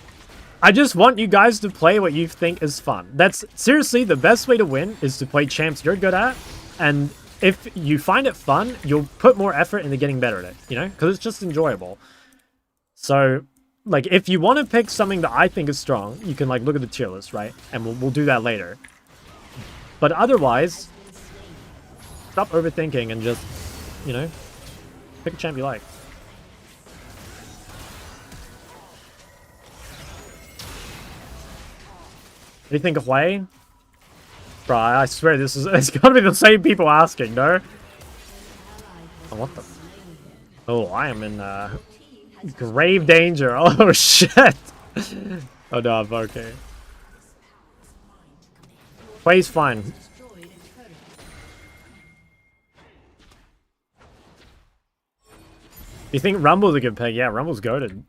I just want you guys to play what you think is fun. That's seriously the best way to win is to play champs you're good at. And if you find it fun, you'll put more effort into getting better at it, you know? Because it's just enjoyable. So, like, if you want to pick something that I think is strong, you can, like, look at the tier list, right? And we'll do that later. But otherwise, stop overthinking and just, you know, pick a champ you like. What do you think of Wei? Bro, I swear this is... It's gotta be the same people asking, no? Oh, what the... Oh, I am in, grave danger. Oh, shit! Oh, no, I'm okay. Wei's fine. You think Rumble's a good pick? Yeah, Rumble's goated.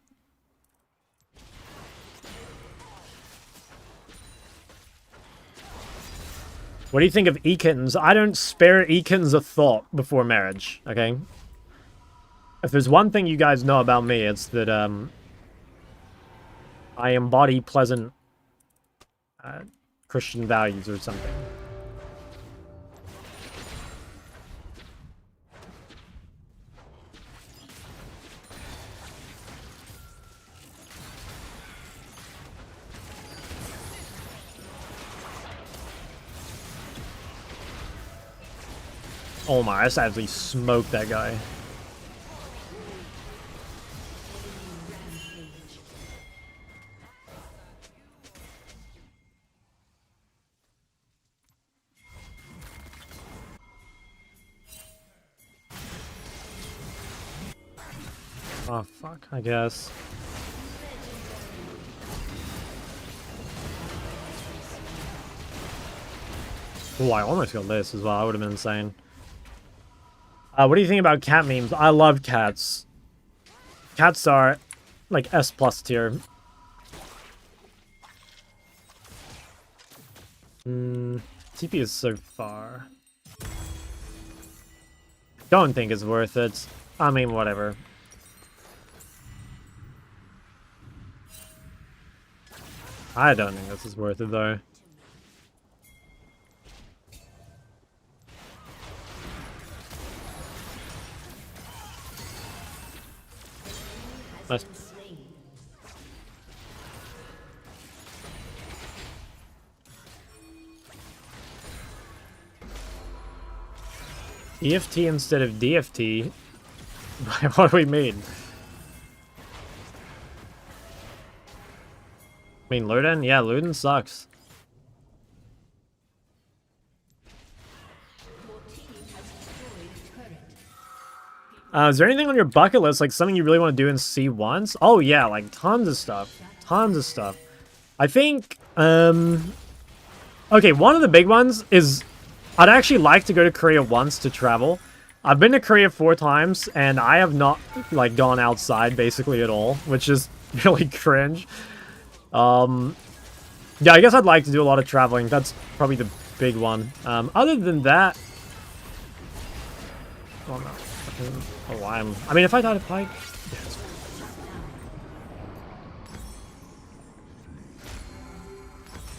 What do you think of E-Kittens? I don't spare E-Kittens a thought before marriage, okay? If there's one thing you guys know about me, it's that, I embody pleasant, Christian values or something. Oh my, I just actually smoked that guy. Oh fuck, I guess. Oh, I almost got this as well. I would have been insane. What do you think about cat memes? I love cats. Cats are, like, S+ tier. TP is so far. Don't think it's worth it. I mean, whatever. I don't think this is worth it, though. Nice. EFT instead of DFT? What do we mean? I mean, Luden? Yeah, Luden sucks. Is there anything on your bucket list, like something you really want to do and see once? Oh yeah, like tons of stuff. Tons of stuff. I think, okay, one of the big ones is I'd actually like to go to Korea once to travel. I've been to Korea 4 times, and I have not, like, gone outside basically at all, which is really cringe. Yeah, I guess I'd like to do a lot of traveling. That's probably the big one. Other than that... Oh, no. Oh, I mean, if I died of Pike...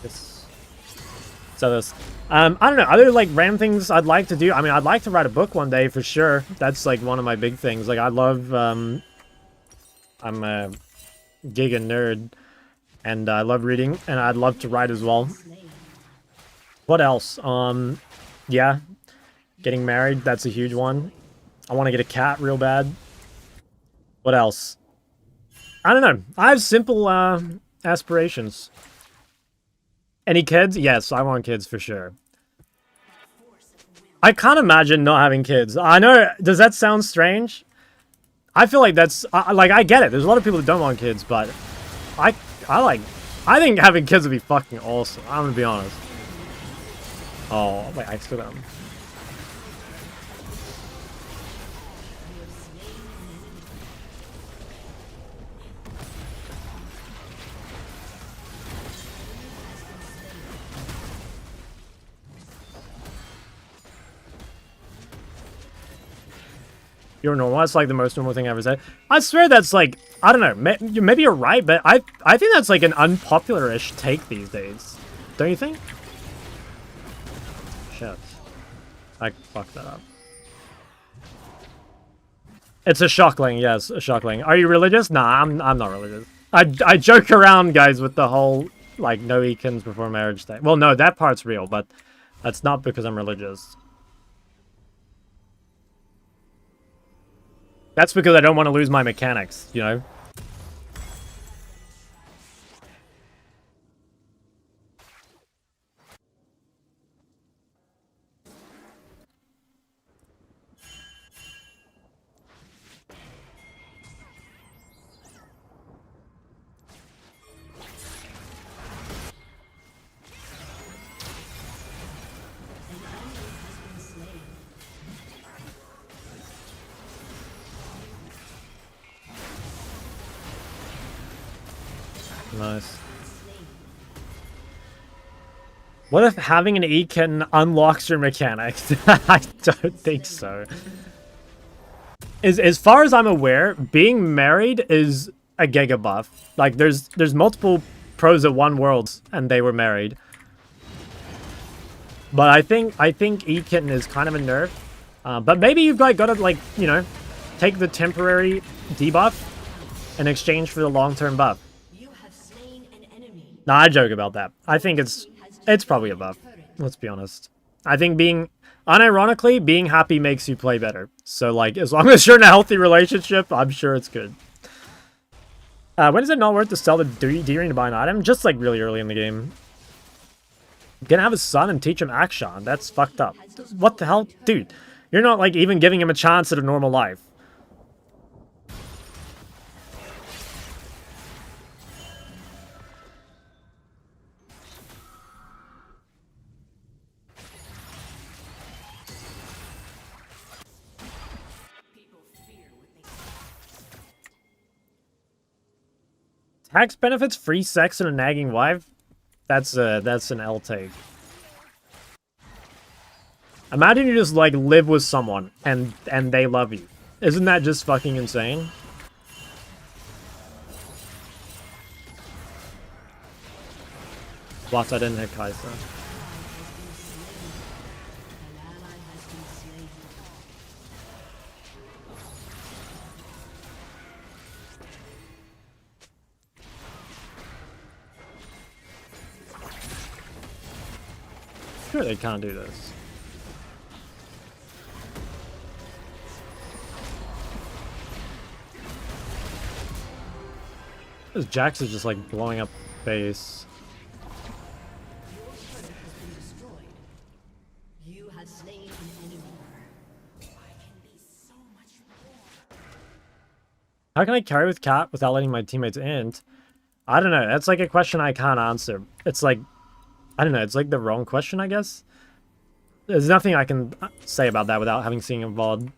Yes. So this... I don't know, other, like, random things I'd like to do. I mean, I'd like to write a book one day, for sure. That's, like, one of my big things. Like, I love, I'm a giga nerd, and I love reading, and I'd love to write as well. What else? Yeah. Getting married, that's a huge one. I want to get a cat real bad. What else? I don't know. I have simple, aspirations. Any kids? Yes, I want kids for sure. I can't imagine not having kids. I know, does that sound strange? I feel like that's, like, I get it. There's a lot of people that don't want kids, but I think having kids would be fucking awesome. I'm gonna be honest. Oh, wait, I still got them. You're normal. That's like the most normal thing I ever said. I swear that's like, I don't know. Maybe you're right, but I think that's like an unpopular-ish take these days. Don't you think? Shit. I fucked that up. It's a shockling, yes, a shockling. Are you religious? Nah, I'm not religious. I joke around, guys, with the whole, like, no Ekans before marriage thing. Well, no, that part's real, but that's not because I'm religious. That's because I don't want to lose my mechanics, you know? Nice. What if having an Ekin unlocks your mechanics? I don't think so. As far as I'm aware, being married is a giga buff. Like, there's multiple pros at One Worlds, and they were married. But I think Ekin is kind of a nerf. But maybe you've got to, like, you know, take the temporary debuff in exchange for the long-term buff. Nah, I joke about that. I think it's probably a buff. Let's be honest. I think unironically, being happy makes you play better. So, like, as long as you're in a healthy relationship, I'm sure it's good. When is it not worth to sell the D-Ring to buy an item? Just, like, really early in the game. Gonna have a son and teach him action. That's fucked up. What the hell? Dude, you're not, like, even giving him a chance at a normal life. Tax benefits, free sex, and a nagging wife? That's an L take. Imagine you just, like, live with someone, and they love you. Isn't that just fucking insane? What, I didn't hit Kai'Sa. Sure, they can't do this. This Jax is just like blowing up base. You have slain an enemy. How can I carry with Cat without letting my teammates int? I don't know. That's like a question I can't answer. It's like, I don't know. It's like the wrong question, I guess. There's nothing I can say about that without having seen a VOD.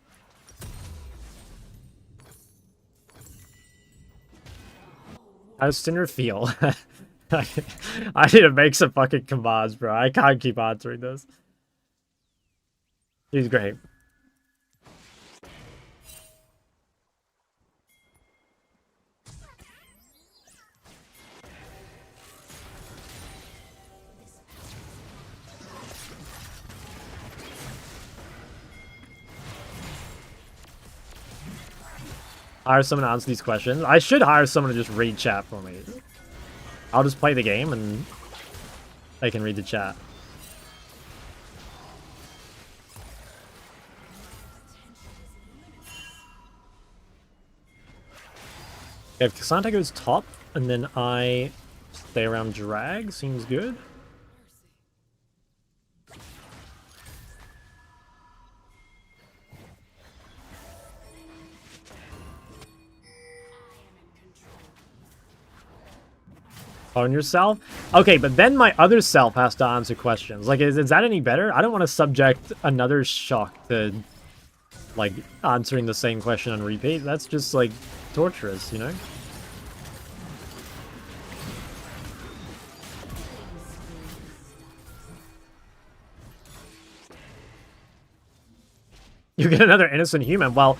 How does Cinder feel? I need to make some fucking commands, bro. I can't keep answering this. He's great. Hire someone to answer these questions. I should hire someone to just read chat for me. I'll just play the game and they can read the chat. Yeah, if Cassandra goes top and then I stay around drag, seems good. Own yourself? Okay, but then my other self has to answer questions. Like, is that any better? I don't want to subject another shock to, like, answering the same question on repeat. That's just, like, torturous, you know? You get another innocent human. Well,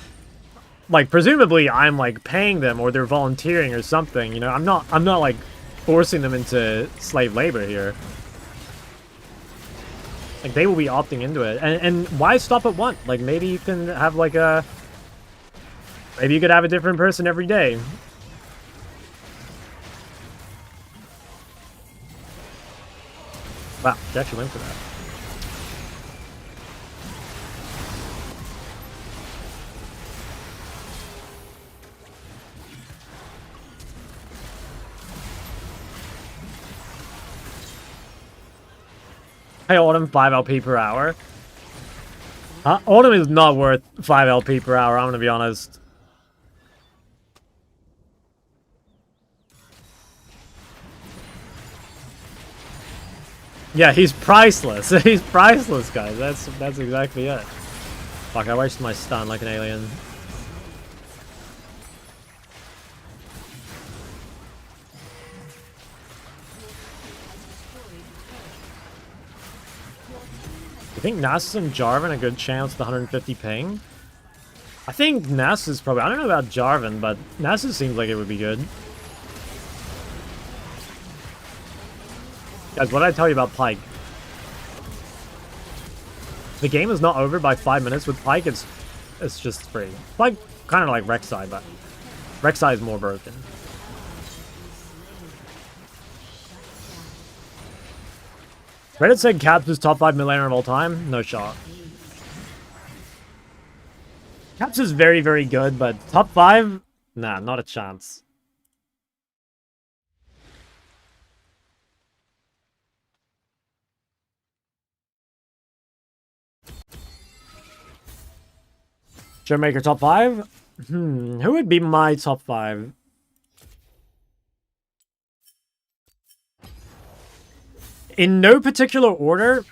like, presumably I'm, like, paying them or they're volunteering or something, you know? I'm not, like, forcing them into slave labor here. Like, they will be opting into it. And why stop at one? Like, maybe you can have, like, a... Maybe you could have a different person every day. Wow, she actually went for that. Hey, Autumn, 5 LP per hour. Autumn is not worth 5 LP per hour, I'm gonna be honest. Yeah, he's priceless. He's priceless, guys. That's exactly it. Fuck, I wasted my stun like an alien. I think Nasus and Jarvan a good chance with 150 ping. I think Nasus probably... I don't know about Jarvan, but Nasus seems like it would be good. Guys, what did I tell you about Pyke? The game is not over by 5 minutes. With Pyke, it's just free. Like, kind of like Rek'Sai, but Rek'Sai is more broken. Reddit said Caps is top 5 mid laner of all time. No shot. Caps is very, very good, but top 5? Nah, not a chance. Showmaker top 5? Who would be my top 5? In no particular order,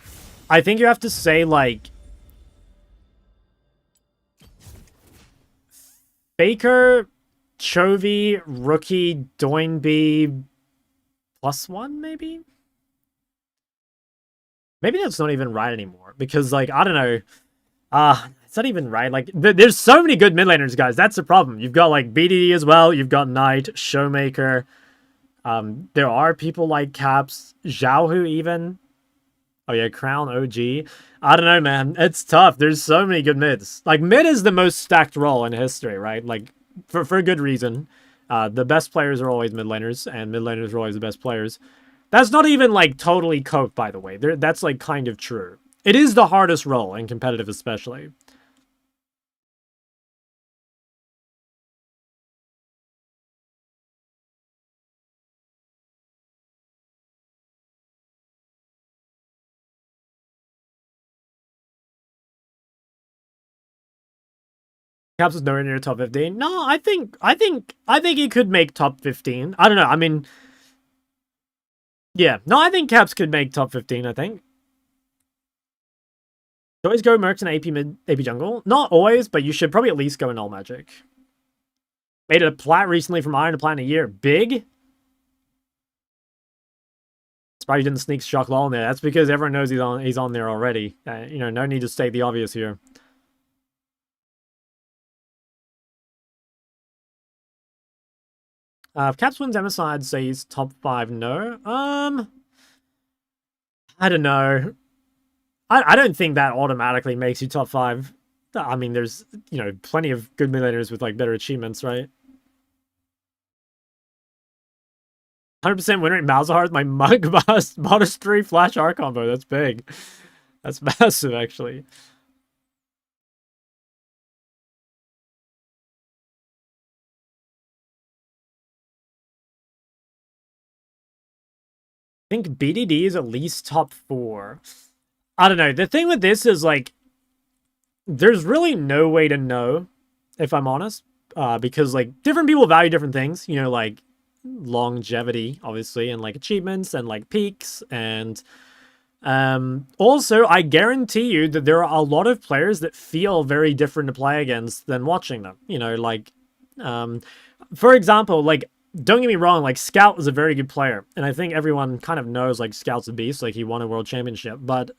I think you have to say, like... Faker, Chovy, Rookie, Doinby, +1, maybe? Maybe that's not even right anymore, because, like, I don't know. It's not even right. Like, there's so many good mid laners, guys. That's the problem. You've got, like, BDD as well. You've got Knight, Showmaker. There are people like Caps, Xiaohu even. Oh, yeah, Crown OG. I don't know, man. It's tough. There's so many good mids. Like, mid is the most stacked role in history, right? Like, for good reason. The best players are always mid laners, and mid laners are always the best players. That's not even, like, totally coked, by the way. That's, like, kind of true. It is the hardest role, in competitive especially. Caps is nowhere near top 15. No, I think he could make top 15. I don't know. I mean, yeah. No, I think Caps could make top 15, I think. Always go Mercs and AP mid, AP jungle. Not always, but you should probably at least go in all magic. Made it a plat recently from Iron to plat in a year. Big? Surprised you didn't sneak Shock Law in there. That's because everyone knows he's on there already. You know, no need to state the obvious here. If Caps wins MSI, I'd say he's top 5. No. I don't know. I don't think that automatically makes you top 5. I mean, there's, you know, plenty of good mid-laners with, like, better achievements, right? 100% win rate Malzahar with my Mug Monastery Flash R combo. That's big. That's massive, actually. I think BDD is at least top 4. I don't know. The thing with this is, like, there's really no way to know, if I'm honest, because, like, different people value different things, you know, like longevity, obviously, and, like, achievements and, like, peaks, and also, I guarantee you that there are a lot of players that feel very different to play against than watching them, you know, like, for example, like, don't get me wrong, like, Scout is a very good player, and I think everyone kind of knows, like, Scout's a beast, like, he won a world championship, but,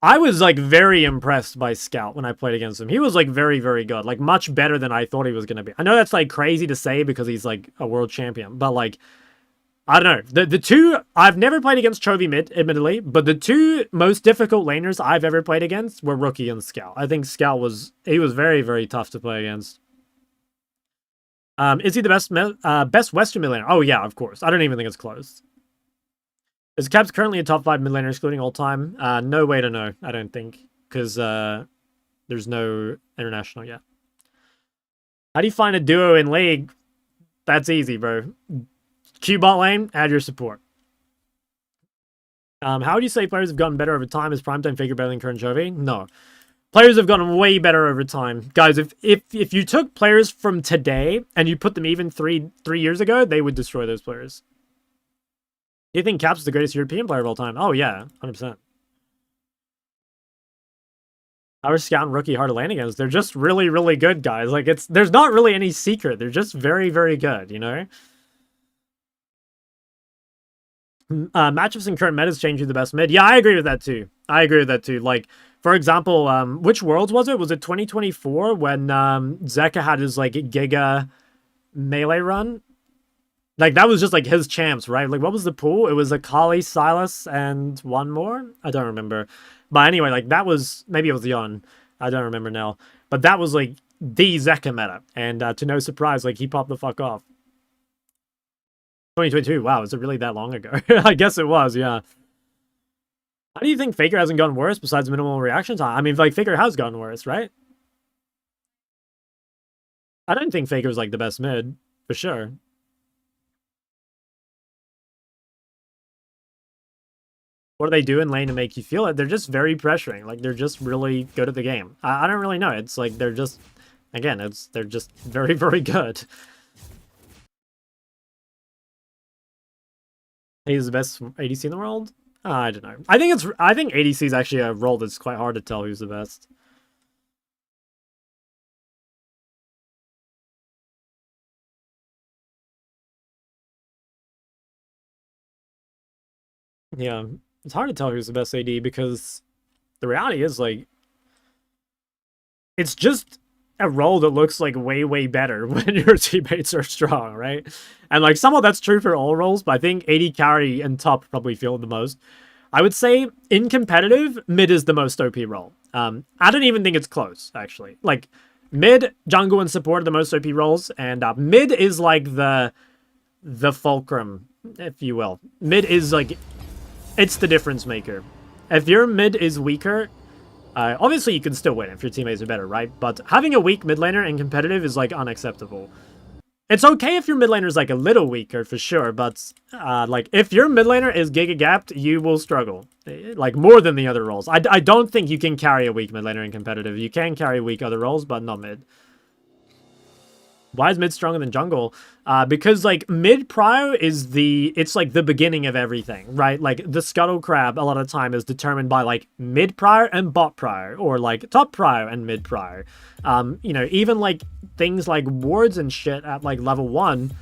I was, like, very impressed by Scout when I played against him. He was, like, very, very good, like, much better than I thought he was going to be. I know that's, like, crazy to say because he's, like, a world champion, but, like, I don't know. The two, I've never played against Chovy mid, admittedly, but the two most difficult laners I've ever played against were Rookie and Scout. I think Scout was very, very tough to play against. Is he the best Western mid laner? Oh, yeah, of course. I don't even think it's close. Is Caps currently a top 5 mid laner, excluding all time? No way to know, I don't think, because there's no international yet. How do you find a duo in League? That's easy, bro. Q bot lane, add your support. How would you say players have gotten better over time? Is Primetime Faker better than current Chovy? No. Players have gotten way better over time. Guys, if you took players from today and you put them even three years ago, they would destroy those players. Do you think Caps is the greatest European player of all time? Oh, yeah, 100%. How are Scout and Rookie hard to lane against? They're just really, really good, guys. Like, there's not really any secret. They're just very, very good, you know? Matchups in current metas change you the best mid. Yeah, I agree with that, too. Like, for example, which Worlds was it? Was it 2024 when Zeka had his, like, Giga melee run? Like, that was just, like, his champs, right? Like, what was the pool? It was Akali, Silas, and one more? I don't remember. But anyway, like, that was... Maybe it was Yon. I don't remember now. But that was, like, the Zeka meta. And to no surprise, like, he popped the fuck off. 2022. Wow, is it really that long ago? I guess it was, yeah. How do you think Faker hasn't gotten worse besides minimal reaction time? I mean, like, Faker has gotten worse, right? I don't think Faker's, like, the best mid. For sure. What do they do in lane to make you feel it? They're just very pressuring. Like, they're just really good at the game. I don't really know. It's like they're just... Again, they're just very, very good. He's the best ADC in the world? I don't know. I think ADC is actually a role that's quite hard to tell who's the best. Yeah. It's hard to tell who's the best AD because the reality is, like, it's just a role that looks, like, way, way better when your teammates are strong, right? And, like, somewhat that's true for all roles, but I think AD carry and top probably feel it the most. I would say, in competitive, mid is the most OP role. I don't even think it's close, actually. Like, mid, jungle, and support are the most OP roles, and mid is, like, the fulcrum, if you will. Mid is, like... It's the difference maker. If your mid is weaker, obviously you can still win if your teammates are better, right? But having a weak mid laner in competitive is, like, unacceptable. It's okay if your mid laner is like a little weaker for sure, but like if your mid laner is giga gapped, you will struggle like more than the other roles. I don't think you can carry a weak mid laner in competitive. You can carry weak other roles, but not mid. Why is mid stronger than jungle? Because like mid prio is it's like the beginning of everything, right? Like the scuttle crab a lot of the time is determined by like mid prio and bot prio, or like top prio and mid prio. You know, even like things like wards and shit at like level 1,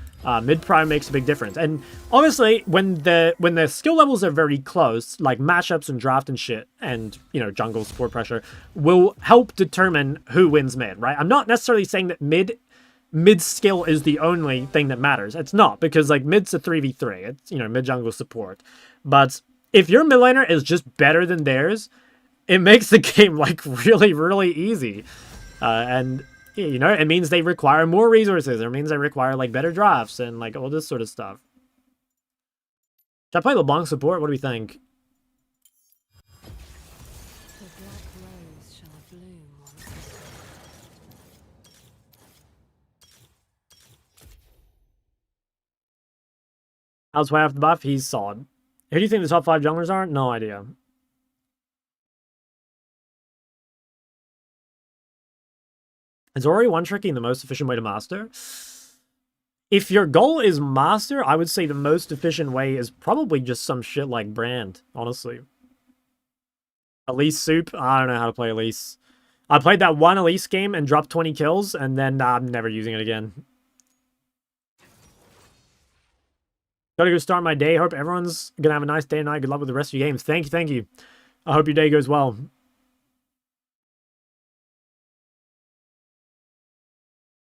mid prio makes a big difference. And obviously when the skill levels are very close, like matchups and draft and shit, and you know, jungle support pressure will help determine who wins mid, right? I'm not necessarily saying that mid skill is the only thing that matters. It's not, because like mid's a 3v3. It's, you know, mid jungle support. But if your mid laner is just better than theirs, it makes the game like really, really easy. And you know, it means they require more resources. It means they require like better drafts and like all this sort of stuff. Should I play LeBlanc support? What do we think? The black rose shall bloom once again. How's way after the buff? He's solid. Who do you think the top 5 junglers are? No idea. Is Ori one-tricking the most efficient way to master? If your goal is master, I would say the most efficient way is probably just some shit like Brand, honestly. Elise Soup? I don't know how to play Elise. I played that one Elise game and dropped 20 kills, and then I'm never using it again. Gotta go start my day. Hope everyone's gonna have a nice day tonight. Good luck with the rest of your games. Thank you, thank you. I hope your day goes well.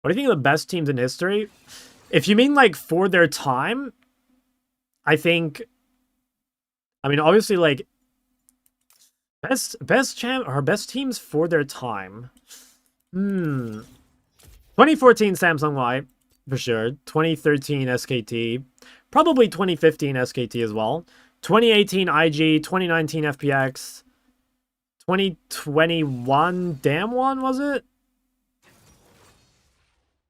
What do you think of the best teams in history? If you mean like for their time, I think, I mean, obviously like best teams for their time. 2014 Samsung Light for sure. 2013 SKT, probably 2015 SKT as well. 2018 IG, 2019 FPX, 2021 Damwon, was it?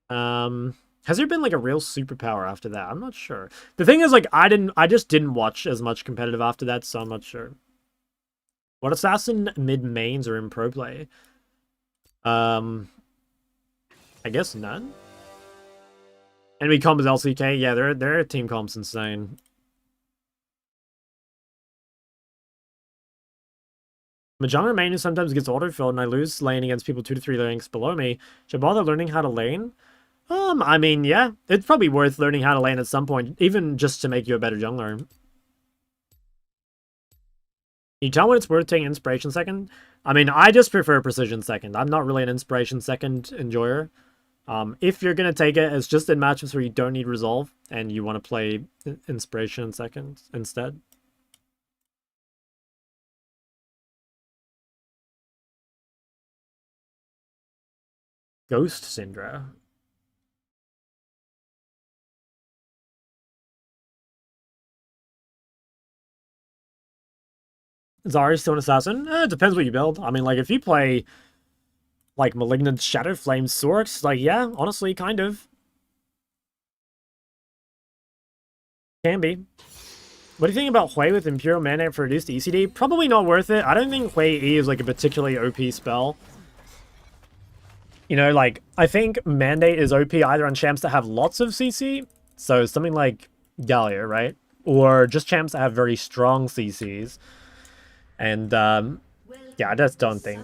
Has there been like a real superpower after that? I'm not sure. The thing is, like, I just didn't watch as much competitive after that, so I'm not sure. What assassin mid mains are in pro play? I guess none. Enemy comp is LCK. Yeah, their team comp's insane. Mahjong main sometimes gets auto-filled and I lose lane against people 2 to 3 ranks below me. Should I bother learning how to lane? I mean, yeah. It's probably worth learning how to lane at some point, even just to make you a better jungler. Can you tell when it's worth taking inspiration second? I mean, I just prefer precision second. I'm not really an inspiration second enjoyer. If you're going to take it, it's just in matchups where you don't need resolve and you want to play inspiration second instead. Ghost Syndra. Zarya still an assassin? It depends what you build. I mean, like, if you play, like, Malignant Shadow Flame Sorks, like, yeah, honestly, kind of. Can be. What do you think about Hui with Imperial Mandate for reduced ECD? Probably not worth it. I don't think Hui E is, like, a particularly OP spell. You know, like, I think Mandate is OP either on champs that have lots of CC, so something like Gallia, right? Or just champs that have very strong CCs. And, yeah, I just don't think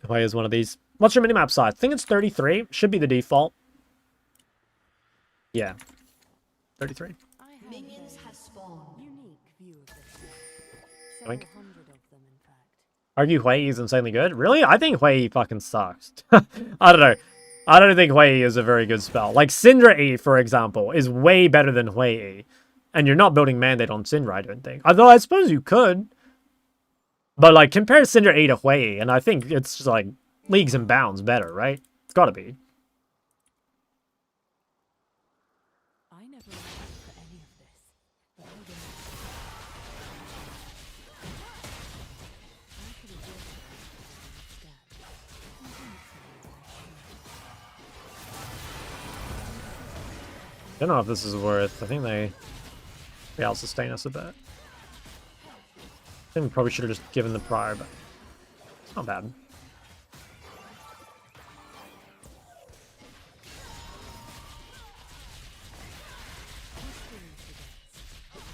Hui is one of these. What's your minimap size? I think it's 33. Should be the default. Yeah. 33. Minions have spawned. Unique view of this. Yoink. Several hundred of them, in fact. Argue Hui is insanely good? Really? I think Hui fucking sucks. I don't know. I don't think Hui is a very good spell. Like, Syndra E, for example, is way better than Hui E. And you're not building Mandate on Syndra, I don't think. Although, I suppose you could. But, like, compare Syndra E to Hui E, and I think it's just, like, leagues and bounds better, right? It's gotta be. I never asked for any of this, but I will. I could have worked with instead. Don't know if this is worth. I think they out-sustain us a bit. I think we probably should have just given the prior, but it's not bad.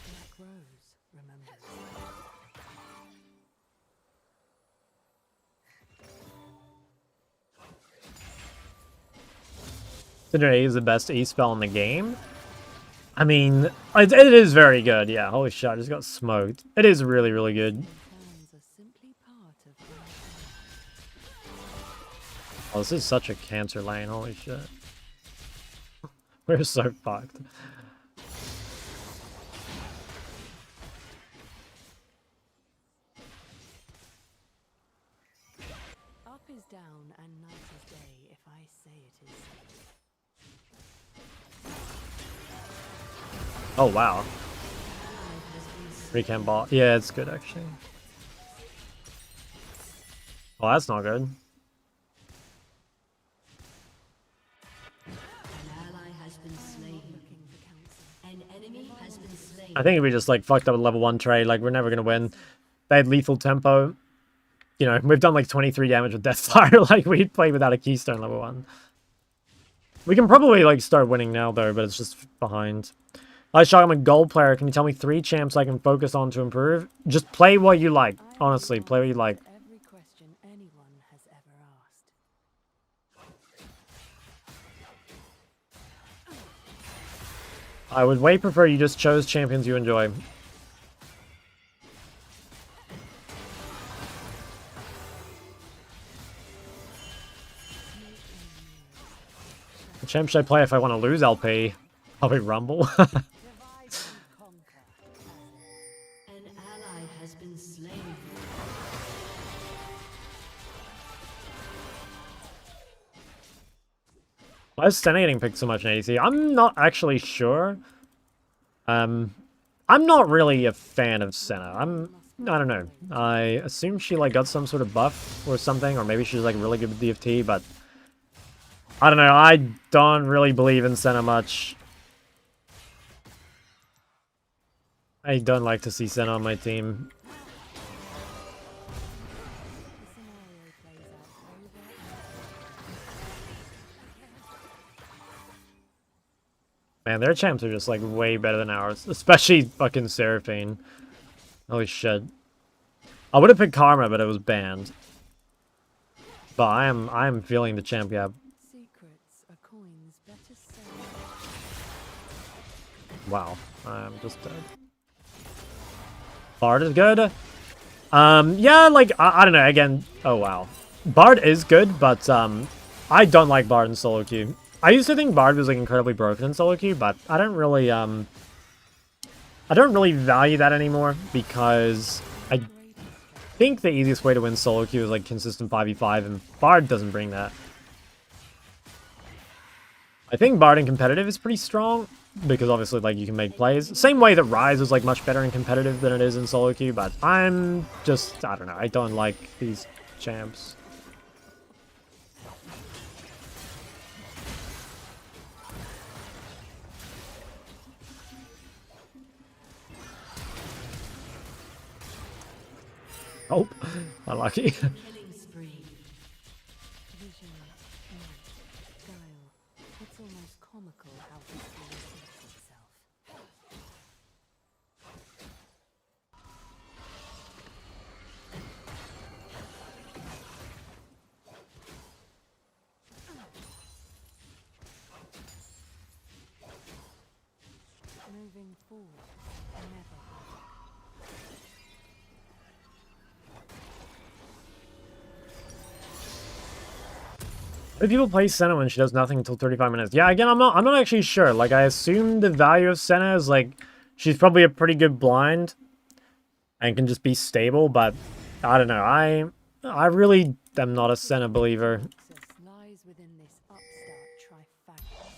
Black Rose, remember. Considering it is the best E spell in the game. I mean, it is very good. Yeah, holy shit, I just got smoked. It is really, really good. Plans are simply part of the Oh, this is such a cancer lane. Holy shit. We're so fucked. Up is down and night is day, if I say it is so. Oh, wow. Recam ball. Yeah, it's good, actually. Well, that's not good. An ally has been slain. An enemy has been slain. I think we just, like, fucked up a level 1 trade. Like, we're never gonna win. They had lethal tempo. You know, we've done, like, 23 damage with Deathfire. Like, we'd play without a Keystone level 1. We can probably, like, start winning now, though, but it's just behind. Hi, Shock, I'm a gold player. Can you tell me 3 champs I can focus on to improve? Just play what you like. Honestly, play what you like. Every question anyone has ever asked. I would way prefer you just chose champions you enjoy. What champ should I play if I want to lose LP? Probably Rumble. An ally has been slain. Why is Senna getting picked so much in ADC? I'm not actually sure. I'm not really a fan of Senna. I don't know. I assume she like got some sort of buff or something, or maybe she's like really good with DFT, but I don't know. I don't really believe in Senna much. I don't like to see Senna on my team. The scenario plays out over Man, their champs are just like way better than ours, especially fucking Seraphine. Holy shit. I would have picked Karma, but it was banned. But I am feeling the champ gap. secrets are coins better saved. Wow, I'm just dead. Bard is good. Yeah, like I don't know. Again, oh wow, Bard is good, but I don't like Bard in solo queue. I used to think Bard was like incredibly broken in solo queue, but I don't really value that anymore because I think the easiest way to win solo queue is like consistent 5v5, and Bard doesn't bring that. I think Bard in competitive is pretty strong because obviously like you can make plays. Same way that Ryze is like much better in competitive than it is in solo queue, but I'm just, I don't know, I don't like these champs. Oh, unlucky. Killing spree. Vision, image, guile. It's almost comical how history repeats itself. Moving forward, never. Why do people play Senna when she does nothing until 35 minutes? Yeah, again, I'm not actually sure. Like, I assume the value of Senna is, like, she's probably a pretty good blind and can just be stable, but I don't know. I really am not a Senna believer. Success lies within this upstart trifecta.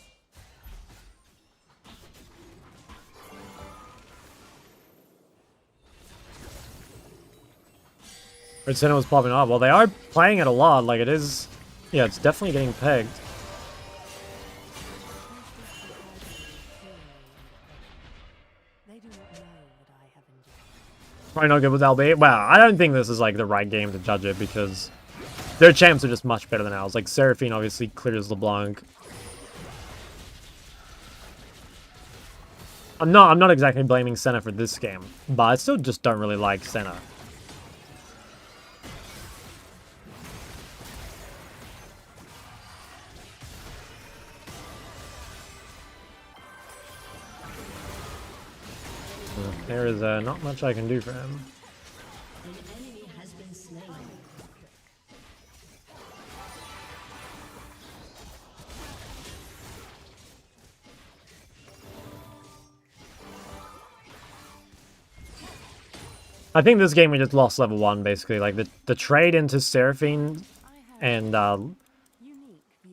Or Senna was popping off. Well, they are playing it a lot. Like, it is... Yeah, it's definitely getting pegged. Probably not good with LB. Well, I don't think this is like the right game to judge it because their champs are just much better than ours. Like Seraphine obviously clears LeBlanc. I'm not exactly blaming Senna for this game, but I still just don't really like Senna. There is not much I can do for him. An enemy has been slain. I think this game we just lost level 1, basically. Like, the trade into Seraphine and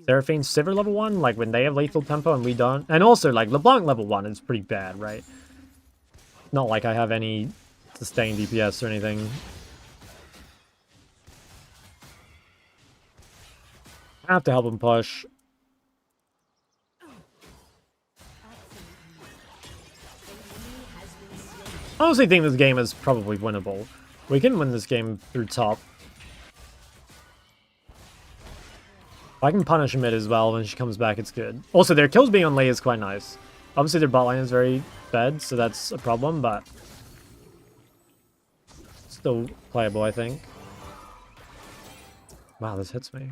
Seraphine Sivir level 1, like, when they have lethal tempo and we don't. And also, like, LeBlanc level 1 is pretty bad, right? Not like I have any sustained DPS or anything. I have to help him push. I honestly think this game is probably winnable. We can win this game through top. If I can punish mid as well when she comes back, it's good. Also, their kills being on lane is quite nice. Obviously, their bot lane is very bad, so that's a problem, but still playable, I think. Wow, this hits me.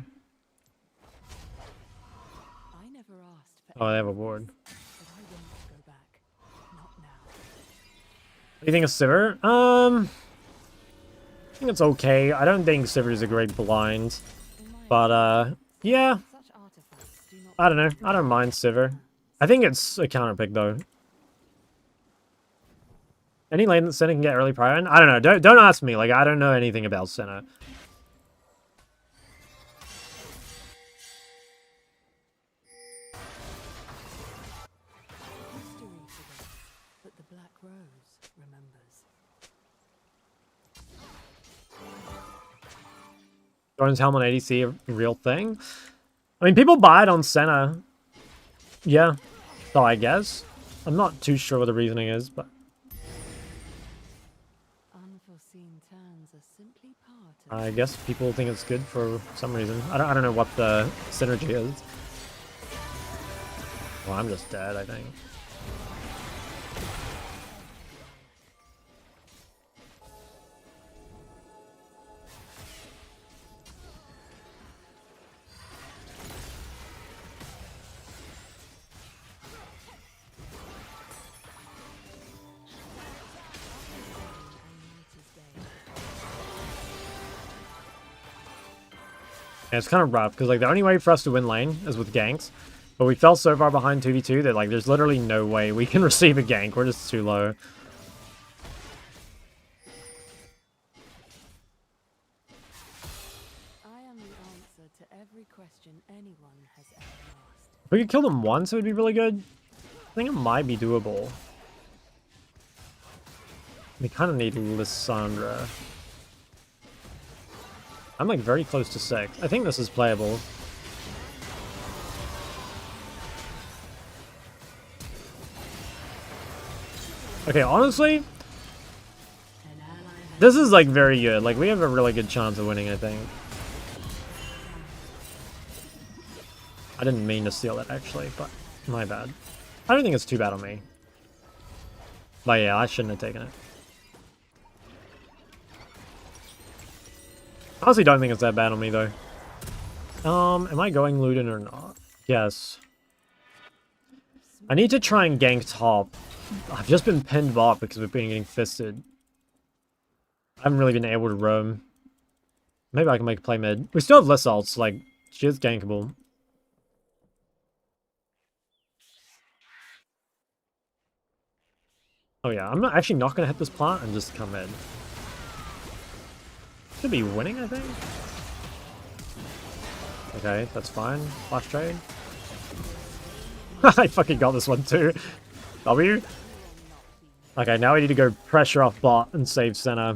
I never asked for Oh, they have a ward. but I will not go back. Not now. What do you think of Sivir? I think it's okay. I don't think Sivir is a great blind, but yeah, Such artifacts do not I don't know. I don't mind Sivir. I think it's a counter pick though. Any lane that Senna can get early prior in? I don't know. Don't ask me. Like, I don't know anything about Senna. history forgets, but the Black Rose remembers. Jordan's helmet ADC a real thing? I mean, people buy it on Senna. Yeah. So I guess. I'm not too sure what the reasoning is, but Unforeseen turns are simply part of I guess people think it's good for some reason. I don't know what the synergy is. Well, I'm just dead, I think. And it's kind of rough, because like the only way for us to win lane is with ganks. But we fell so far behind 2v2 that like there's literally no way we can receive a gank. We're just too low. I am the answer to every question anyone has ever asked. If we could kill them once, it would be really good. I think it might be doable. We kind of need Lissandra. I'm like very close to 6. I think this is playable. Okay, honestly, this is like very good. Like we have a really good chance of winning, I think. I didn't mean to steal it actually, but my bad. I don't think it's too bad on me. But yeah, I shouldn't have taken it. I honestly don't think it's that bad on me, though. Am I going Luden or not? Yes. I need to try and gank top. I've just been pinned bot because we've been getting fisted. I haven't really been able to roam. Maybe I can make a play mid. We still have less ults, like, she is gankable. Oh yeah, I'm not actually not going to hit this plant and just come in. Should be winning, I think. Okay, that's fine. Flash trade. I fucking got this one too. W. Okay, now we need to go pressure off bot and save Senna.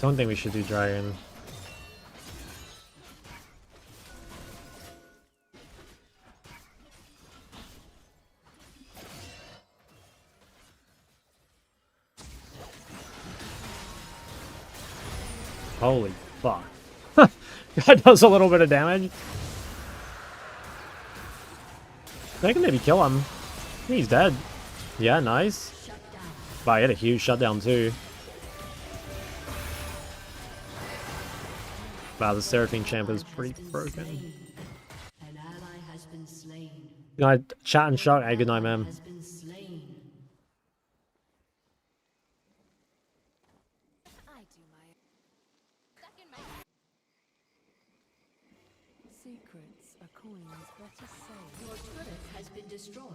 Don't think we should do dragon. Holy fuck. That does a little bit of damage. I can maybe kill him. He's dead. Yeah, nice. Wow, he had a huge shutdown too. Wow, the Seraphine champ is pretty broken. An ally has been slain. Good night, chat and shout. Hey, good night, man. Has been slain. I do my stuck in my Secrets are coins better saved. Your turret has been destroyed.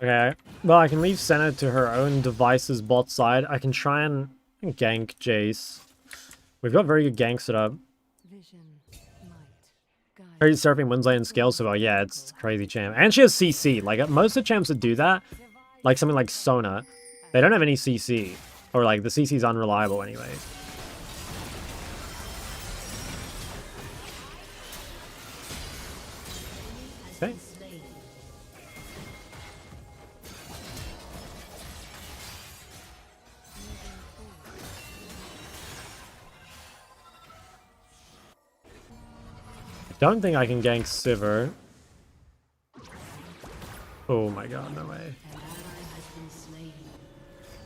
Okay, well, I can leave Senna to her own device's bot side. I can try and gank Jace. We've got very good gank set up. Vision, might, guide. Crazy Seraphine wins lane and scales so well. Yeah, it's crazy champ. And she has CC. Like, most of the champs that do that, like something like Sona, they don't have any CC. Or, like, the CC is unreliable anyway. Okay. Don't think I can gank Sivir. Oh my god, no way.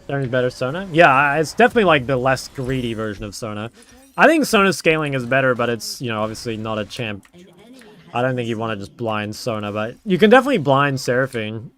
There's better Sona? Yeah, it's definitely like the less greedy version of Sona. I think Sona's scaling is better, but it's, you know, obviously not a champ. I don't think you want to just blind Sona, but you can definitely blind Seraphine.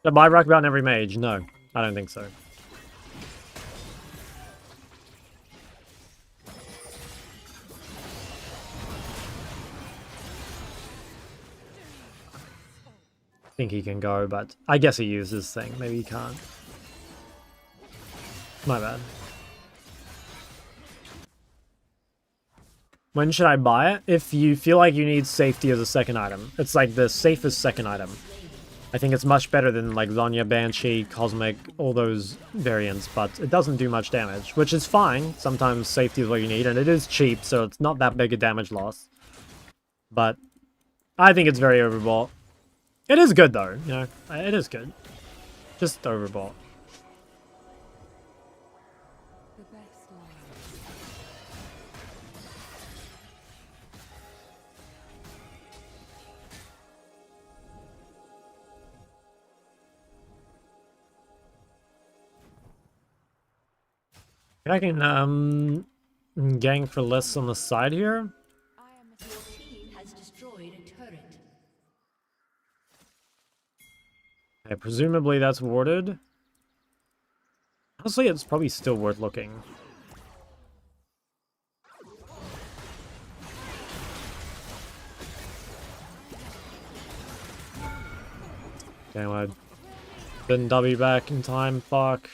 The buy rock about every mage? No, I don't think so. I think he can go, but I guess he uses thing. Maybe he can't. My bad. When should I buy it? If you feel like you need safety as a second item. It's like the safest second item. I think it's much better than like Zonya, Banshee, Cosmic, all those variants, but it doesn't do much damage, which is fine. Sometimes safety is what you need, and it is cheap, so it's not that big a damage loss. But I think it's very overbought. It is good though, you know, it is good. Just overbought. The best line. I can gank for less on the side here. Your team has destroyed a turret. Okay, presumably that's warded. Honestly, it's probably still worth looking. Okay, well, I didn't W back in time, fuck.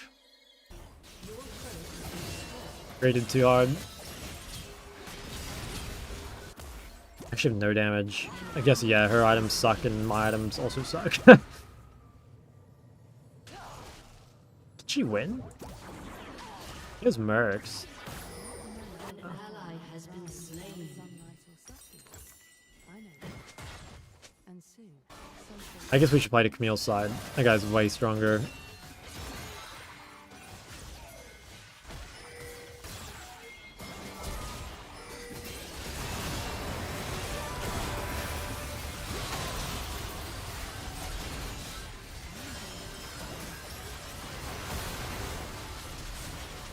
Rated too hard. I should have no damage. I guess, yeah, her items suck and my items also suck. Did she win? Here's Mercs. An ally has been slain. Sunlight or success. I know. And soon, something. I guess we should play to Camille's side. That guy's way stronger.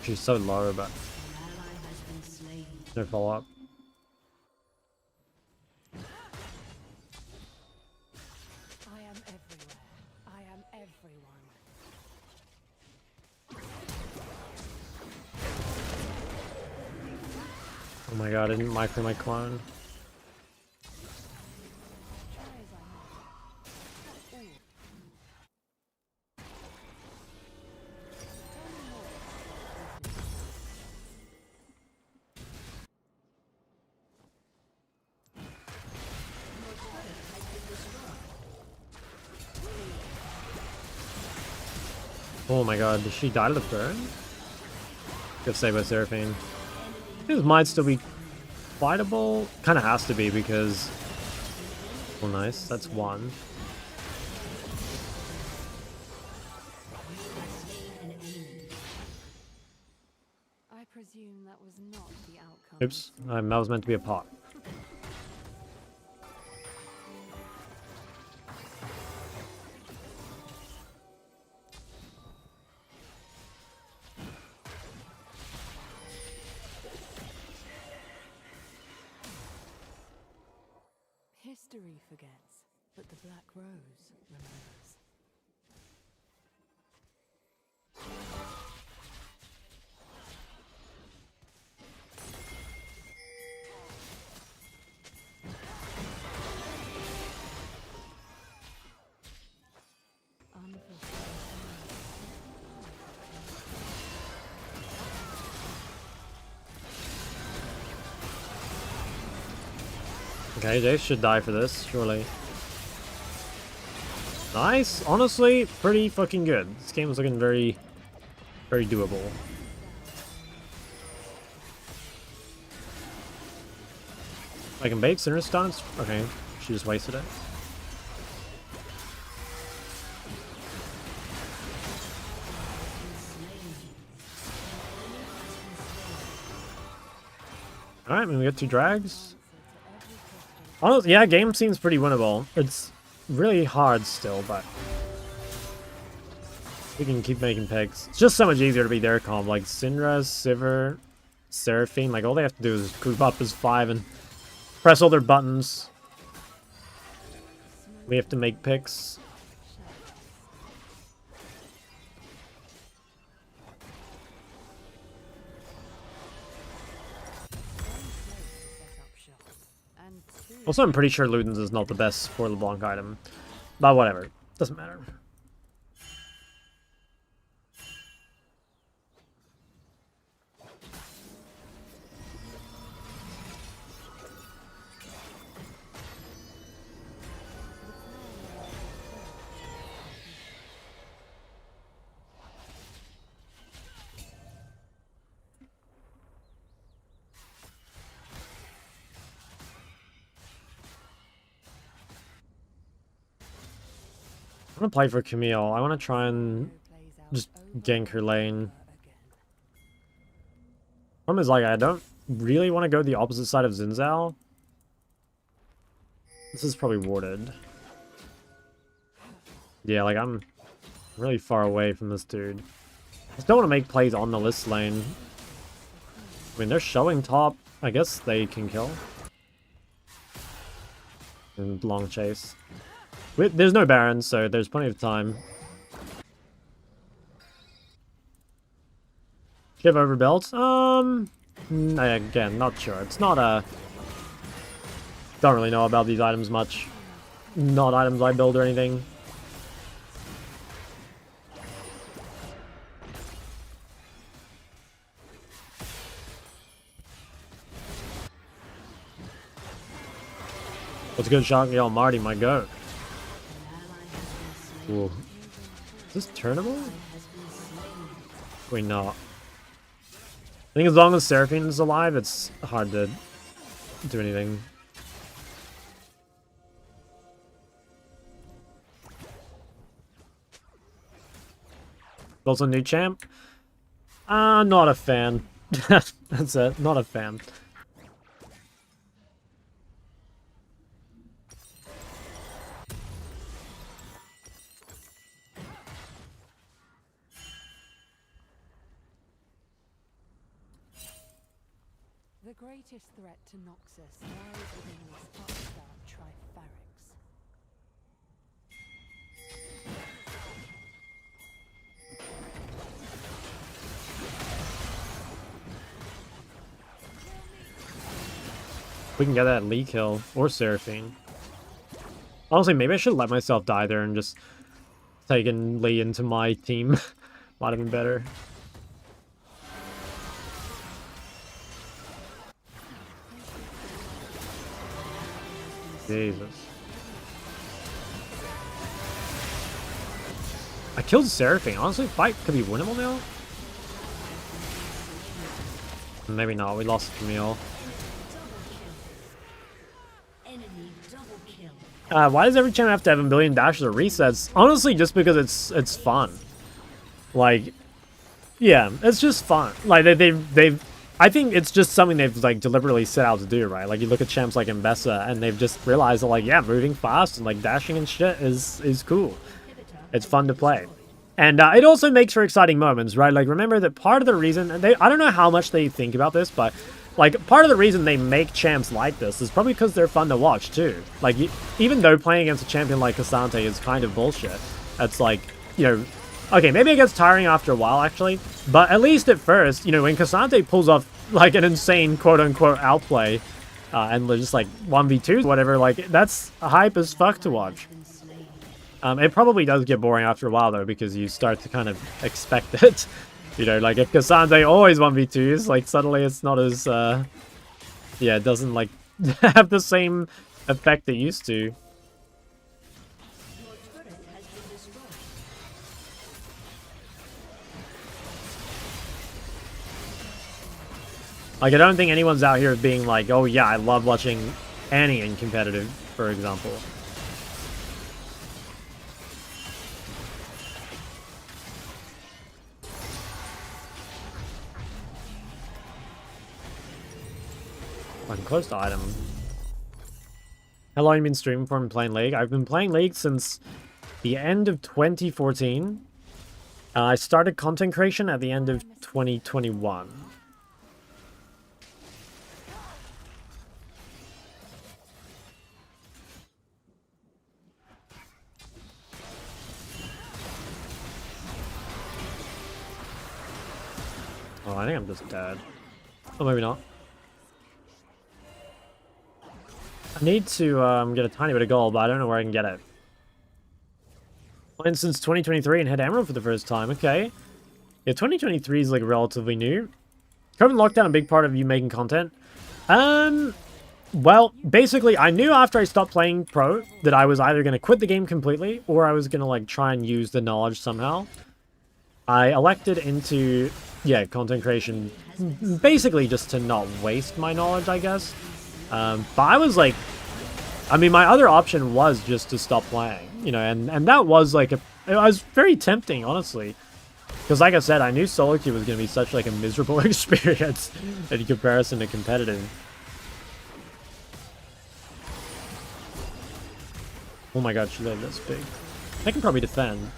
She's so low, but An ally has been slain. no follow-up. I am everywhere. I am everyone. Oh my god, I didn't micro my clone. Try as I might. Ooh. Oh my god, did she die to the burn? Good save by Seraphine. This might still be fightable. Kind of has to be because... Oh, nice. That's one. I presume that was not the outcome. Oops, that was meant to be a pot. History forgets, but the Black Rose remembers. Okay, Jace should die for this, surely. Nice! Honestly, pretty fucking good. This game is looking very, very doable. I can bait Sinner Stance? Okay, she just wasted it. Alright, we get 2 drags. Honestly, yeah, game seems pretty winnable. It's really hard still, but we can keep making picks. It's just so much easier to be their comp. Like Syndra, Sivir, Seraphine, like all they have to do is group up as 5 and press all their buttons. We have to make picks. Also, I'm pretty sure Ludens is not the best for LeBlanc item. But whatever. Doesn't matter. I want to play for Camille. I want to try and just gank her lane. Problem is, like, I don't really want to go the opposite side of Zinzao. This is probably warded. Yeah, like, I'm really far away from this dude. I just don't want to make plays on the list lane. I mean, they're showing top. I guess they can kill. And long chase. There's no Baron, so there's plenty of time. Shiv overbuilt? Again, not sure. It's not a... Don't really know about these items much. Not items I build or anything. What's a good shot? Yo, Marty, my goat. Ooh. Is this turnable? Wait, no. I think as long as Seraphine is alive, it's hard to do anything. Also, new champ? Not a fan. That's it. Not a fan. The greatest threat to Noxus lies within this upstart Trifarix. We can get that Lee kill or Seraphine. Honestly, maybe I should let myself die there and just taken Lee into my team. Might have been better. Jesus. I killed Seraphine. Honestly, fight could be winnable now. Maybe not. We lost Camille. Enemy double kill. Why does every champ have to have a million dashes or resets? Honestly, just because it's fun. Like, yeah, it's just fun. Like they've I think it's just something they've like deliberately set out to do, right? Like you look at champs like Mbessa and they've just realized that like, yeah, moving fast and like dashing and shit is cool. It's fun to play. And it also makes for exciting moments, right? Like remember that part of the reason I don't know how much they think about this, but like part of the reason they make champs like this is probably because they're fun to watch too. Like even though playing against a champion like Cassante is kind of bullshit, it's like, you know, okay, maybe it gets tiring after a while, actually. But at least at first, you know, when Cassante pulls off, like, an insane quote-unquote outplay, and just, like, 1v2s, whatever, like, that's hype as fuck to watch. It probably does get boring after a while, though, because you start to kind of expect it. You know, like, if Cassante always 1v2s, like, suddenly it's not as, yeah, it doesn't, like, have the same effect it used to. Like, I don't think anyone's out here being like, oh yeah, I love watching Annie in competitive, for example. I'm close to item. How long have you been streaming for and playing League? I've been playing League since the end of 2014. I started content creation at the end of 2021. Oh, I think I'm just dead. Oh, maybe not. I need to get a tiny bit of gold, but I don't know where I can get it. Playing since 2023 and had Emerald for the first time. Okay. Yeah, 2023 is like relatively new. COVID lockdown a big part of you making content? Well, basically, I knew after I stopped playing Pro that I was either going to quit the game completely or I was going to like try and use the knowledge somehow. I elected into, yeah, content creation basically just to not waste my knowledge, I guess. But I was like, I mean, my other option was just to stop playing, you know, and that was like it was very tempting, honestly. Because like I said, I knew solo queue was going to be such like a miserable experience in comparison to competitive. Oh my god, she lived this big. I can probably defend.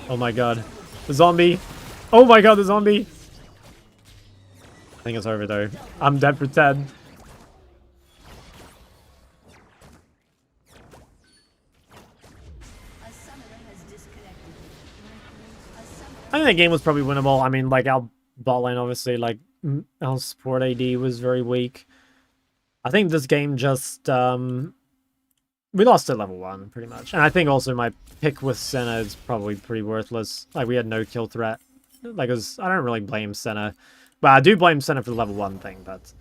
Oh my god. The zombie! Oh my god, the zombie! I think it's over though. I'm dead for 10. I think that game was probably winnable. I mean, like, our bot lane, obviously, like, our support AD was very weak. I think this game just, we lost at level 1, pretty much. And I think also my pick with Senna is probably pretty worthless. Like, we had no kill threat. Like, I don't really blame Senna. Well, I do blame Senna for the level 1 thing, but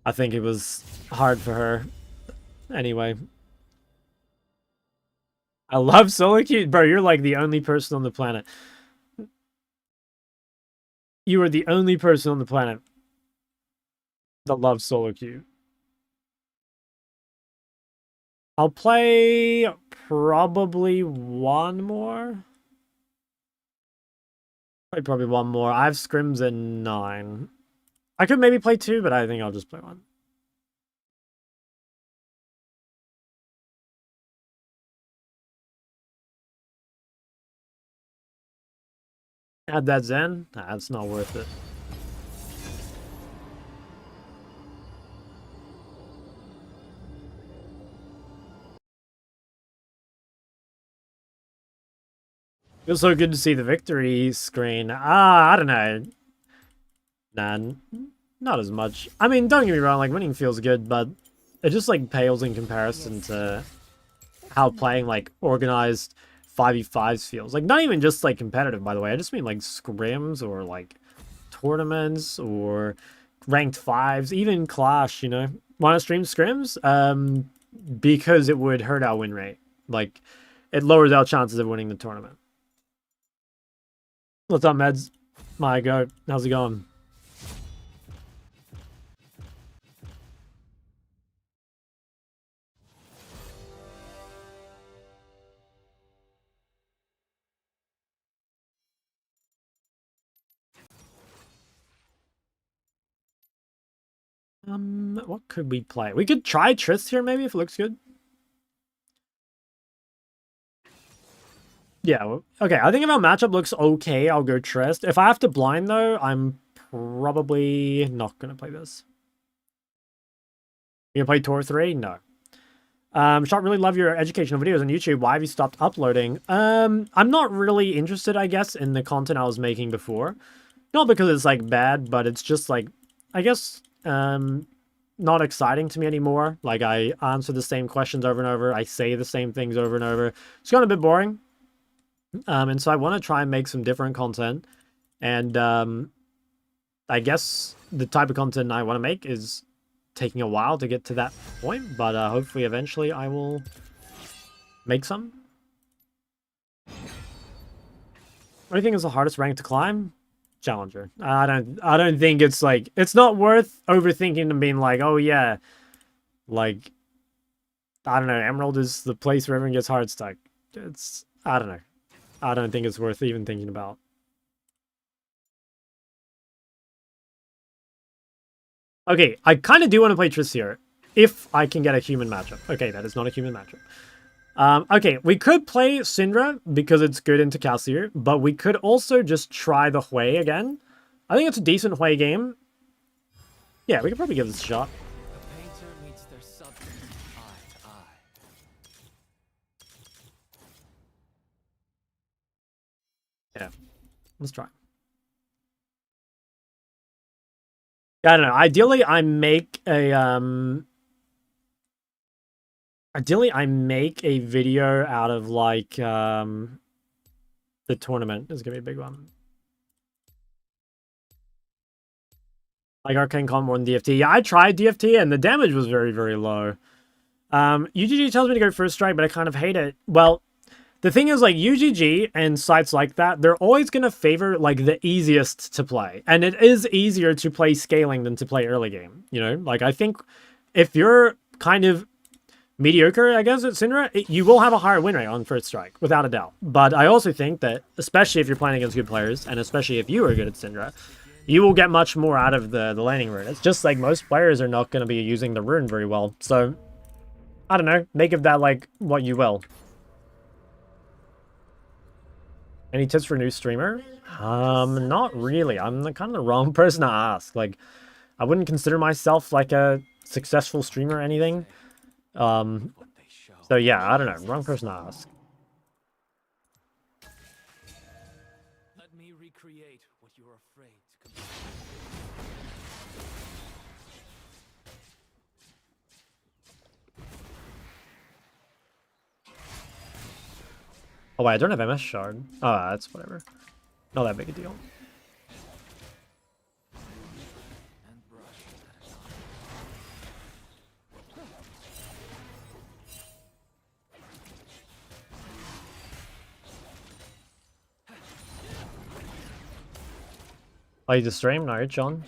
I think it was hard for her. Anyway. I love solo queue. Bro, you're like the only person on the planet. You are the only person on the planet that loves solo queue. I'll play probably one more. Probably one more. I have scrims at 9. I could maybe play 2, but I think I'll just play 1. Add that Zen? Nah, it's not worth it. Feels so good to see the victory screen. I don't know. Nah, not as much. I mean, don't get me wrong, like, winning feels good, but it just, like, pales in comparison to how playing, like, organized 5v5s feels. Like, not even just, like, competitive, by the way. I just mean, like, scrims or, like, tournaments or ranked 5s, even Clash, you know? want to stream scrims? Because it would hurt our win rate. Like, it lowers our chances of winning the tournament. What's up, Meds? My God, how's it going? What could we play? We could try Trist here, maybe, if it looks good. Yeah, okay, I think if our matchup looks okay, I'll go Trist. If I have to blind, though, I'm probably not going to play this. You gonna play Tor 3? No. Shot, really love your educational videos on YouTube. Why have you stopped uploading? I'm not really interested, I guess, in the content I was making before. Not because it's, like, bad, but it's just, like, I guess, not exciting to me anymore. Like, I answer the same questions over and over. I say the same things over and over. It's gotten a bit boring. And so I want to try and make some different content. And I guess the type of content I want to make is taking a while to get to that point. But hopefully eventually I will make some. What do you think is the hardest rank to climb? Challenger. I don't think it's like, it's not worth overthinking and being like, oh yeah, like, I don't know, Emerald is the place where everyone gets hard stuck. It's, I don't know. I don't think it's worth even thinking about. Okay, I kind of do want to play Triss here, if I can get a human matchup. Okay, that is not a human matchup. Okay, we could play Syndra because it's good into Cassier, but we could also just try the Hui again. I think it's a decent Hui game. Yeah, we could probably give this a shot. The painter meets their subject eye to eye. Yeah, let's try. Yeah, I don't know. Ideally, I make a video out of, like, the tournament is gonna be a big one. Like Arcane Con more than DFT. Yeah, I tried DFT and the damage was very, very low. UGG tells me to go first strike, but I kind of hate it. Well, the thing is, like, UGG and sites like that, they're always going to favor, like, the easiest to play. And it is easier to play scaling than to play early game, you know? Like, I think if you're kind of mediocre, I guess, at Syndra, you will have a higher win rate on first strike, without a doubt. But I also think that, especially if you're playing against good players, and especially if you are good at Syndra, you will get much more out of the landing rune. It's just like most players are not going to be using the rune very well. So, I don't know. Make of that, like, what you will. Any tips for a new streamer? Not really. I'm the kind of the wrong person to ask. Like, I wouldn't consider myself, like, a successful streamer or anything. So yeah, I don't know. Wrong person to ask. Let me recreate what you're afraid to commit. Oh wait, I don't have MS Shard. Oh, that's whatever. Not that big a deal. And brush at a time. Oh, you just stream? No, John.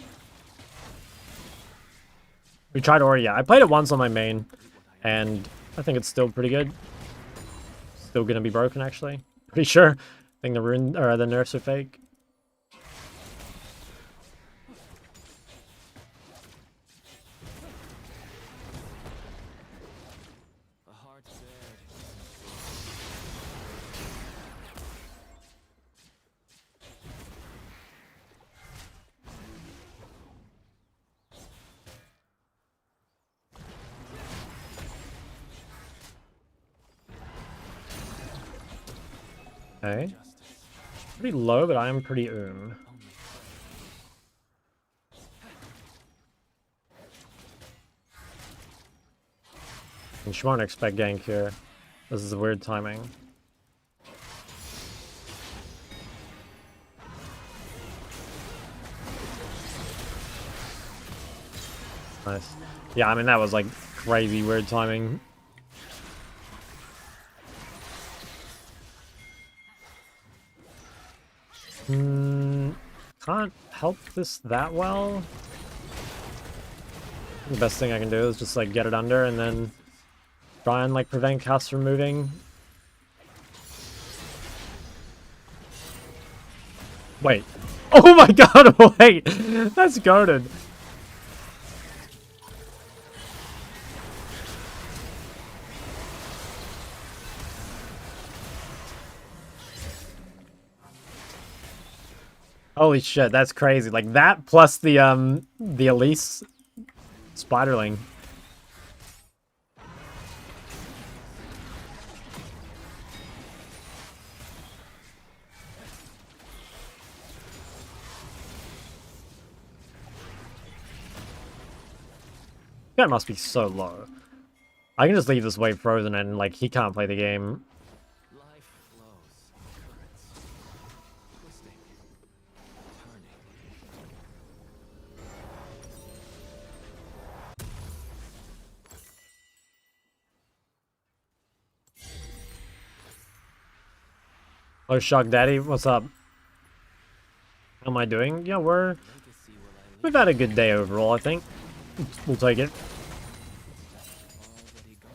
We tried Ori, yeah. I played it once on my main, and I think it's still pretty good. Still gonna be broken, actually. Pretty sure. I think the rune or the nerfs are fake. A heart bared. Okay. Pretty low, but I am pretty And she won't expect gank here. This is weird timing. Nice. Yeah, I mean, that was like crazy weird timing. Can't help this that well. The best thing I can do is just like get it under and then try and like prevent casts from moving. Wait. Oh my god, wait! That's goated. Holy shit, that's crazy. Like that plus the Elise Spiderling. That must be so low. I can just leave this wave frozen and like he can't play the game. Life flows, currents, twisting, turning. Oh, Shock Daddy, what's up? How am I doing? Yeah, Legacy will I we've had a good day overall, I think. We'll take it. already gone.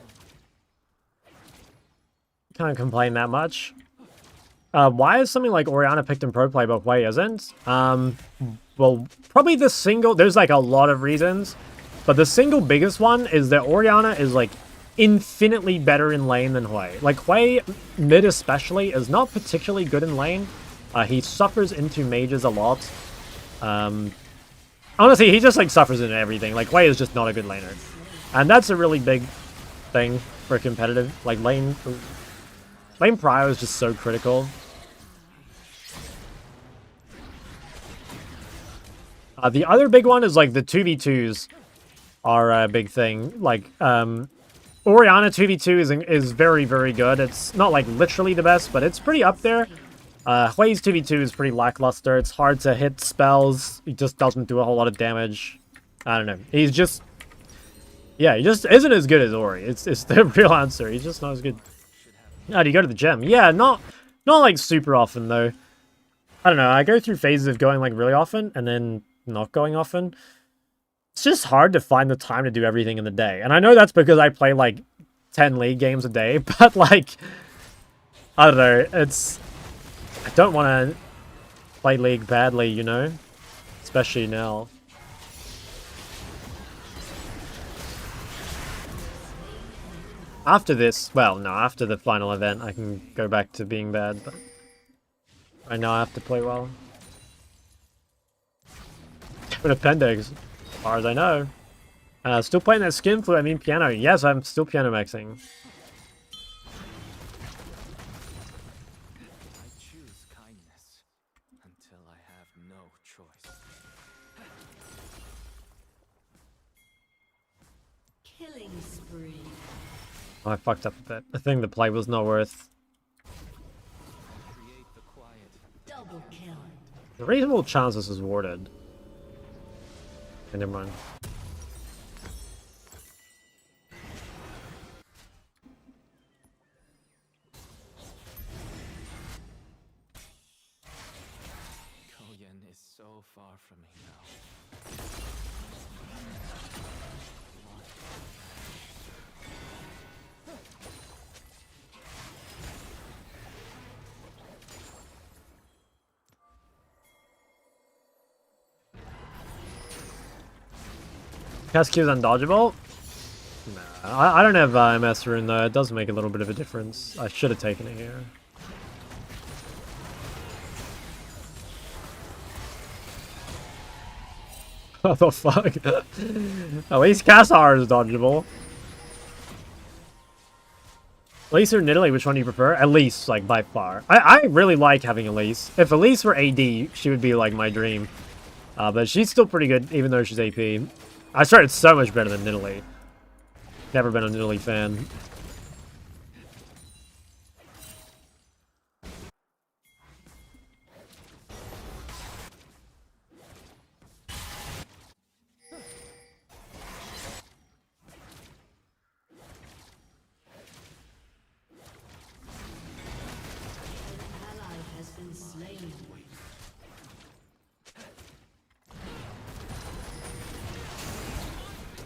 Can't complain that much. Why is something like Orianna picked in pro play but Hui isn't? Well, probably the single... There's like a lot of reasons. But the single biggest one is that Orianna is like infinitely better in lane than Hui. Like Hui, mid especially, is not particularly good in lane. He suffers into mages a lot. Honestly, he just like suffers into everything. Like Hui is just not a good laner. And that's a really big thing for competitive. Like lane prio is just so critical. The other big one is like the 2v2s are a big thing. Like Orianna 2v2 is very, very good. It's not like literally the best, but it's pretty up there. Hui's 2v2 is pretty lackluster. It's hard to hit spells. He just doesn't do a whole lot of damage. I don't know. He's just... Yeah, he just isn't as good as Ori. It's the real answer. He's just not as good. Oh, do you go to the gym? Yeah, not like super often though. I don't know. I go through phases of going like really often and then not going often. It's just hard to find the time to do everything in the day. And I know that's because I play like 10 League games a day, but like I don't know. I don't want to play League badly, you know? Especially now. After this, well, no, after the final event, I can go back to being bad, but right now I have to play well. An appendix, as far as I know. Still playing that skin flute, I mean piano. Yes, I'm still piano maxing. I choose kindness until I have no choice. Killing spree. Oh, I fucked up a bit. I think the play was not worth. Create the quiet. Double kill. The reasonable chance this is warded. Okay, never mind. Koyan is so far from me now. Cast Q is undodgeable? Nah, I don't have MS rune though. It does make a little bit of a difference. I should have taken it here. What the fuck? At least Cassar is dodgeable. Elise or Nidalee, which one do you prefer? Elise, like, by far. I really like having Elise. If Elise were AD, she would be, like, my dream. But she's still pretty good, even though she's AP. I started so much better than Nidalee. Never been a Nidalee fan.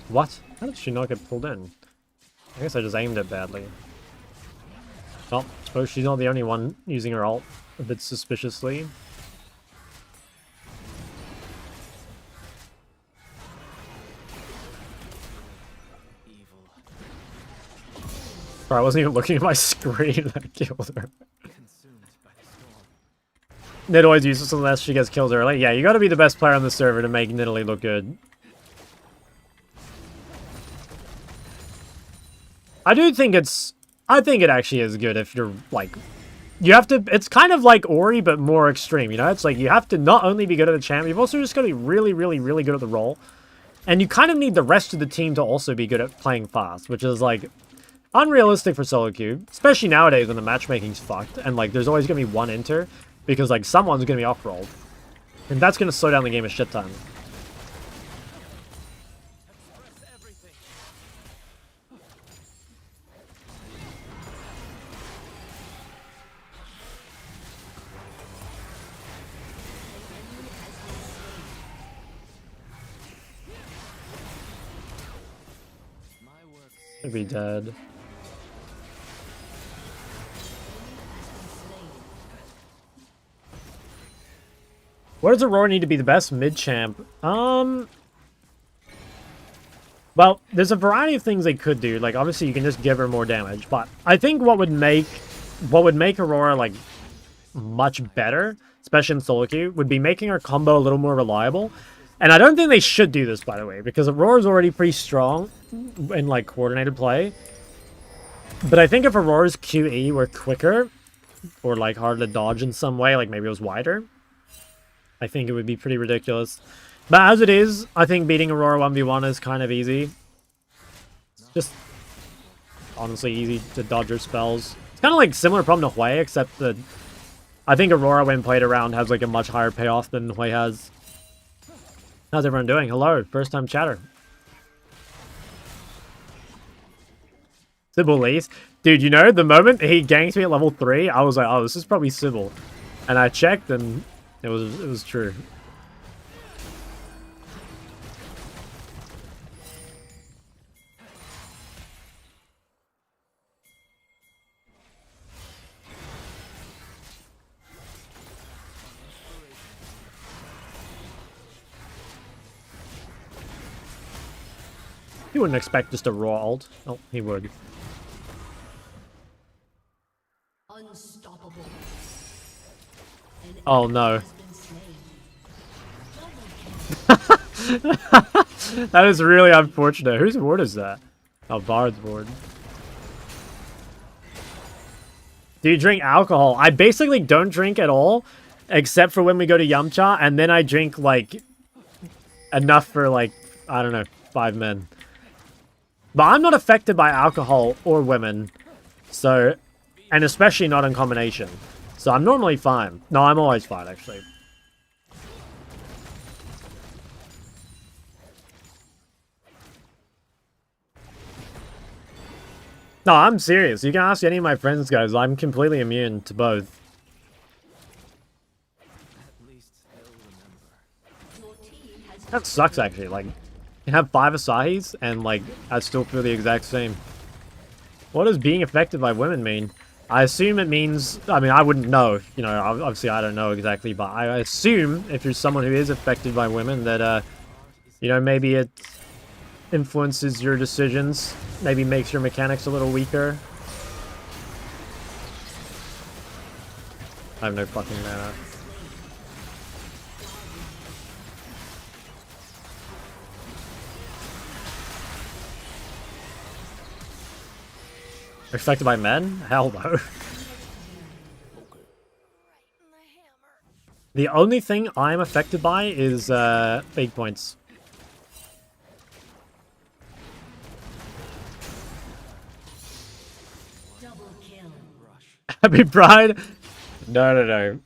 What? How did she not get pulled in? I guess I just aimed it badly. Well, suppose she's not the only one using her ult a bit suspiciously. Evil. Bro, I wasn't even looking at my screen. I killed her. Consumed by the storm. Nid always uses unless she gets killed early. Yeah, you gotta be the best player on the server to make Nidalee look good. I think it actually is good if you're, like... You have to... It's kind of like Ori, but more extreme, you know? It's like, you have to not only be good at the champ, you've also just got to be really, really, really good at the role. And you kind of need the rest of the team to also be good at playing fast, which is, like, unrealistic for solo queue. Especially nowadays when the matchmaking's fucked, and, like, there's always going to be one inter, because, like, someone's going to be off-rolled. And that's going to slow down the game a shit ton. Express everything. My work. I'd be dead. Where does Aurora need to be the best mid-champ? Well, there's a variety of things they could do. Like, obviously, you can just give her more damage. But I think what would make Aurora, like, much better, especially in solo queue, would be making her combo a little more reliable. And I don't think they should do this, by the way, because Aurora's already pretty strong in, like, coordinated play. But I think if Aurora's QE were quicker, or, like, harder to dodge in some way, like maybe it was wider, I think it would be pretty ridiculous. But as it is, I think beating Aurora 1v1 is kind of easy. It's just honestly easy to dodge her spells. It's kind of like similar problem to Hui, except that I think Aurora, when played around, has like a much higher payoff than Hui has. How's everyone doing? Hello, first time chatter. Sybil Lees. Dude, you know, the moment he ganked me at level 3, I was like, oh, this is probably Sybil. And I checked and it was true. He wouldn't expect just a raw ult. Oh, he would. Unstoppable. Oh no. That is really unfortunate. Whose ward is that? Oh, Bard's ward. Do you drink alcohol? I basically don't drink at all, except for when we go to Yamcha, and then I drink, like, enough for, like, I don't know, 5 men. But I'm not affected by alcohol or women, so, and especially not in combination. So I'm normally fine. No, I'm always fine, actually. No, I'm serious. You can ask any of my friends, guys. I'm completely immune to both. At least they'll remember. That sucks, actually. Like, you have 5 Asahis, and, like, I still feel the exact same. What does being affected by women mean? I assume it means... I mean, I wouldn't know. You know, obviously I don't know exactly, but I assume if you're someone who is affected by women that, you know, maybe it influences your decisions. Maybe makes your mechanics a little weaker. I have no fucking mana. Affected by men? Hell no. The only thing I'm affected by is fake points. Double kill. Happy Pride? No, no, no.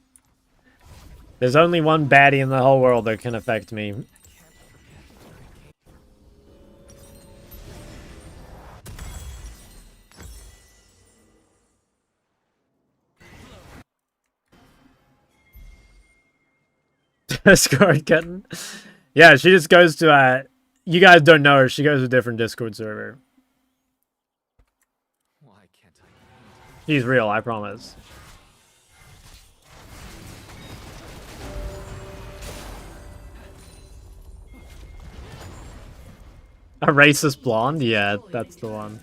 There's only one baddie in the whole world that can affect me. Discord kitten. Yeah, she just goes to You guys don't know her. She goes to a different Discord server. Why can't I paint? She's real, I promise. A racist blonde? Yeah, that's the one.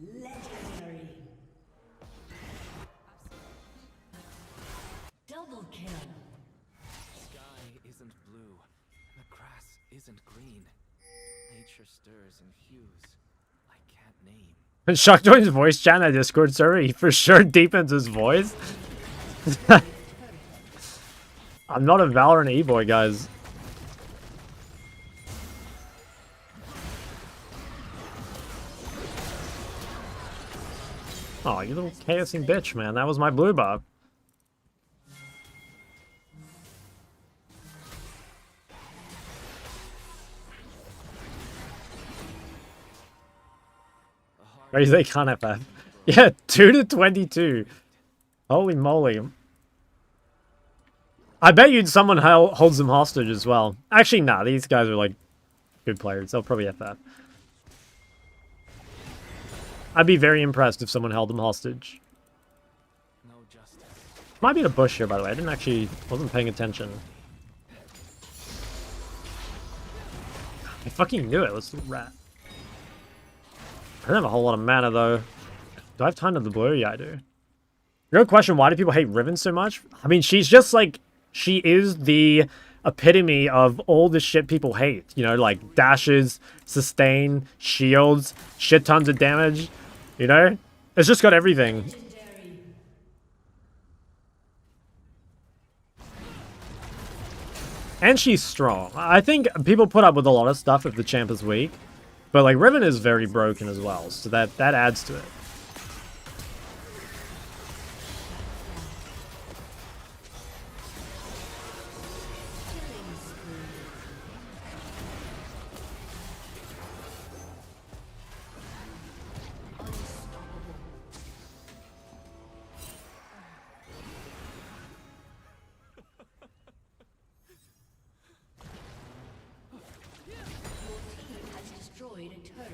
Legendary. Double kill. Sky isn't blue, and the grass isn't green. Nature stirs in hues I can't name. When Shock joins voice chat in that Discord server, he for sure deepens his voice. I'm not a Valorant E-boy, guys. Oh, you little chaosing bitch, man. That was my blue buff. Raise they can't have that. Yeah, 2 to 22. Holy moly. I bet you someone holds them hostage as well. Actually, nah, these guys are like good players. They'll probably FF. I'd be very impressed if someone held them hostage. No justice. Might be in a bush here, by the way. Wasn't paying attention. I fucking knew it. Let's do rat. I don't have a whole lot of mana, though. Do I have time to the blue? Yeah, I do. Real question, why do people hate Riven so much? I mean, she's just like... She is the epitome of all the shit people hate. You know, like dashes, sustain, shields, shit tons of damage. You know? It's just got everything. And she's strong. I think people put up with a lot of stuff if the champ is weak. But like Riven is very broken as well, so that adds to it. Destroyed a turret.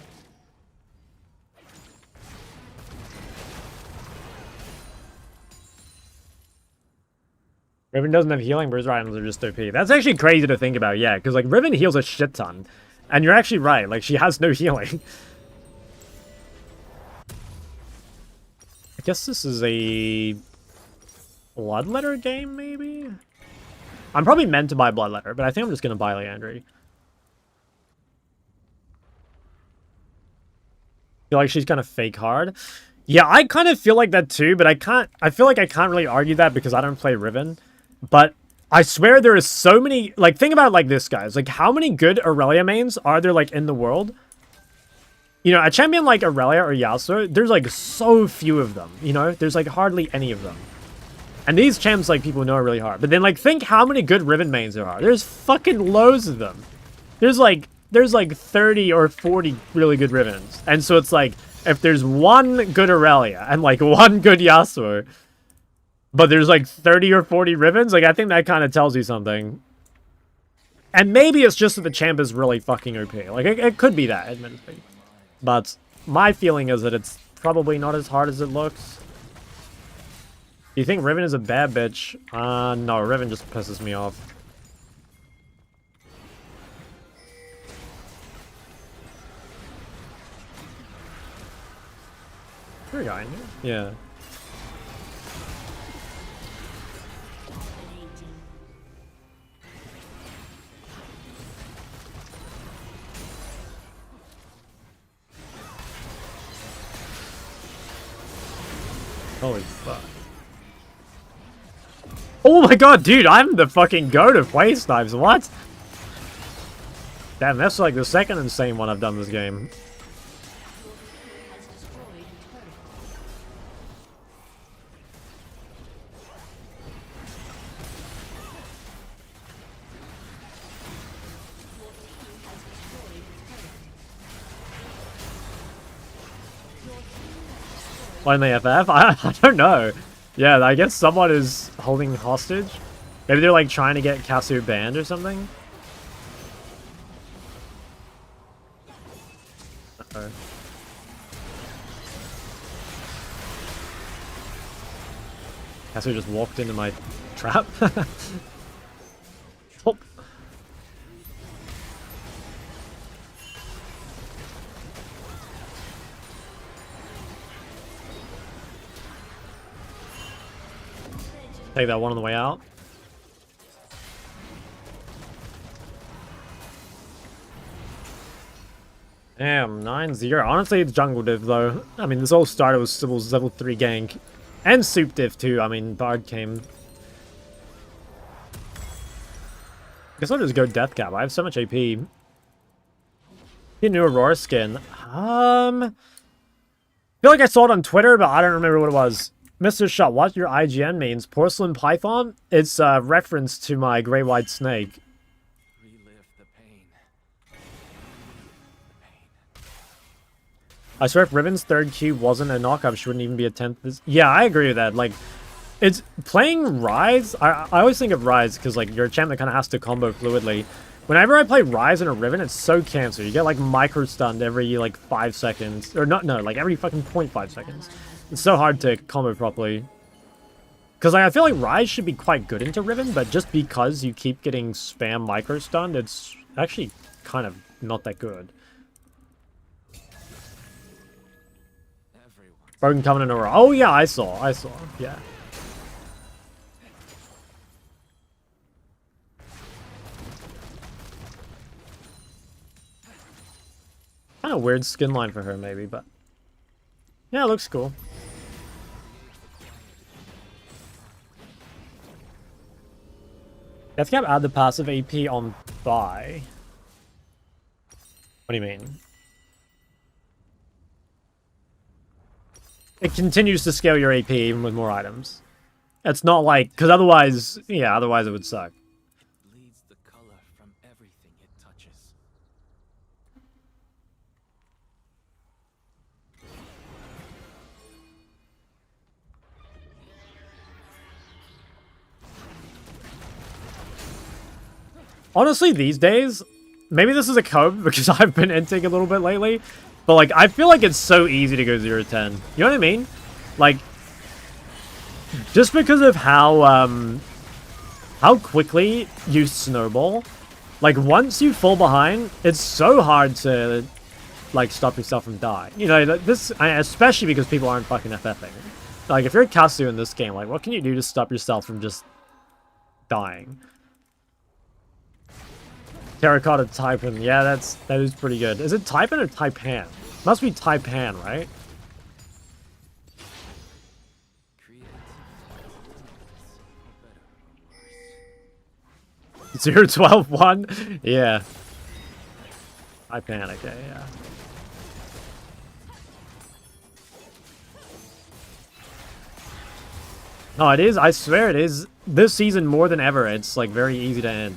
Riven doesn't have healing, but his items are just OP. That's actually crazy to think about, yeah, because like Riven heals a shit ton. And you're actually right, like she has no healing. I guess this is a Bloodletter game, maybe? I'm probably meant to buy Bloodletter, but I think I'm just gonna buy Leandry. Feel like she's kind of fake hard. Yeah, I kind of feel like that too, but I feel like I can't really argue that because I don't play Riven. But I swear there is so many, like, think about it like this, guys. Like, how many good Aurelia mains are there, like, in the world? You know, a champion like Aurelia or Yasuo, there's, like, so few of them, you know? There's, like, hardly any of them. And these champs, like, people know are really hard. But then, like, think how many good Riven mains there are. There's fucking loads of them. There's like 30 or 40 really good Rivens. And so it's like, if there's one good Aurelia and, like, one good Yasuo, but there's like 30 or 40 Rivens, like, I think that kind of tells you something. And maybe it's just that the champ is really fucking OP. Like, it could be that, admittedly. But my feeling is that it's probably not as hard as it looks. Do you think Riven is a bad bitch? No, Riven just pisses me off. There a guy in here? Yeah. Holy fuck. Oh my god, dude, I'm the fucking goat of waste knives, what? Damn, that's like the second insane one I've done this game. Why didn't they FF? I don't know. Yeah, I guess someone is holding hostage. Maybe they're like trying to get Kasu banned or something. Uh-oh. Kasu just walked into my trap. Oh. Take that one on the way out. Damn, 9-0. Honestly, it's jungle div though. I mean, this all started with Sybil's level 3 gank. And soup div too. I mean, Bard came. Guess I'll just go death cap. I have so much AP. Get a new Aurora skin. I feel like I saw it on Twitter, but I don't remember what it was. Mr. Shot, what your IGN means? Porcelain Python? It's a reference to my Great White Snake. Relive the pain. I swear if Ribbon's third Q wasn't a knockup, she wouldn't even be a 10th. Yeah, I agree with that. Like, it's playing Rise. I always think of Rise because, like, you're a champ that kind of has to combo fluidly. Whenever I play Rise and a Ribbon, it's so cancer. You get, like, micro-stunned every, like, 5 seconds. Or not, no, like, every fucking 0.5 seconds. It's so hard to combo properly. Because like, I feel like Rise should be quite good into Ribbon, but just because you keep getting spam micro-stunned, it's actually kind of not that good. Broken Covenant Aurora. Oh yeah, I saw, yeah. Kind of weird skin line for her maybe, but yeah, it looks cool. Deathcap add the passive AP on buy. What do you mean? It continues to scale your AP even with more items. It's not like, because otherwise, yeah, otherwise it would suck. It bleeds the color from everything it touches. Honestly, these days, maybe this is a code because I've been inting a little bit lately, but like, I feel like it's so easy to go 0-10. You know what I mean? Like, just because of how quickly you snowball, like, once you fall behind, it's so hard to, like, stop yourself from dying. You know, this, especially because people aren't fucking FFing. Like, if you're a Kasu in this game, like, what can you do to stop yourself from just dying? Terracotta Taipan. Yeah, that is pretty good. Is it Taipan or Taipan? Must be Taipan, right? Creative. 0-12-1? Yeah. Taipan, okay, yeah. No, it is. I swear it is. This season more than ever. It's like very easy to end.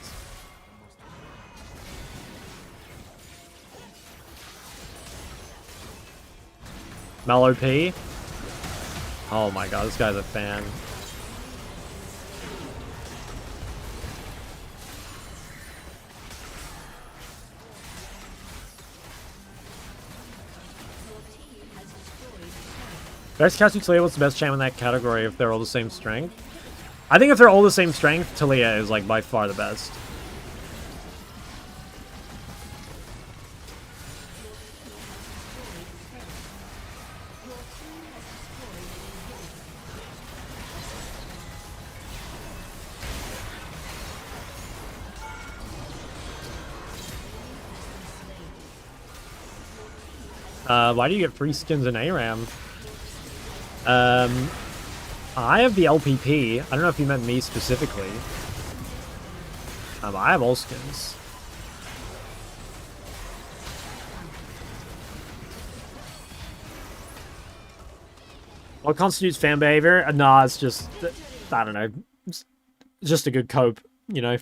Mellow P. Oh my god, this guy's a fan. Best Kasu Talia, what's the best champ in that category if they're all the same strength? I think if they're all the same strength, Talia is like by far the best. Why do you get free skins in ARAM? I have the LPP. I don't know if you meant me specifically. I have all skins. What constitutes fan behavior? Nah, it's just, I don't know. It's just a good cope, you know?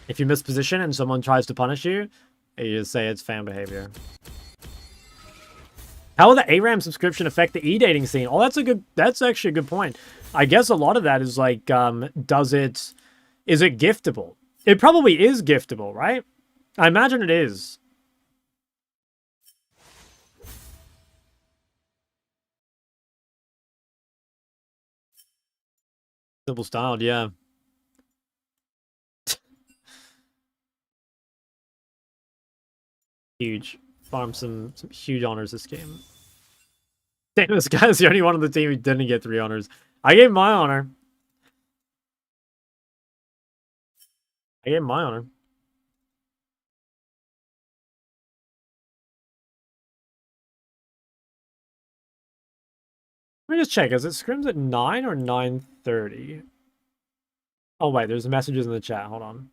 If you miss position and someone tries to punish you, you just say it's fan behavior. How will the ARAM subscription affect the e-dating scene? Oh, that's actually a good point. I guess a lot of that is like, is it giftable? It probably is giftable, right? I imagine it is. Simple styled, yeah. Huge. Farm some huge honors this game. Damn, this guy's the only one on the team who didn't get 3 honors. I gave my honor. I gave my honor. Let me just check. Is it scrims at 9 or 9:30? Oh, wait. There's messages in the chat. Hold on.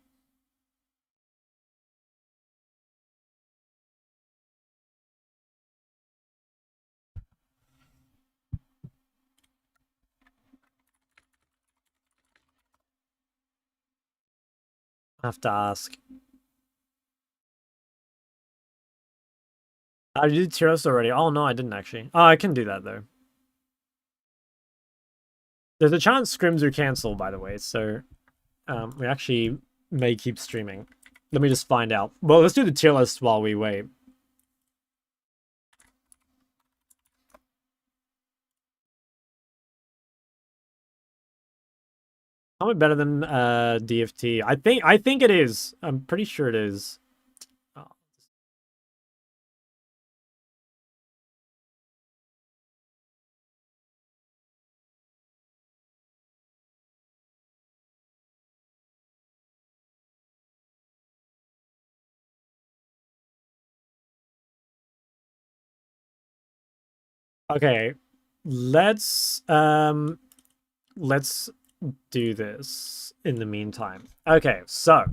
I have to ask. I did Tierlist already. Oh, no, I didn't actually. Oh, I can do that, though. There's a chance scrims are cancelled, by the way, so we actually may keep streaming. Let me just find out. Well, let's do the tier list while we wait. Probably better than DFT. I think it is. I'm pretty sure it is. Oh. Okay, let's do this in the meantime. Okay, so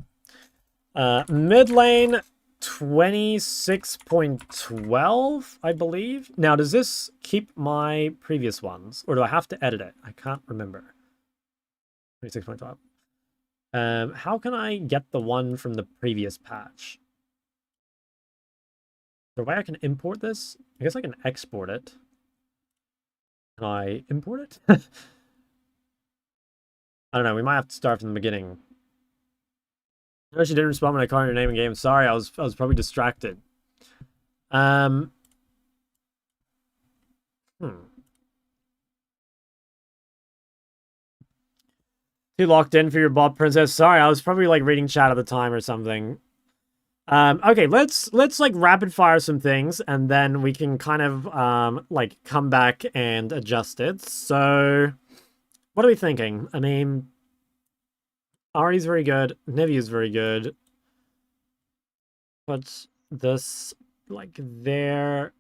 mid lane 26.12, I believe. Now, does this keep my previous ones, or do I have to edit it? I can't remember. 26.12. How can I get the one from the previous patch? The way I can import this? I guess I can export it. Can I import it? I don't know. We might have to start from the beginning. No, she didn't respond when I called her name in game. Sorry, I was probably distracted. Hmm. Too locked in for your Bob Princess. Sorry, I was probably like reading chat at the time or something. Okay, let's like rapid fire some things, and then we can kind of like come back and adjust it. So, what are we thinking? I mean, Ari's very good. Nevi is very good. Put this like there.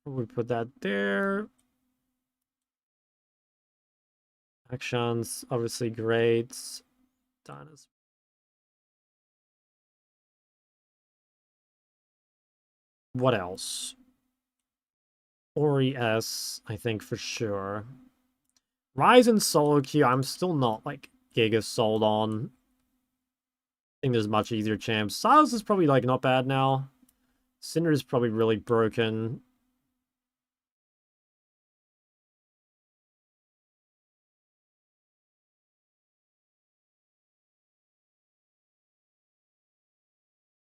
We put that there. Actions, obviously great. Dinosaur. What else? Ori S, I think for sure. Rise and solo queue, I'm still not like giga sold on. I think there's much easier champs. Silas is probably like not bad now. Cinder is probably really broken.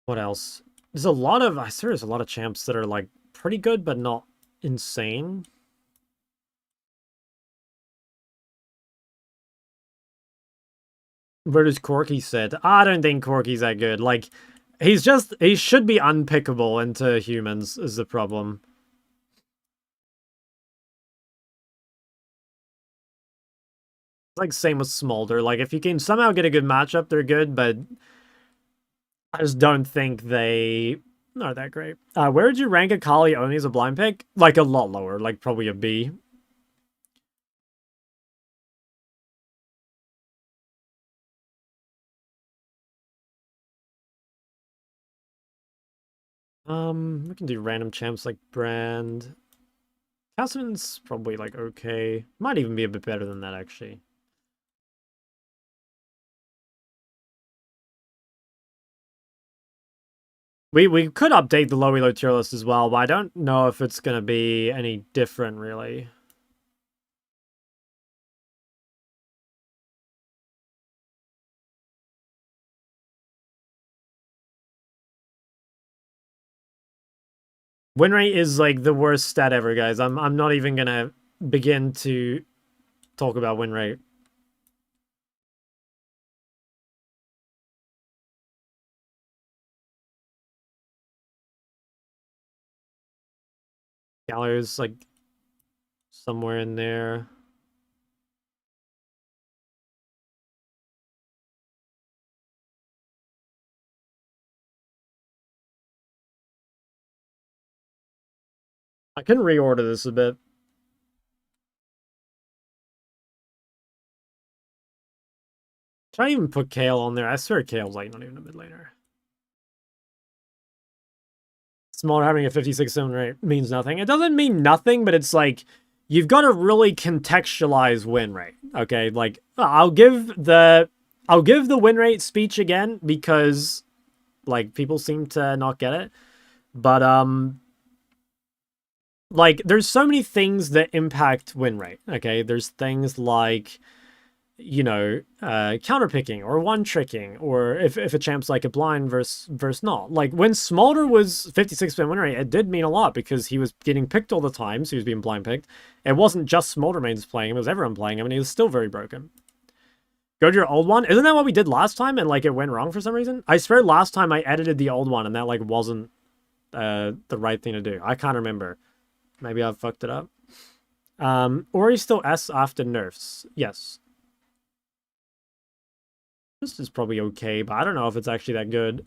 What else? There's a lot of, I swear there's a lot of champs that are like pretty good, but not insane. Where does Corky sit? I don't think Corky's that good. Like, he should be unpickable into humans is the problem. Like, same with Smolder. Like, if you can somehow get a good matchup, they're good, but I just don't think they are that great. Where would you rank Akali only as a blind pick? Like, a lot lower. Like, probably a B. We can do random champs like Brand. Castleman's probably, like, okay. Might even be a bit better than that, actually. We could update the low elo tier list as well, but I don't know if it's gonna be any different really. Win rate is like the worst stat ever, guys. I'm not even gonna begin to talk about win rate. Gallows like somewhere in there. I can reorder this a bit. Should I even put Kale on there? I swear Kale's like not even a mid laner. Smaller having a 56-7 rate means nothing. It doesn't mean nothing, but it's like you've got to really contextualize win rate. Okay, like I'll give the win rate speech again because like people seem to not get it. But like there's so many things that impact win rate. Okay, there's things like you know, counterpicking or one-tricking, or if a champ's like a blind versus not. Like, when Smolder was 56% win rate, it did mean a lot, because he was getting picked all the time, so he was being blind-picked. It wasn't just Smolder mains playing him, it was everyone playing him, and he was still very broken. Go to your old one? Isn't that what we did last time, and, like, it went wrong for some reason? I swear last time I edited the old one, and that, like, wasn't the right thing to do. I can't remember. Maybe I've fucked it up. Ori's still S after nerfs. Yes. This is probably okay, but I don't know if it's actually that good.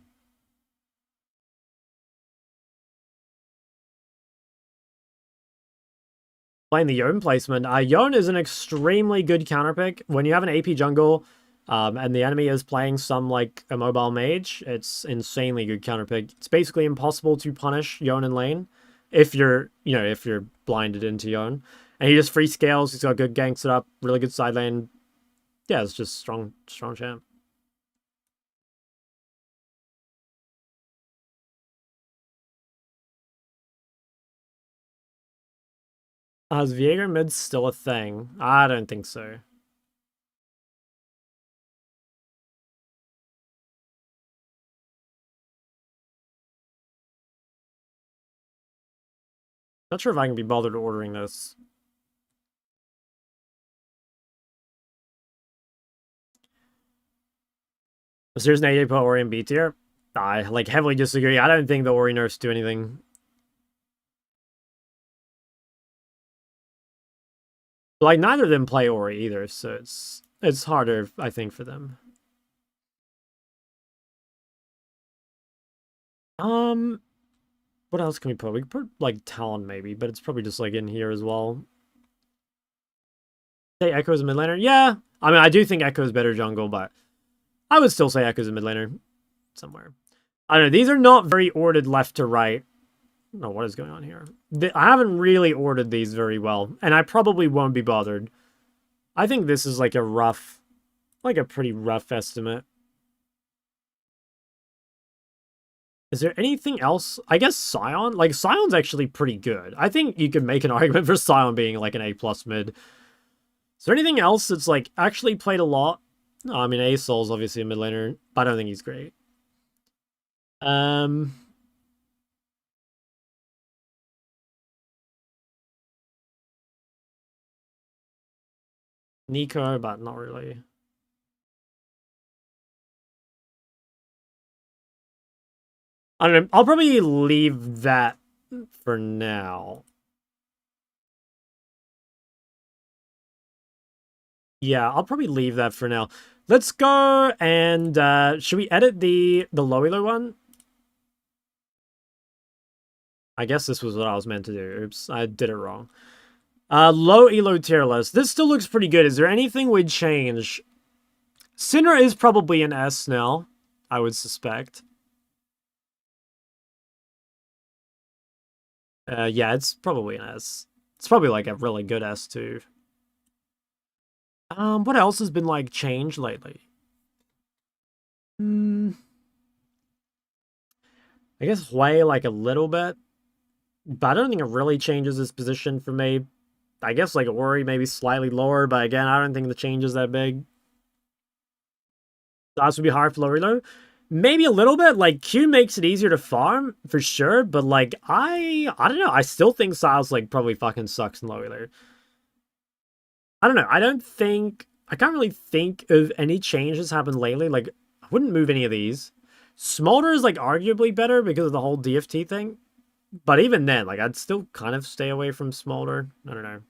Playing the Yone placement. Yone is an extremely good counter pick. When you have an AP jungle, and the enemy is playing some, like, a mobile mage, it's insanely good counter pick. It's basically impossible to punish Yone in lane if you're, you know, if you're blinded into Yone. And he just free scales, he's got good gank set up, really good side lane. Yeah, it's just strong champ. Is Viego mid still a thing? I don't think so. Not sure if I can be bothered ordering this. So here's an 88 put Ori in B tier. I like heavily disagree. I don't think the Ori nerfs do anything. Like neither of them play Ori either, so it's harder, I think, for them. What else can we put? We can put like Talon maybe, but it's probably just like in here as well. Say Echo's a mid laner? Yeah. I mean, I do think Echo's better jungle, but I would still say Echo's a mid laner somewhere. I don't know. These are not very ordered left to right. No, what is going on here? I haven't really ordered these very well, and I probably won't be bothered. I think this is like a rough, like a pretty rough estimate. Is there anything else? I guess Scion? Like, Scion's actually pretty good. I think you could make an argument for Scion being like an A+ mid. Is there anything else that's like actually played a lot? No, I mean, Asol's obviously a mid laner, but I don't think he's great. Nico, but not really. I don't know. I'll probably leave that for now. Yeah, I'll probably leave that for now. Let's go and should we edit the low elo one? I guess this was what I was meant to do. Oops, I did it wrong. Low elo tier list. This still looks pretty good. Is there anything we'd change? Sinner is probably an S now, I would suspect. Yeah, it's probably an S. It's probably like a really good S too. What else has been like changed lately? I guess Hui like a little bit, but I don't think it really changes his position for me. I guess like Ori maybe slightly lower, but again, I don't think the change is that big. That would be hard for lower low. Maybe a little bit. Like Q makes it easier to farm for sure, but like I don't know. I still think Silas like probably fucking sucks in low elo. I don't know. I can't really think of any changes happened lately. Like I wouldn't move any of these. Smolder is like arguably better because of the whole DFT thing. But even then, like I'd still kind of stay away from Smolder. I don't know.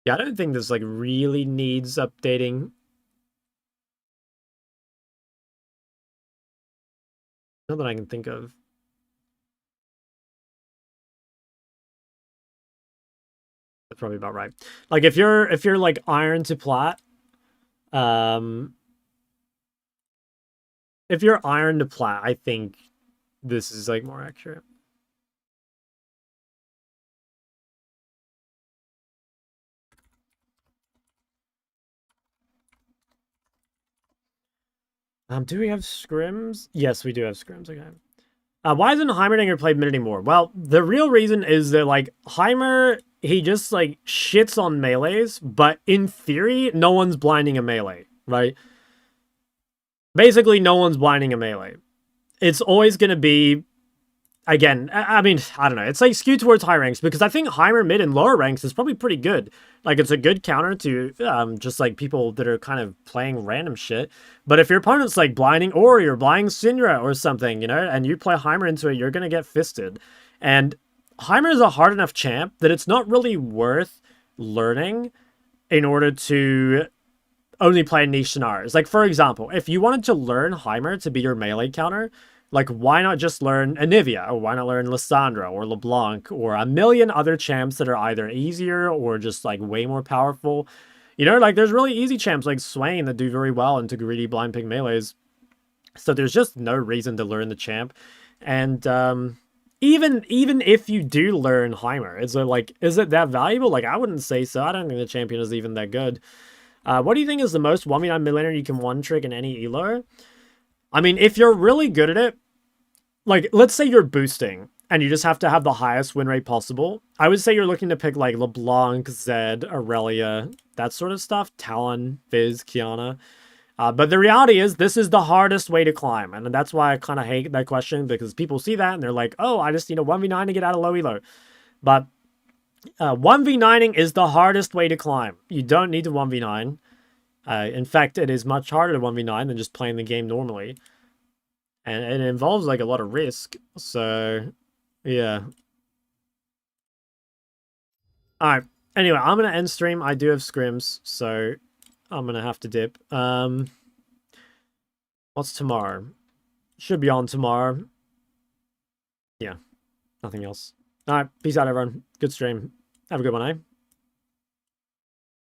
Yeah, I don't think this like really needs updating. Not that I can think of. That's probably about right. Like if you're like iron to plat, if you're iron to plat, I think this is like more accurate. Do we have scrims? Yes, we do have scrims. Okay. Why isn't Heimerdinger played mid anymore? Well, the real reason is that like Heimer, he just like shits on melees, but in theory, no one's blinding a melee, right? Basically, no one's blinding a melee. It's always gonna be, again, I mean, I don't know. It's like skewed towards high ranks because I think Heimer mid and lower ranks is probably pretty good. Like it's a good counter to just like people that are kind of playing random shit. But if your opponent's like blinding Ori or blinding Syndra or something, you know, and you play Heimer into it, you're gonna get fisted. And Heimer is a hard enough champ that it's not really worth learning in order to only play niche scenarios. Like for example, if you wanted to learn Heimer to be your melee counter, like, why not just learn Anivia? Or why not learn Lissandra or LeBlanc or a million other champs that are either easier or just, like, way more powerful? You know, like, there's really easy champs like Swain that do very well into greedy blind pig melees. So there's just no reason to learn the champ. And even if you do learn Heimer, is it that valuable? Like, I wouldn't say so. I don't think the champion is even that good. What do you think is the most 1v9 mid laner you can one-trick in any elo? I mean, if you're really good at it, like, let's say you're boosting, and you just have to have the highest win rate possible. I would say you're looking to pick, like, LeBlanc, Zed, Aurelia, that sort of stuff. Talon, Fizz, Kiana. But the reality is, this is the hardest way to climb, and that's why I kind of hate that question, because people see that, and they're like, oh, I just need a 1v9 to get out of low elo. But 1v9ing is the hardest way to climb. You don't need to 1v9. In fact, it is much harder to 1v9 than just playing the game normally. And it involves, like, a lot of risk. So, yeah. Alright. Anyway, I'm going to end stream. I do have scrims, so I'm going to have to dip. What's tomorrow? Should be on tomorrow. Yeah. Nothing else. Alright. Peace out, everyone. Good stream. Have a good one, eh?